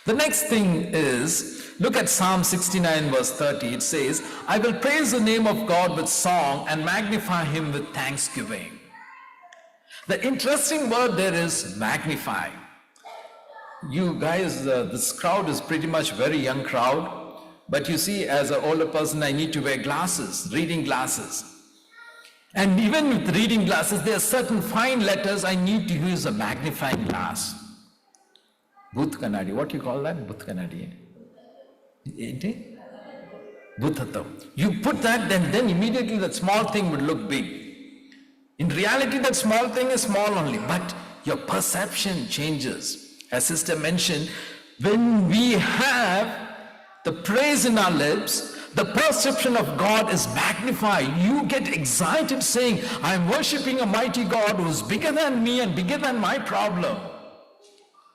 S5: The next thing is, look at Psalm 69 verse 30. It says, I will praise the name of God with song and magnify him with thanksgiving. The interesting word there is magnify. You guys, this crowd is pretty much very young crowd, but you see, as an older person, I need to wear glasses, reading glasses. And even with reading glasses, there are certain fine letters I need to use a magnifying glass. Bhuth Kannadi, what do you call that? Bhuth Kannadi. Bhutatam. You put that, then immediately that small thing would look big. In reality, that small thing is small only, but your perception changes. As sister mentioned, when we have the praise in our lips, the perception of God is magnified. You get excited saying, I am worshiping a mighty God who is bigger than me and bigger than my problem.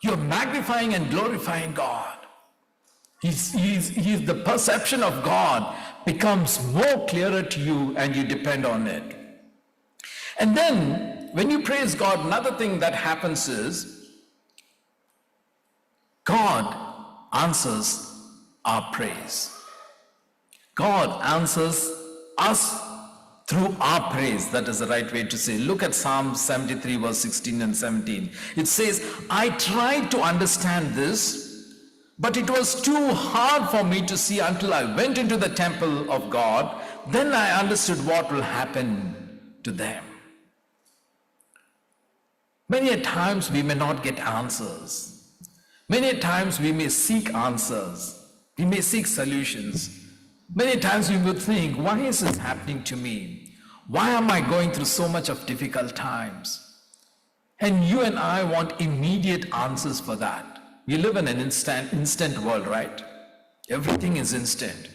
S5: You're magnifying and glorifying God. The perception of God becomes more clearer to you and you depend on it. And then, when you praise God, another thing that happens is, God answers our praise. God answers us through our praise. That is the right way to say. Look at Psalm 73 verse 16 and 17. It says, I tried to understand this, but it was too hard for me to see until I went into the temple of God. Then I understood what will happen to them. Many a times we may not get answers. Many a times we may seek answers. We may seek solutions. Many times we would think, why is this happening to me? Why am I going through so much of difficult times? And you and I want immediate answers for that. We live in an instant world, right? Everything is instant.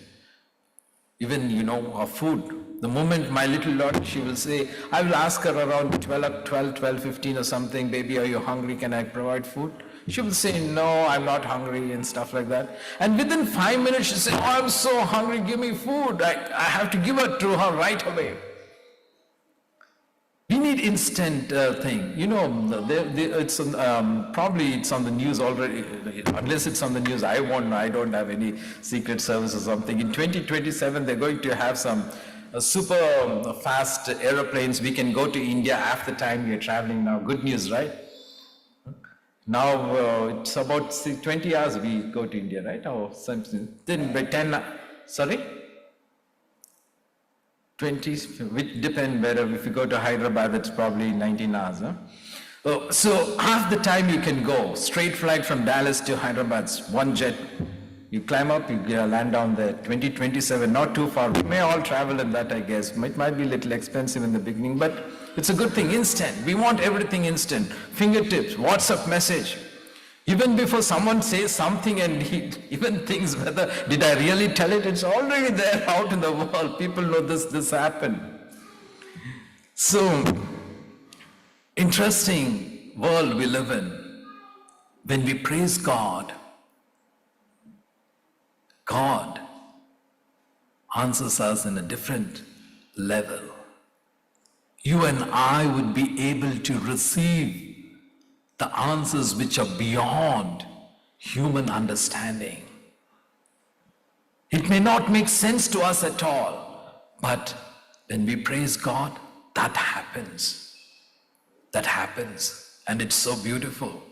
S5: Even, our food. The moment my little daughter, she will say, I will ask her around 12:15 or something, baby, are you hungry? Can I provide food? She will say, no, I'm not hungry and stuff like that. And within 5 minutes, she says, oh, I'm so hungry, give me food. I have to give it to her right away. We need instant thing. It's probably it's on the news already. Unless it's on the news, I won't know. I don't have any secret service or something. In 2027, they're going to have some super fast aeroplanes. We can go to India half the time we are traveling now. Good news, right? Now it's about 20 hours we go to India, right? Or something. Then by 10, sorry? 20, which depend whether if you go to Hyderabad, it's probably 19 hours. Huh? So half the time you can go. Straight flight from Dallas to Hyderabad, one jet. You climb up, you land down there. 2027, not too far. We may all travel in that, I guess. It might be a little expensive in the beginning, but it's a good thing, instant. We want everything instant. Fingertips, WhatsApp message. Even before someone says something and he even thinks whether, did I really tell it? It's already there out in the world. People know this happened. So, interesting world we live in. When we praise God, God answers us in a different level. You and I would be able to receive the answers which are beyond human understanding. It may not make sense to us at all, but when we praise God, that happens. That happens, and it's so beautiful.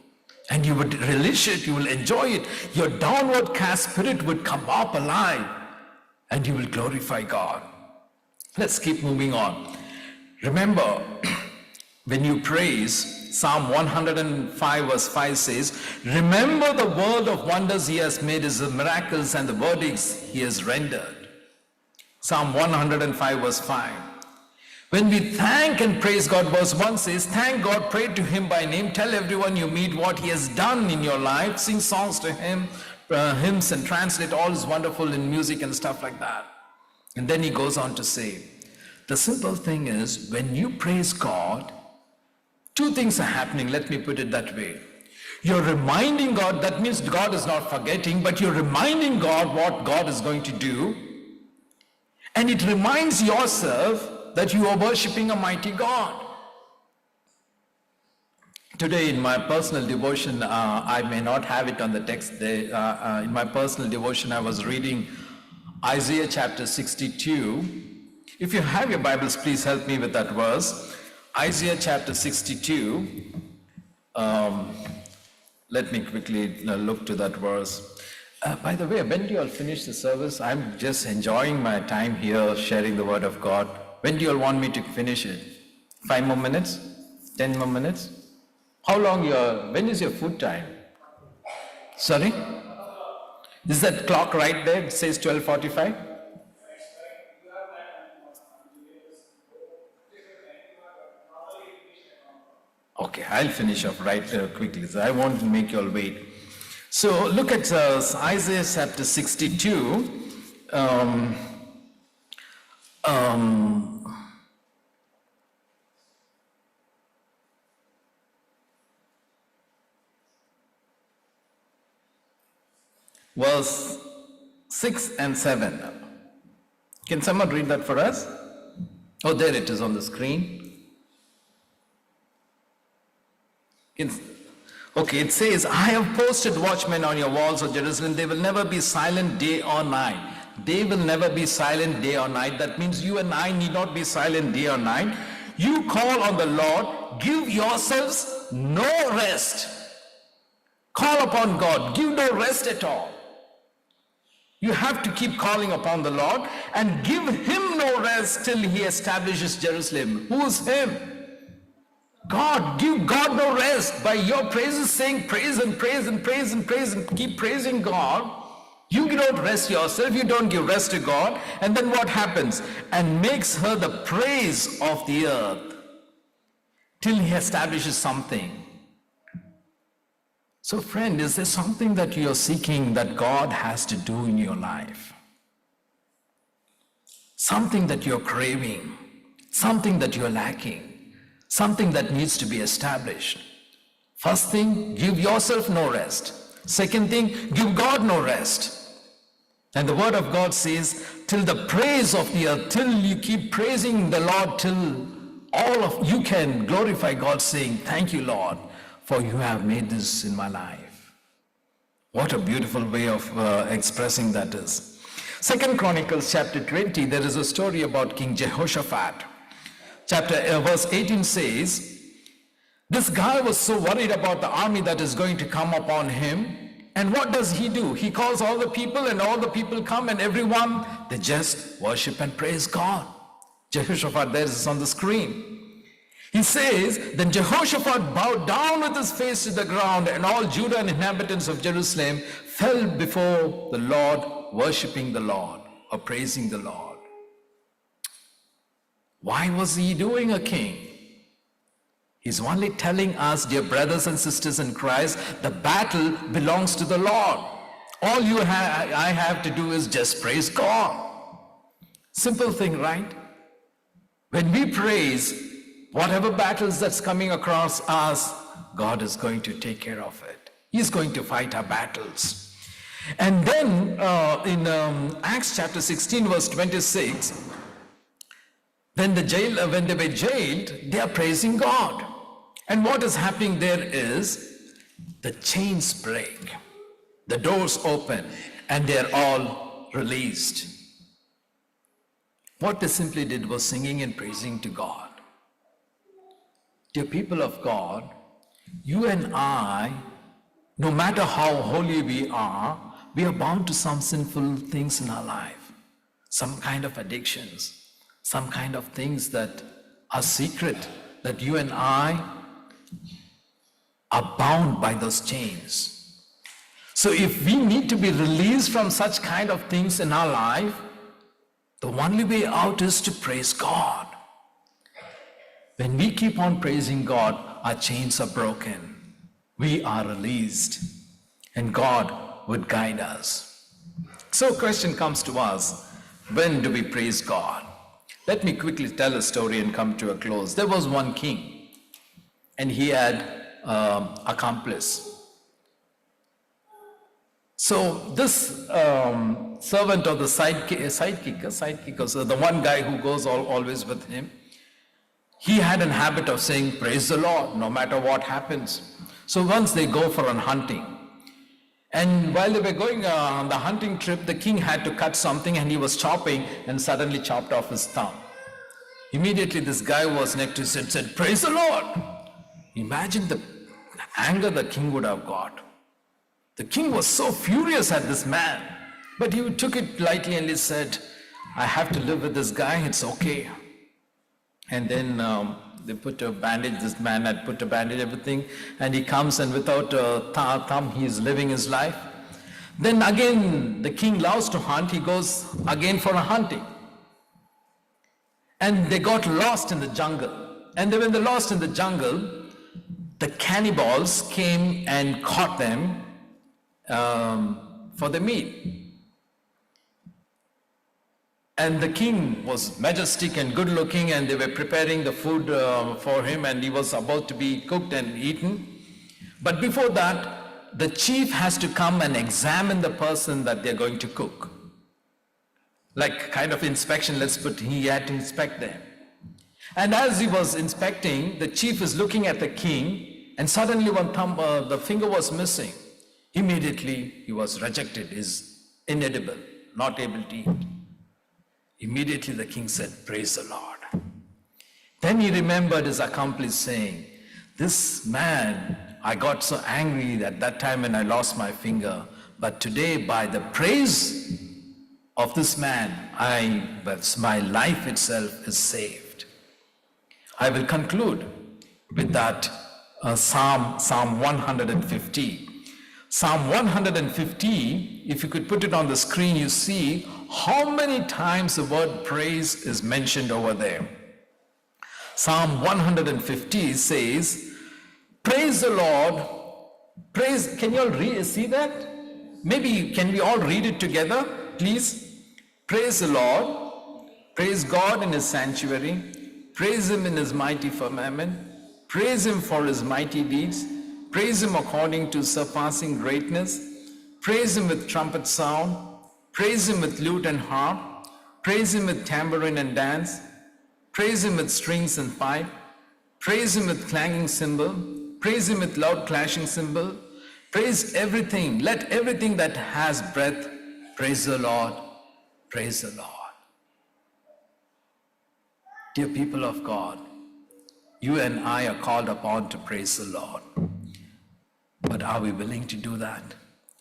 S5: And you would relish it, you will enjoy it. Your downward cast spirit would come up alive, and you will glorify God. Let's keep moving on. Remember, when you praise, Psalm 105 verse 5 says, remember the world of wonders he has made, his miracles and the verdicts he has rendered. Psalm 105 verse 5. When we thank and praise God, verse 1 says, thank God, pray to him by name, tell everyone you meet what he has done in your life, sing songs to him, hymns, and translate all is wonderful in music and stuff like that. And then he goes on to say, the simple thing is, when you praise God, two things are happening, let me put it that way. You're reminding God, that means God is not forgetting, but you're reminding God what God is going to do. And it reminds yourself that you are worshipping a mighty God. Today in my personal devotion, I may not have it on the text there. In my personal devotion, I was reading Isaiah chapter 62. If you have your Bibles, please help me with that verse. Isaiah chapter 62. Let me quickly look to that verse. By the way, when do you all finish the service? I'm just enjoying my time here sharing the word of God. When do you all want me to finish it? 5 more minutes? 10 more minutes? How long when is your food time? Sorry? Is that clock right there? It says 12:45? Okay, I'll finish off right quickly. So I won't make you all wait. So look at Isaiah chapter 62. Verse 6 and 7. Can someone read that for us? Oh, there it is on the screen. Okay, it says, I have posted watchmen on your walls, O Jerusalem. They will never be silent day or night. They will never be silent day or night. That means you and I need not be silent day or night. You call on the Lord, give yourselves no rest. Call upon God, give no rest at all. You have to keep calling upon the Lord and give him no rest till he establishes Jerusalem. Who is him? God. Give God no rest by your praises, saying praise and praise and praise and praise and keep praising God. You don't rest yourself, you don't give rest to God, and then what happens? And makes her the praise of the earth till he establishes something. So friend, is there something that you are seeking that God has to do in your life? Something that you're craving, something that you're lacking, something that needs to be established. First thing, give yourself no rest. Second thing, give God no rest. And the word of God says, till the praise of the earth, till you keep praising the Lord, till all of you can glorify God, saying, thank you, Lord, for you have made this in my life. What a beautiful way of expressing that is. 2 Chronicles chapter 20, there is a story about King Jehoshaphat. Verse 18 says, this guy was so worried about the army that is going to come upon him. And what does he do? He calls all the people, and all the people come, and everyone, they just worship and praise God. Jehoshaphat, there is on the screen. He says, then Jehoshaphat bowed down with his face to the ground, and all Judah and inhabitants of Jerusalem fell before the Lord, worshiping the Lord, or praising the Lord. Why was he doing a king? He's only telling us, dear brothers and sisters in Christ, the battle belongs to the Lord. All I have to do is just praise God. Simple thing, right? When we praise, whatever battles that's coming across us, God is going to take care of it. He's going to fight our battles. And then in Acts chapter 16 verse 26, when they were jailed, they are praising God. And what is happening there is the chains break, the doors open, and they are all released. What they simply did was singing and praising to God. Dear people of God, you and I, no matter how holy we are bound to some sinful things in our life, some kind of addictions, some kind of things that are secret, that you and I are bound by those chains. So if we need to be released from such kind of things in our life, the only way out is to praise God. When we keep on praising God, our chains are broken. We are released, and God would guide us. So a question comes to us, when do we praise God? Let me quickly tell a story and come to a close. There was one king, and he had accomplice. So this servant or the sidekicker, so the one guy who goes always with him, he had a habit of saying, praise the Lord, no matter what happens. So once they go for a hunting, and while they were going on the hunting trip, the king had to cut something and he was chopping and suddenly chopped off his thumb. Immediately this guy who was next to him said, praise the Lord. Imagine the anger the king would have got. The king was so furious at this man, but he took it lightly and he said, I have to live with this guy, it's okay. And then they put a bandage, this man had put a bandage, everything, and he comes and without a thumb, he is living his life. Then again, the king loves to hunt, he goes again for a hunting. And they got lost in the jungle. And when they lost in the jungle, the cannibals came and caught them for the meat. And the king was majestic and good looking, and they were preparing the food for him, and he was about to be cooked and eaten. But before that, the chief has to come and examine the person that they're going to cook. Like kind of inspection, he had to inspect them. And as he was inspecting, the chief is looking at the king, and suddenly one thumb, the finger was missing. Immediately he was rejected, is inedible, not able to eat. Immediately the king said, praise the Lord. Then he remembered his accomplice saying, this man, I got so angry at that time when I lost my finger, but today by the praise of this man, my life itself is saved. I will conclude with that Psalm 150. Psalm 150, if you could put it on the screen, you see how many times the word praise is mentioned over there. Psalm 150 says, praise the Lord, praise, can you all see that? Maybe can we all read it together, please? Praise the Lord, praise God in his sanctuary, praise him in his mighty firmament, praise him for his mighty deeds, praise him according to surpassing greatness, praise him with trumpet sound, praise him with lute and harp, praise him with tambourine and dance, praise him with strings and pipe, praise him with clanging cymbal, praise him with loud clashing cymbal, praise everything, let everything that has breath, praise the Lord, praise the Lord. Dear people of God, you and I are called upon to praise the Lord. But are we willing to do that?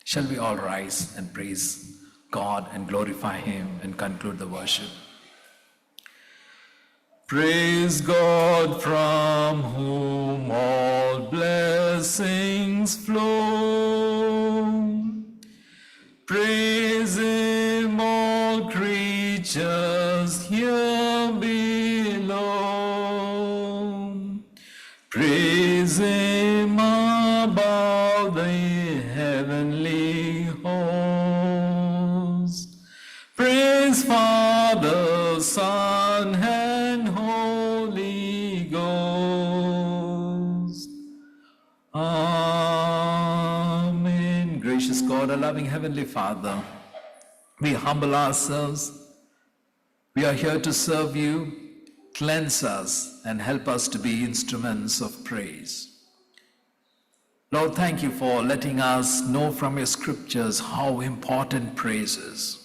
S5: Shall we all rise and praise God and glorify him and conclude the worship? Praise God from whom all blessings flow. Praise him, all creatures here below. Praise him above the heavenly host. Praise Father, Son, and Holy Ghost. Amen. Gracious God, our loving Heavenly Father, we humble ourselves. We are here to serve you. Cleanse us and help us to be instruments of praise. Lord, thank you for letting us know from your scriptures how important praise is.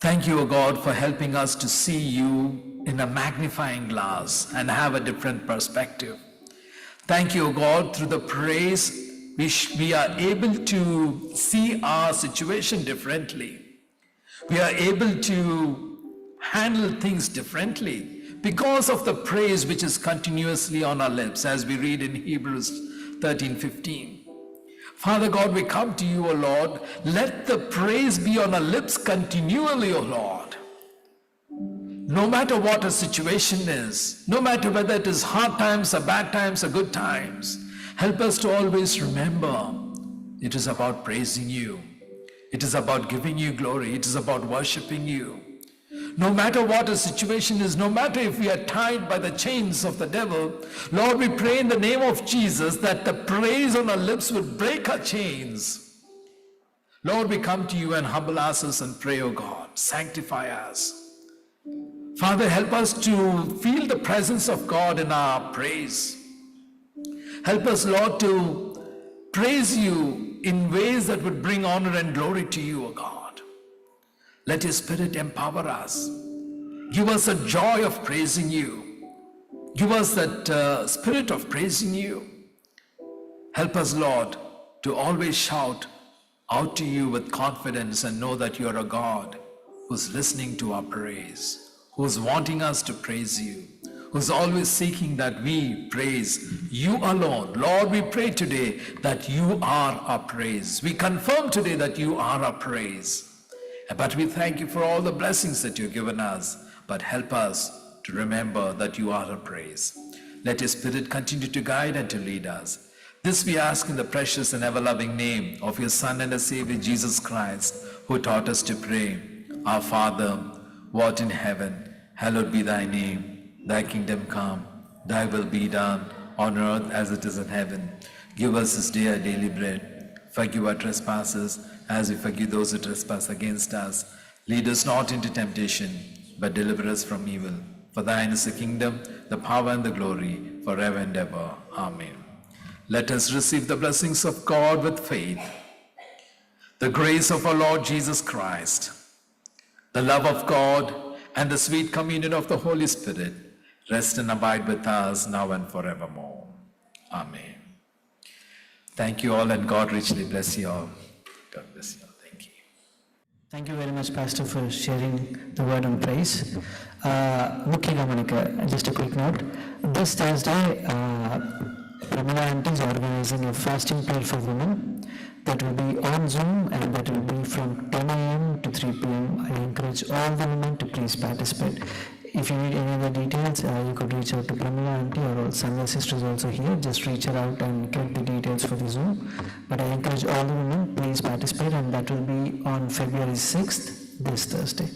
S5: Thank you, O God, for helping us to see you in a magnifying glass and have a different perspective. Thank you, O God, through the praise we are able to see our situation differently. We are able to handle things differently because of the praise which is continuously on our lips, as we read in Hebrews 13:15. Father God, we come to you, O Lord. Let the praise be on our lips continually, O Lord. No matter what a situation is, no matter whether it is hard times or bad times or good times, help us to always remember it is about praising you. It is about giving you glory. It is about worshiping you. No matter what a situation is, no matter if we are tied by the chains of the devil, Lord, we pray in the name of Jesus that the praise on our lips would break our chains. Lord, we come to you and humble ourselves and pray, O God, sanctify us. Father, help us to feel the presence of God in our praise. Help us, Lord, to praise you in ways that would bring honor and glory to you, O God. Let your Spirit empower us. Give us a joy of praising you. Give us that spirit of praising you. Help us, Lord, to always shout out to you with confidence and know that you are a God who's listening to our praise, who's wanting us to praise you, who's always seeking that we praise you alone. Lord, we pray today that you are our praise. We confirm today that you are our praise. But we thank you for all the blessings that you've given us. But help us to remember that you are our praise. Let your Spirit continue to guide and to lead us. This we ask in the precious and ever-loving name of your Son and our Savior Jesus Christ, who taught us to pray. Our Father, who art in heaven, hallowed be thy name. Thy kingdom come, thy will be done, on earth as it is in heaven. Give us this day our daily bread. Forgive our trespasses, as we forgive those who trespass against us. Lead us not into temptation, but deliver us from evil. For thine is the kingdom, the power, and the glory, forever and ever. Amen. Let us receive the blessings of God with faith. The grace of our Lord Jesus Christ, the love of God, and the sweet communion of the Holy Spirit rest and abide with us now and forevermore. Amen. Thank you all, and God richly bless you all. God bless you all. Thank you.
S4: Thank you very much, Pastor, for sharing the word on praise. Mukhyanga manaki, just a quick note. This Thursday, Pramila Aunty is organizing a fasting prayer for women that will be on Zoom, and that will be from 10 a.m. to 3 p.m. I encourage all the women to please participate. If you need any other details, you could reach out to Pramila Aunty, or Sandhya sisters also here. Just reach her out and get the details for the Zoom. But I encourage all the women, please participate, and that will be on February 6th, this Thursday.